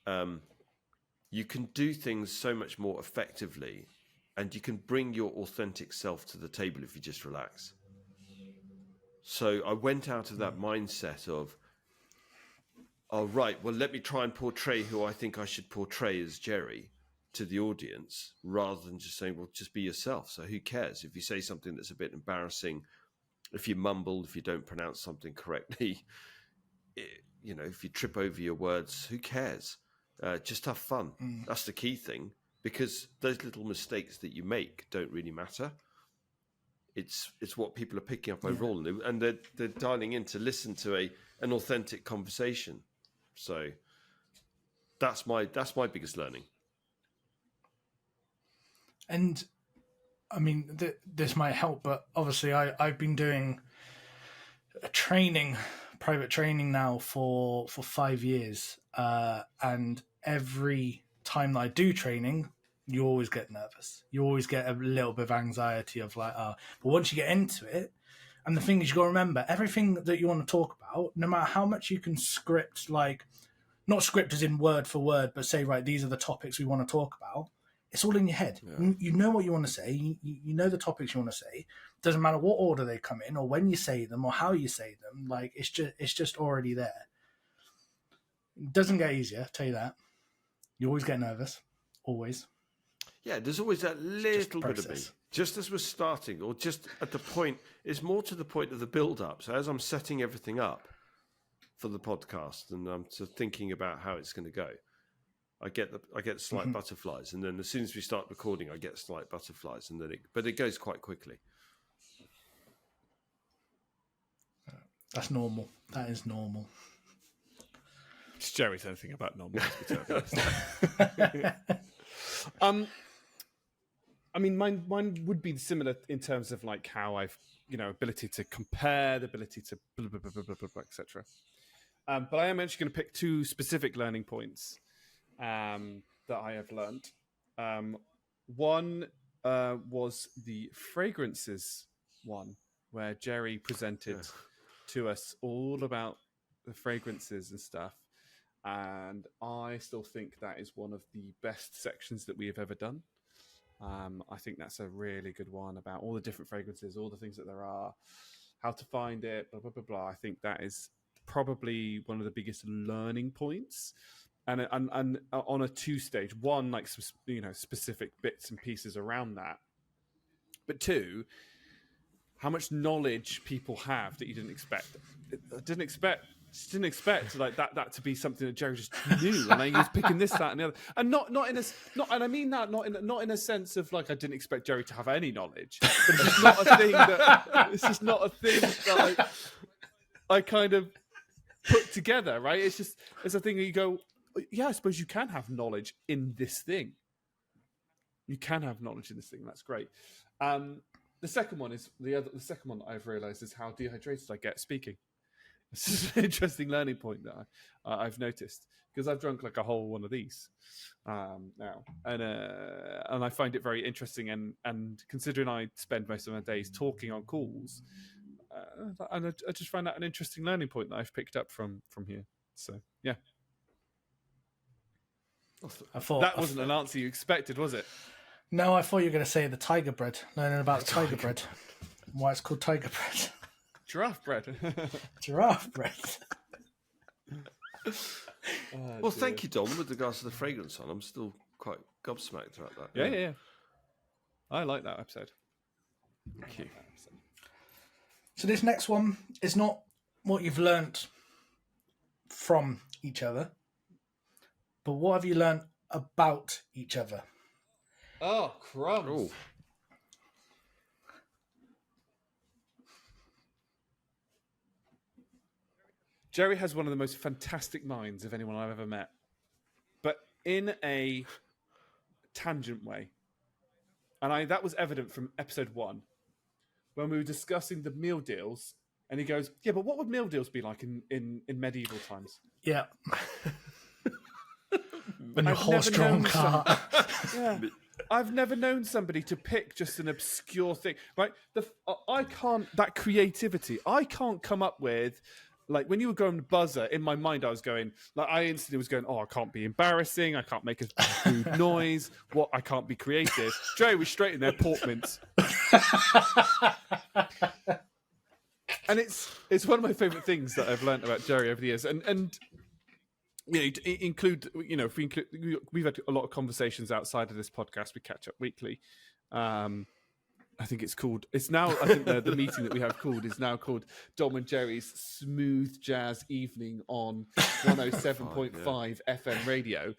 you can do things so much more effectively. And you can bring your authentic self to the table if you just relax. So I went out of that mindset of, oh, right, well, let me try and portray who I think I should portray as Jerry to the audience, rather than just saying, well, just be yourself. So who cares if you say something that's a bit embarrassing, if you mumble, if you don't pronounce something correctly, if you trip over your words, who cares? Just have fun. That's the key thing. Because those little mistakes that you make don't really matter. It's what people are picking up overall, and they're dialing in to listen to an authentic conversation. So that's my biggest learning. And I mean, this might help, but obviously I've been doing private training now for 5 years, and every time that I do training, you always get nervous. You always get a little bit of anxiety of like, but once you get into it, and the thing is, you got to remember, everything that you want to talk about, no matter how much you can script, like, not script as in word for word, but say, right, these are the topics we want to talk about. It's all in your head. Yeah. You know what you want to say. You know the topics you want to say. Doesn't matter what order they come in, or when you say them, or how you say them. Like, it's just already there. It doesn't get easier, I'll tell you that. You always get nervous. Always. Yeah, there's always that little bit of me. Just as we're starting, or just at the point, it's more to the point of the build-up. So as I'm setting everything up for the podcast, and I'm sort of thinking about how it's going to go, I get slight butterflies, and then as soon as we start recording, I get slight butterflies, and then it goes quite quickly. That's normal. That is normal. It's Jerry's anything about normal. I mean, mine would be similar in terms of like how I've, ability to compare, the ability to blah, blah, blah, blah, blah, blah, etc. But I am actually going to pick 2 specific learning points that I have learned. One was the fragrances one, where Jerry presented to us all about the fragrances and stuff. And I still think that is one of the best sections that we have ever done. I think that's a really good one about all the different fragrances, all the things that there are, how to find it, blah, blah, blah, blah. I think that is probably one of the biggest learning points. And on a 2-stage, one, like, specific bits and pieces around that. But 2, how much knowledge people have that you didn't expect. I didn't expect like that to be something that Jerry just knew, and he was picking this, that, and the other, and not in a and I mean that not in a sense of like I didn't expect Jerry to have any knowledge, but it's just not a thing that that I kind of put together, right? It's a thing that you go, yeah, I suppose you can have knowledge in this thing. You can have knowledge in this thing. That's great. The second one is the second one that I've realised is how dehydrated I get speaking. This is an interesting learning point that I've noticed, because I've drunk like a whole one of these now, and I find it very interesting. And considering I spend most of my days talking on calls, and I just find that an interesting learning point that I've picked up from here. So yeah, that wasn't an answer you expected, was it? No, I thought you were going to say the tiger bread. Learning about the tiger bread, why it's called tiger bread. Giraffe bread. Giraffe bread. Well, thank you, Dom. With regards to the fragrance on, I'm still quite gobsmacked about that. Yeah. I like that episode. Thank you. So this next one is not what you've learnt from each other, but what have you learnt about each other? Oh, crumbs. Oh. Jerry has one of the most fantastic minds of anyone I've ever met, but in a tangent way. And that was evident from episode 1, when we were discussing the meal deals, and he goes, yeah, but what would meal deals be like in medieval times? Yeah. When your horse-drawn cart. Yeah. I've never known somebody to pick just an obscure thing, right? I can't, that creativity, I can't come up with, like when you were going buzzer, in my mind I was going, like I instantly was going, oh, I can't be embarrassing, I can't make a rude noise, I can't be creative. Jerry was straight in there, Portmans. And it's one of my favourite things that I've learned about Jerry over the years. And you know, we've had a lot of conversations outside of this podcast. We catch up weekly. I think it's called. It's now. I think the meeting that we have called is now called Dom and Jerry's Smooth Jazz Evening on 107.5 FM radio.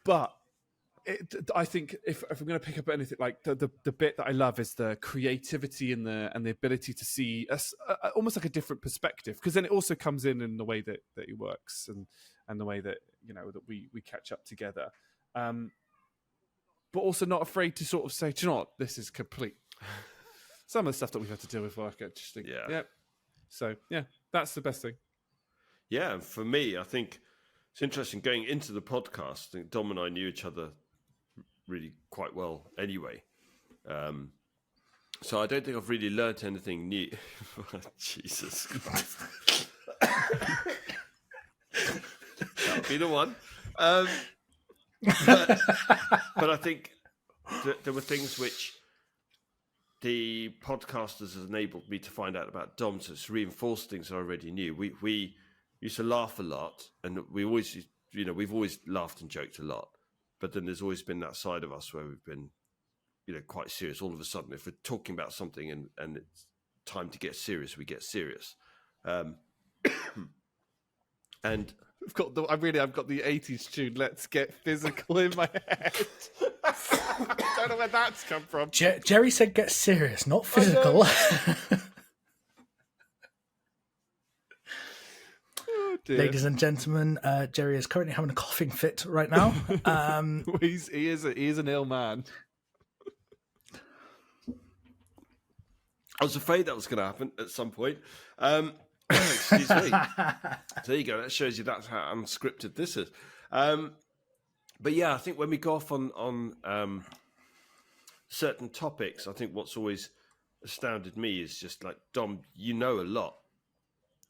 But I think if I'm going to pick up anything, like the bit that I love is the creativity and the ability to see almost like a different perspective, because then it also comes in the way that he works and the way that that we catch up together. But also not afraid to sort of say, do you know what, this is complete. Some of the stuff that we've had to deal with work, I just think, yeah. So, yeah, that's the best thing. Yeah, and for me, I think it's interesting going into the podcast. I think Dom and I knew each other really quite well anyway. So I don't think I've really learnt anything new. Jesus Christ. That'll be the one. But I think there were things which the podcasters has enabled me to find out about Dom, so it's reinforced things I already knew. We used to laugh a lot, and we've always laughed and joked a lot, but then there's always been that side of us where we've been, quite serious. All of a sudden, if we're talking about something and it's time to get serious, we get serious. And I've got the 80s tune, Let's Get Physical, in my head. I don't know where that's come from. Jerry said get serious, not physical. Oh, Ladies and gentlemen, Jerry is currently having a coughing fit right now. He is an ill man. I was afraid that was going to happen at some point. Excuse me. So there you go. That shows you that's how unscripted this is. But yeah, I think when we go off on certain topics, I think what's always astounded me is just like, Dom, you know a lot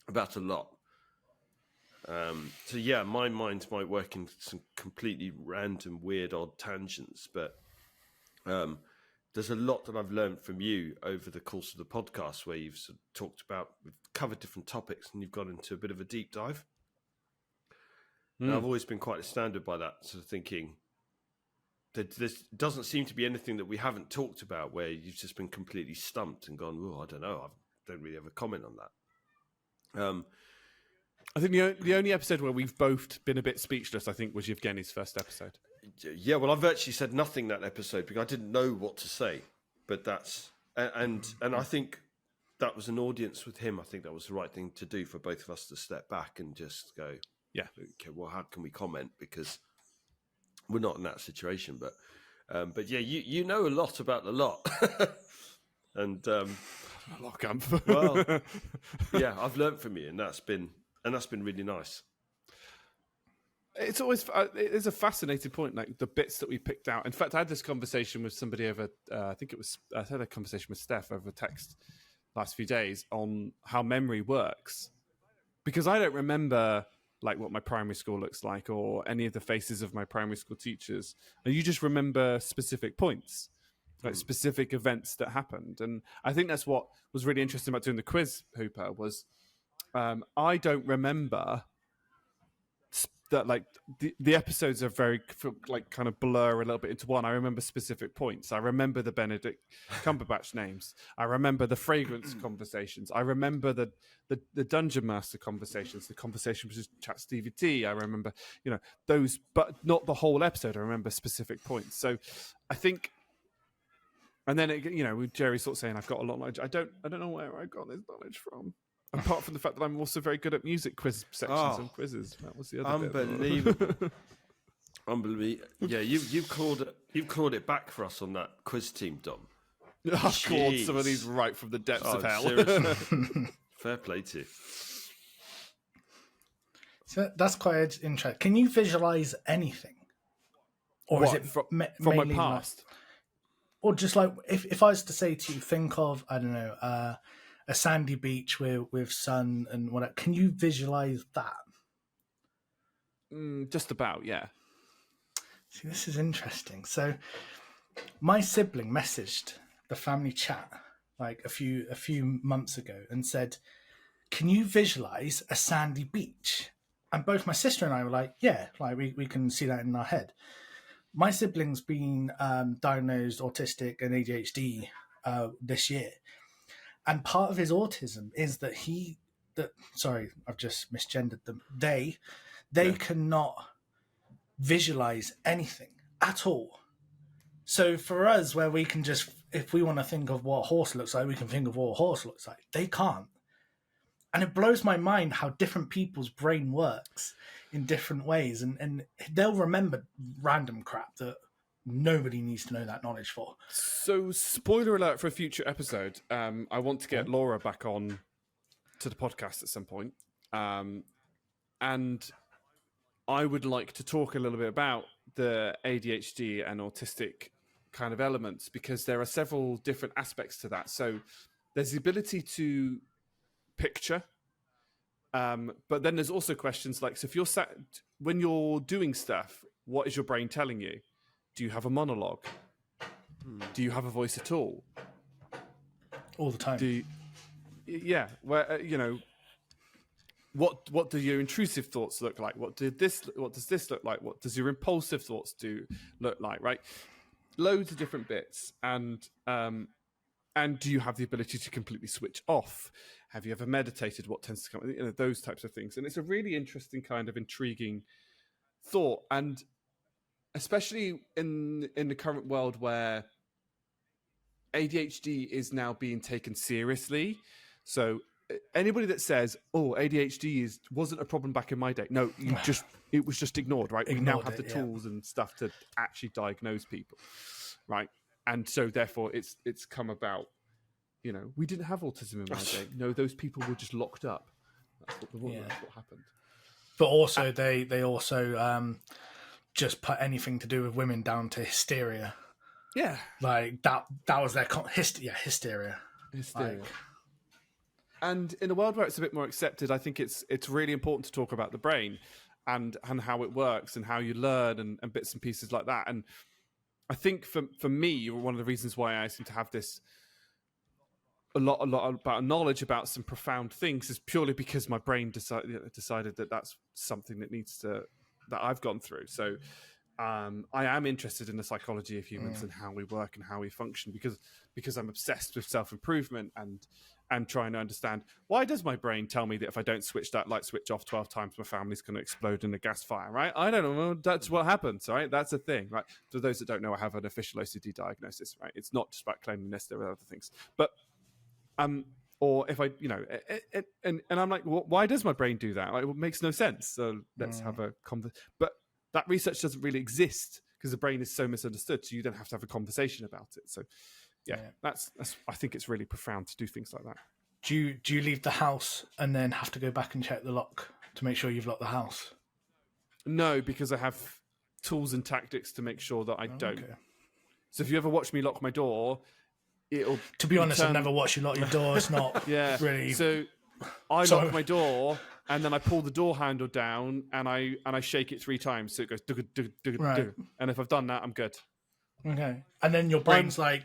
about a lot. So yeah, my mind might work in some completely random, weird, odd tangents, but there's a lot that I've learned from you over the course of the podcast, where you've sort of talked about, we've covered different topics, and you've gone into a bit of a deep dive. And I've always been quite astounded by that, sort of thinking, there doesn't seem to be anything that we haven't talked about where you've just been completely stumped and gone, oh, I don't know, I don't really have a comment on that. I think the only episode where we've both been a bit speechless, I think, was Yevgeny's first episode. Yeah, well, I've actually said nothing that episode because I didn't know what to say. But that's and I think that was an audience with him. I think that was the right thing to do for both of us to step back and just go, yeah, okay, well, how can we comment? Because we're not in that situation. But yeah, you know a lot about the lot, and a lot, Gumph. well, yeah, I've learned from you, and that's been really nice. It's always it is a fascinating point, like the bits that we picked out. In fact, I had this conversation with somebody over. I had a conversation with Steph over text last few days on how memory works, because I don't remember like what my primary school looks like or any of the faces of my primary school teachers, and you just remember specific points, like specific events that happened. And I think that's what was really interesting about doing the quiz, Hooper, was I don't remember that, like the episodes are very like kind of blur a little bit into one. I remember specific points. I remember the Benedict Cumberbatch names. I remember the fragrance conversations. I remember the Dungeon Master conversations, the conversation with Chat Stevie T. I remember, those, but not the whole episode. I remember specific points. So I think, and then with Jerry sort of saying, I've got a lot of knowledge. I don't know where I got this knowledge from. Apart from the fact that I'm also very good at music quiz sections and quizzes. That was the other bit. Unbelievable. Yeah, you've clawed it back for us on that quiz team, Dom. I've clawed some of these right from the depths of hell. Seriously. Fair play to you. So that's quite interesting. Can you visualize anything? Or what, is it from my past? Or just like, if I was to say to you, think of, I don't know, a sandy beach with sun and whatever. Can you visualize that? Just about, yeah. See, this is interesting. So, my sibling messaged the family chat like a few months ago and said, "Can you visualize a sandy beach?" And both my sister and I were like, "Yeah, like we can see that in our head." My sibling's been diagnosed autistic and ADHD this year. And part of his autism is that sorry, I've just misgendered them. They cannot visualize anything at all. So for us, where we can just, if we want to think of what a horse looks like, we can think of what a horse looks like. They can't. And it blows my mind how different people's brain works in different ways. And they'll remember random crap that nobody needs to know that knowledge for. So, spoiler alert for a future episode. I want to get Laura back on to the podcast at some point. And I would like to talk a little bit about the ADHD and autistic kind of elements, because there are several different aspects to that. So, there's the ability to picture, but then there's also questions like, so if you're when you're doing stuff, what is your brain telling you? Do you have a monologue? Do you have a voice at all? All the time. Where what do your intrusive thoughts look like? What does this look like? What does your impulsive thoughts look like? Right, loads of different bits, and do you have the ability to completely switch off? Have you ever meditated? What tends to come? Those types of things, and it's a really interesting kind of intriguing thought, and especially in the current world where ADHD is now being taken seriously. So anybody that says, "Oh, ADHD wasn't a problem back in my day," no, it was just ignored, right? We now have the tools and stuff to actually diagnose people, right? And so therefore, it's come about. We didn't have autism in my day. No, those people were just locked up. That's what happened. But also, they also just put anything to do with women down to hysteria. Yeah, like that was their hysteria. Hysteria. And in a world where it's a bit more accepted, I think it's really important to talk about the brain and how it works and how you learn and bits and pieces like that. And I think for me, one of the reasons why I seem to have this a lot about knowledge about some profound things is purely because my brain decided that that's something that I've gone through. So I am interested in the psychology of humans and how we work and how we function because I'm obsessed with self-improvement and trying to understand, why does my brain tell me that if I don't switch that light switch off 12 times, my family's going to explode in a gas fire, right? I don't know. That's what happens, right? That's a thing, right? For those that don't know, I have an official OCD diagnosis, right? It's not just about cleanliness, there are other things. But, or if I, and I'm like, well, why does my brain do that? Like, it makes no sense. So let's have a conversation. But that research doesn't really exist because the brain is so misunderstood. So you don't have to have a conversation about it. So yeah, that's I think it's really profound to do things like that. Do you leave the house and then have to go back and check the lock to make sure you've locked the house? No, because I have tools and tactics to make sure that I don't. Okay. So if you ever watch me lock my door, it'll... To be honest, I've never watched you lock your door. It's not really... So I lock my door and then I pull the door handle down and I shake it 3 times so it goes dug, dug, dug, dug. And if I've done that, I'm good. Okay. And then your brain's like,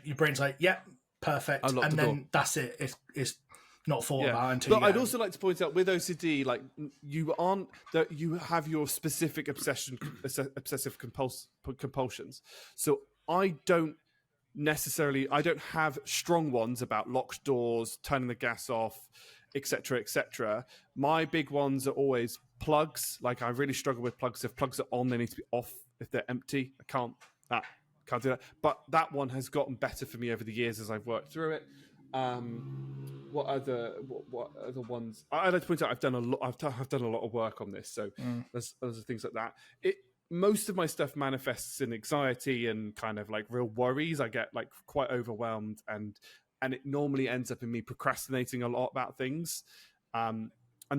yep, perfect. And then that's it. It's not thought about until But I'd also like to point out with OCD, like you have your specific obsessive compulsions. So I don't have strong ones about locked doors, turning the gas off, etc., etc. My big ones are always plugs. Like I really struggle with plugs. If plugs are on, they need to be off. If they're empty, I can't do that. But that one has gotten better for me over the years as I've worked through it. What other ones? I'd like to point out I've done a lot of work on this. So there's things like that. Most of my stuff manifests in anxiety and kind of like real worries. I get like quite overwhelmed and it normally ends up in me procrastinating a lot about things. And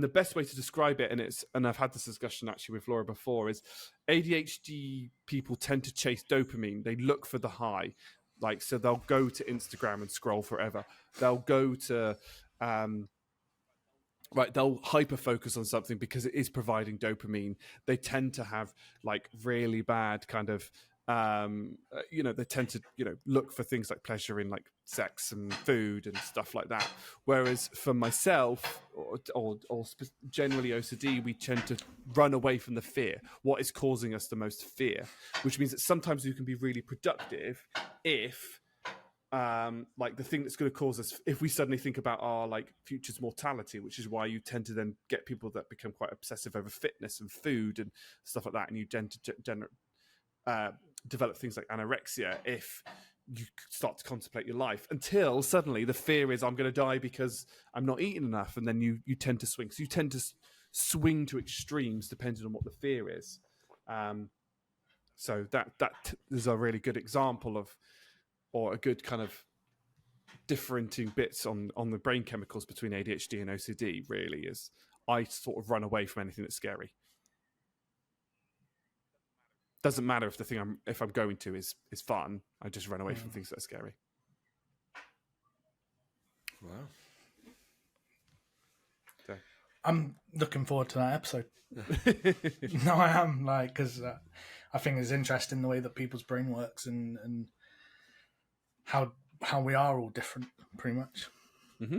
the best way to describe it, and I've had this discussion actually with Laura before, is ADHD people tend to chase dopamine. They look for the high. Like, so they'll go to Instagram and scroll forever. They'll go to, they'll hyper focus on something because it is providing dopamine. They tend to have like really bad kind of, they tend to, look for things like pleasure in like sex and food and stuff like that. Whereas for myself or generally OCD, we tend to run away from the fear. What is causing us the most fear? Which means that sometimes you can be really productive if like the thing that's going to cause us, if we suddenly think about our like future's mortality, which is why you tend to then get people that become quite obsessive over fitness and food and stuff like that, and you tend to develop things like anorexia if you start to contemplate your life, until suddenly the fear is I'm going to die because I'm not eating enough, and then you tend to swing. So you tend to swing to extremes depending on what the fear is. So that is a really good example of, or a good kind of differentiating bits on the brain chemicals between ADHD and OCD. Really, is I sort of run away from anything that's scary. Doesn't matter if the thing I'm going to is fun. I just run away from things that are scary. Wow. Okay. I'm looking forward to that episode. No, I am, like, because I think it's interesting the way that people's brain works and how we are all different, pretty much. Mm-hmm.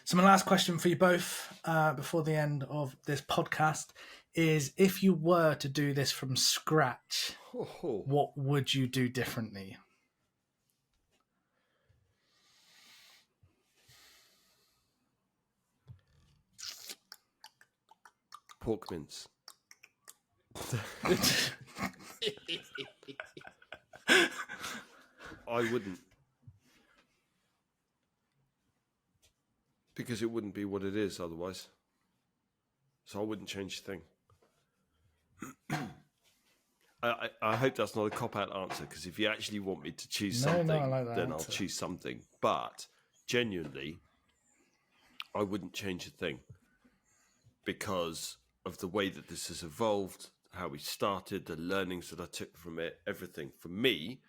So my last question for you both before the end of this podcast is, if you were to do this from scratch, what would you do differently? Pork mince. I wouldn't. Because it wouldn't be what it is otherwise. So I wouldn't change a thing. I hope that's not a cop-out answer, because if you actually want me to choose something, I like that then answer. I'll choose something. But genuinely, I wouldn't change a thing because of the way that this has evolved, how we started, the learnings that I took from it, everything. For me,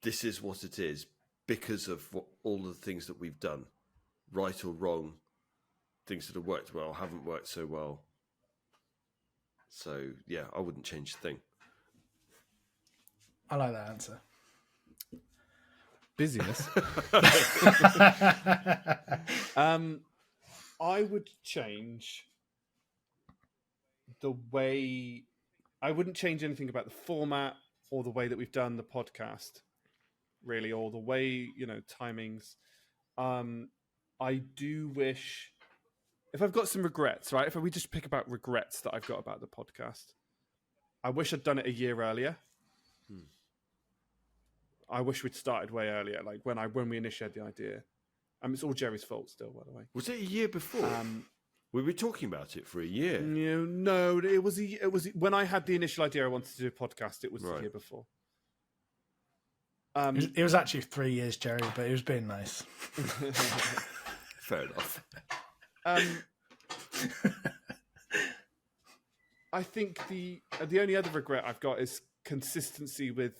this is what it is because of all the things that we've done, right or wrong, things that have worked well, haven't worked so well. So, yeah, I wouldn't change a thing. I like that answer. Busyness. I would change the way I wouldn't change anything about the format or the way that we've done the podcast, really, or the way, timings. I do wish, if I've got some regrets, right? If we just pick about regrets that I've got about the podcast, I wish I'd done it a year earlier. I wish we'd started way earlier, like when we initiated the idea. It's all Jerry's fault still, by the way. Was it a year before? We were talking about it for a year. No, it was when I had the initial idea I wanted to do a podcast. It was the year before. It was actually 3 years, Jerry, but it was being nice. Fair enough. I think the only other regret I've got is consistency with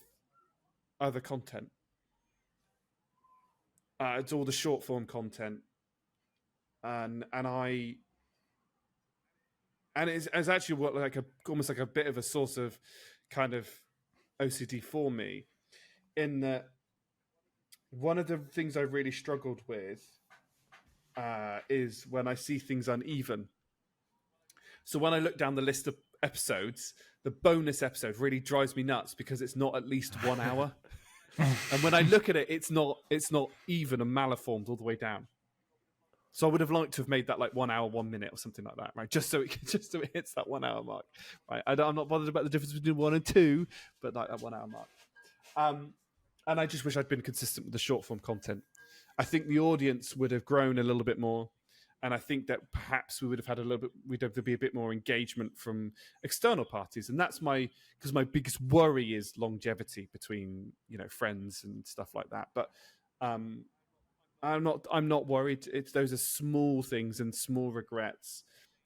other content. It's all the short form content, and it's actually almost like a bit of a source of kind of OCD for me, in that one of the things I really struggled with is when I see things uneven. So when I look down the list of episodes, the bonus episode really drives me nuts because it's not at least 1 hour. And when I look at it, it's not even and malformed all the way down. So I would have liked to have made that like 1 hour, 1 minute or something like that, right? Just so it hits that 1 hour mark, right? I'm not bothered about the difference between 1 and 2, but like that 1 hour mark. And I just wish I'd been consistent with the short form content. I think the audience would have grown a little bit more. And I think that perhaps we'd have be a bit more engagement from external parties. And that's because my biggest worry is longevity between, friends and stuff like that. But I'm not worried. Those are small things and small regrets.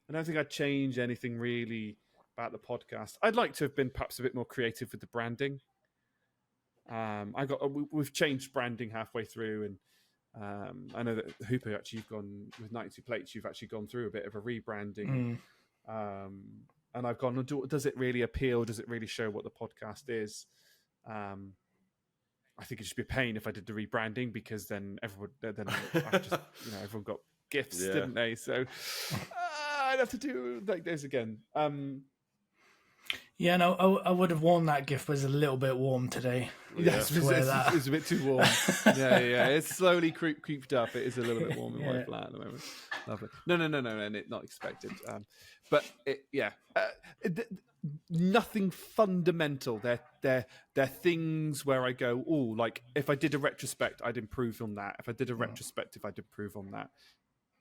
I don't think I'd change anything really about the podcast. I'd like to have been perhaps a bit more creative with the branding. We've changed branding halfway through, and I know that Hooper, actually, you've gone with 92 Plates. You've actually gone through a bit of a rebranding, and I've gone. Does it really appeal? Does it really show what the podcast is? I think it'd just be a pain if I did the rebranding, because then everyone got gifts, didn't they? So I'd have to do like this again. Yeah, no, I would have worn that gift was a little bit warm today. Yes, it's a bit too warm. yeah. It's slowly creeped up. It is a little bit warm in my flat at the moment. Lovely. No, and it's not expected. But nothing fundamental. They're things where I go, oh, like if I did a retrospect, I'd improve on that. If I did a retrospective, I'd improve on that.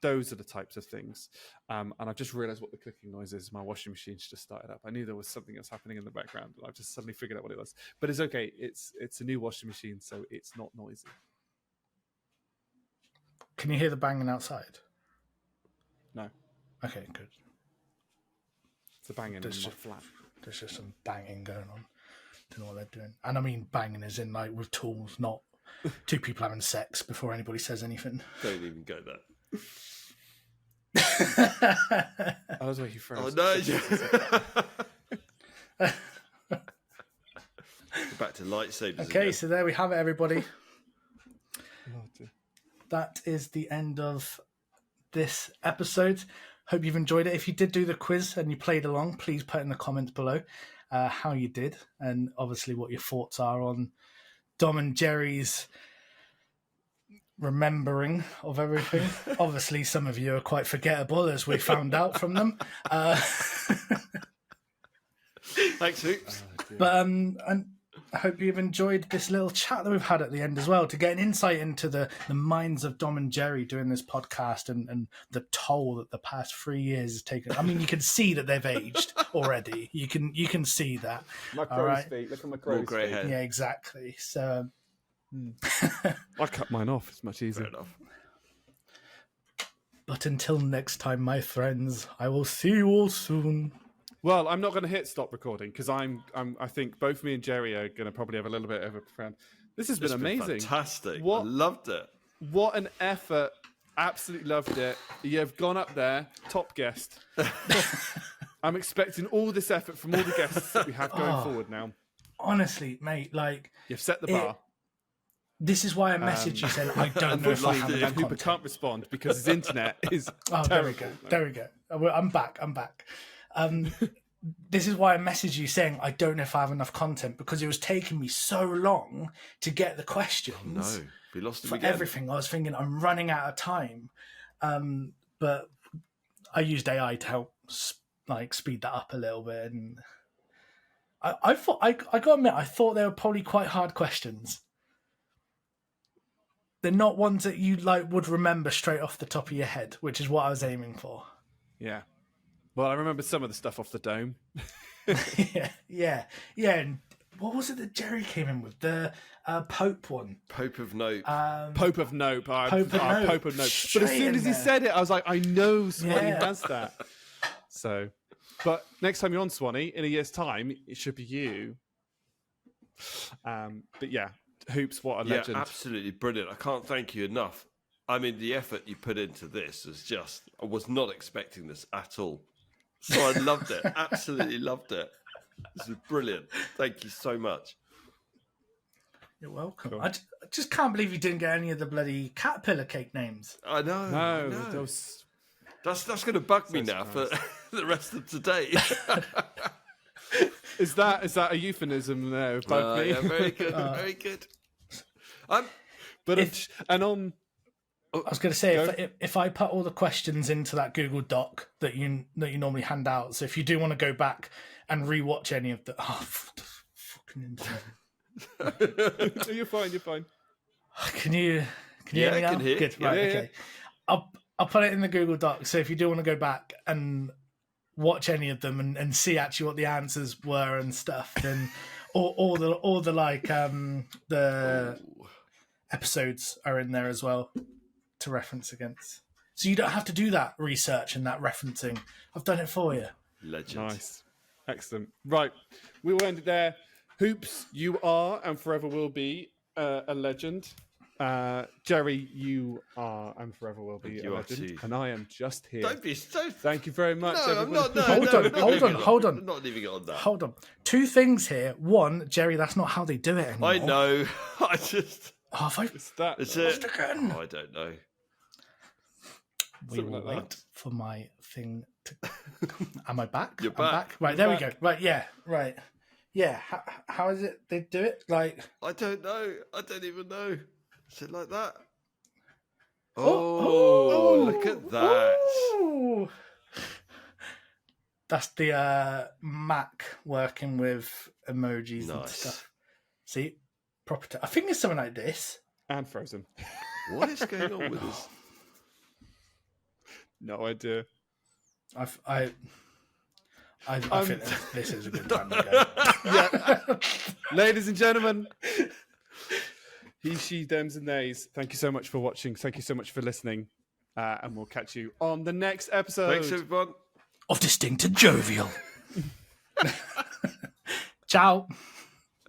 Those are the types of things. And I've just realised what the clicking noise is. My washing machine's just started up. I knew there was something else happening in the background, and I've just suddenly figured out what it was. But it's okay. It's a new washing machine, so it's not noisy. Can you hear the banging outside? No. Okay, good. It's a banging in my flat. There's just some banging going on. Don't know what they're doing. And I mean banging as in like with tools, not two people having sex before anybody says anything. Don't even go there. I was waiting for. Oh no! Back to lightsabers. Okay, again. so there we have it, everybody. That is the end of this episode. Hope you've enjoyed it. If you did do the quiz and you played along, please put in the comments below how you did, and obviously what your thoughts are on Dom and Jerry's remembering of everything. Obviously, some of you are quite forgettable, as we found out from them. Thanks, Hoops. But and I hope you've enjoyed this little chat that we've had at the end as well, to get an insight into the minds of Dom and Jerry doing this podcast, and the toll that the past 3 years has taken. I mean, you can see that they've aged already. You can see that. My crow's feet. Look at my crow's feet. Hair. Yeah, exactly. So I cut mine off. It's much easier. Fair enough. But until next time, my friends, I will see you all soon. Well, I'm not going to hit stop recording because I think both me and Jerry are going to probably have a little bit of a profound. This has been amazing. Fantastic. What? I loved it. What an effort. Absolutely loved it. You've gone up there, top guest. I'm expecting all this effort from all the guests that we have going forward now. Honestly, mate, like You've set the bar. This is why I messaged you saying I don't know if I have enough Hooper content. can't respond because his internet is Oh, terrible. There we go. I'm back. this is why I messaged you saying I don't know if I have enough content, because it was taking me so long to get the questions. No, we lost him for again. everything. I was thinking I'm running out of time, but I used AI to help speed that up a little bit, and I thought I got to admit I thought they were probably quite hard questions. They're not ones that you would remember straight off the top of your head, which is what I was aiming for. Yeah. Well, I remember some of the stuff off the dome. yeah. And what was it that Jerry came in with? The Pope one. Pope of Nope. Pope of Nope. Pope of Nope. But as soon as he said it, I was like, I know Swanee has that. So, but next time you're on Swanee, in a year's time, it should be you. But yeah, Hoops, what a legend. Absolutely brilliant. I can't thank you enough. I mean, the effort you put into this is just, I was not expecting this at all. So I loved it. Absolutely loved it. This is brilliant. Thank you so much. You're welcome. Cool. I just can't believe you didn't get any of the bloody caterpillar cake names. I know. No, I know. those... That's going to bug me now for the rest of today. Is that a euphemism there? Bug me? Yeah, very good. Very good. But and on. I was going to say, if I put all the questions into that Google Doc that you normally hand out, so if you do want to go back and rewatch any of the fucking internet. You're fine. Can you hear me now? I can hear. Good, right, Yeah. okay. I'll put it in the Google Doc. So if you do want to go back and watch any of them and see actually what the answers were and stuff, then all the episodes are in there as well to reference against. So you don't have to do that research and that referencing. I've done it for you. Legend. Nice. Excellent. Right. We will end it there. Hoops, you are and forever will be a legend. Jerry, you are and forever will be a legend. Too. And I am just here. Don't be so... Thank you very much. No, I'm not. No, Hold on. I'm not leaving it on that. Hold on. Two things here. One, Jerry, that's not how they do it anymore. I know. I just... Oh, have I It's that. It's it. again? Oh, I don't know. We Something will like wait that. for my thing to... Am I back? You're I'm back. Right, there we go. Right, yeah, right. Yeah, how is it they do it? Like... I don't know. I don't even know. Is it like that? Oh, Look at that. Ooh. That's the Mac working with emojis and Nice. stuff. See? Proper I think it's something like this. And Frozen. What is going on with this? No idea. I think this is a good time to go. Ladies and gentlemen, he, she, thems, and theys. Thank you so much for watching. Thank you so much for listening. And we'll catch you on the next episode. Thanks, everyone. Of Distinct and Jovial. Ciao.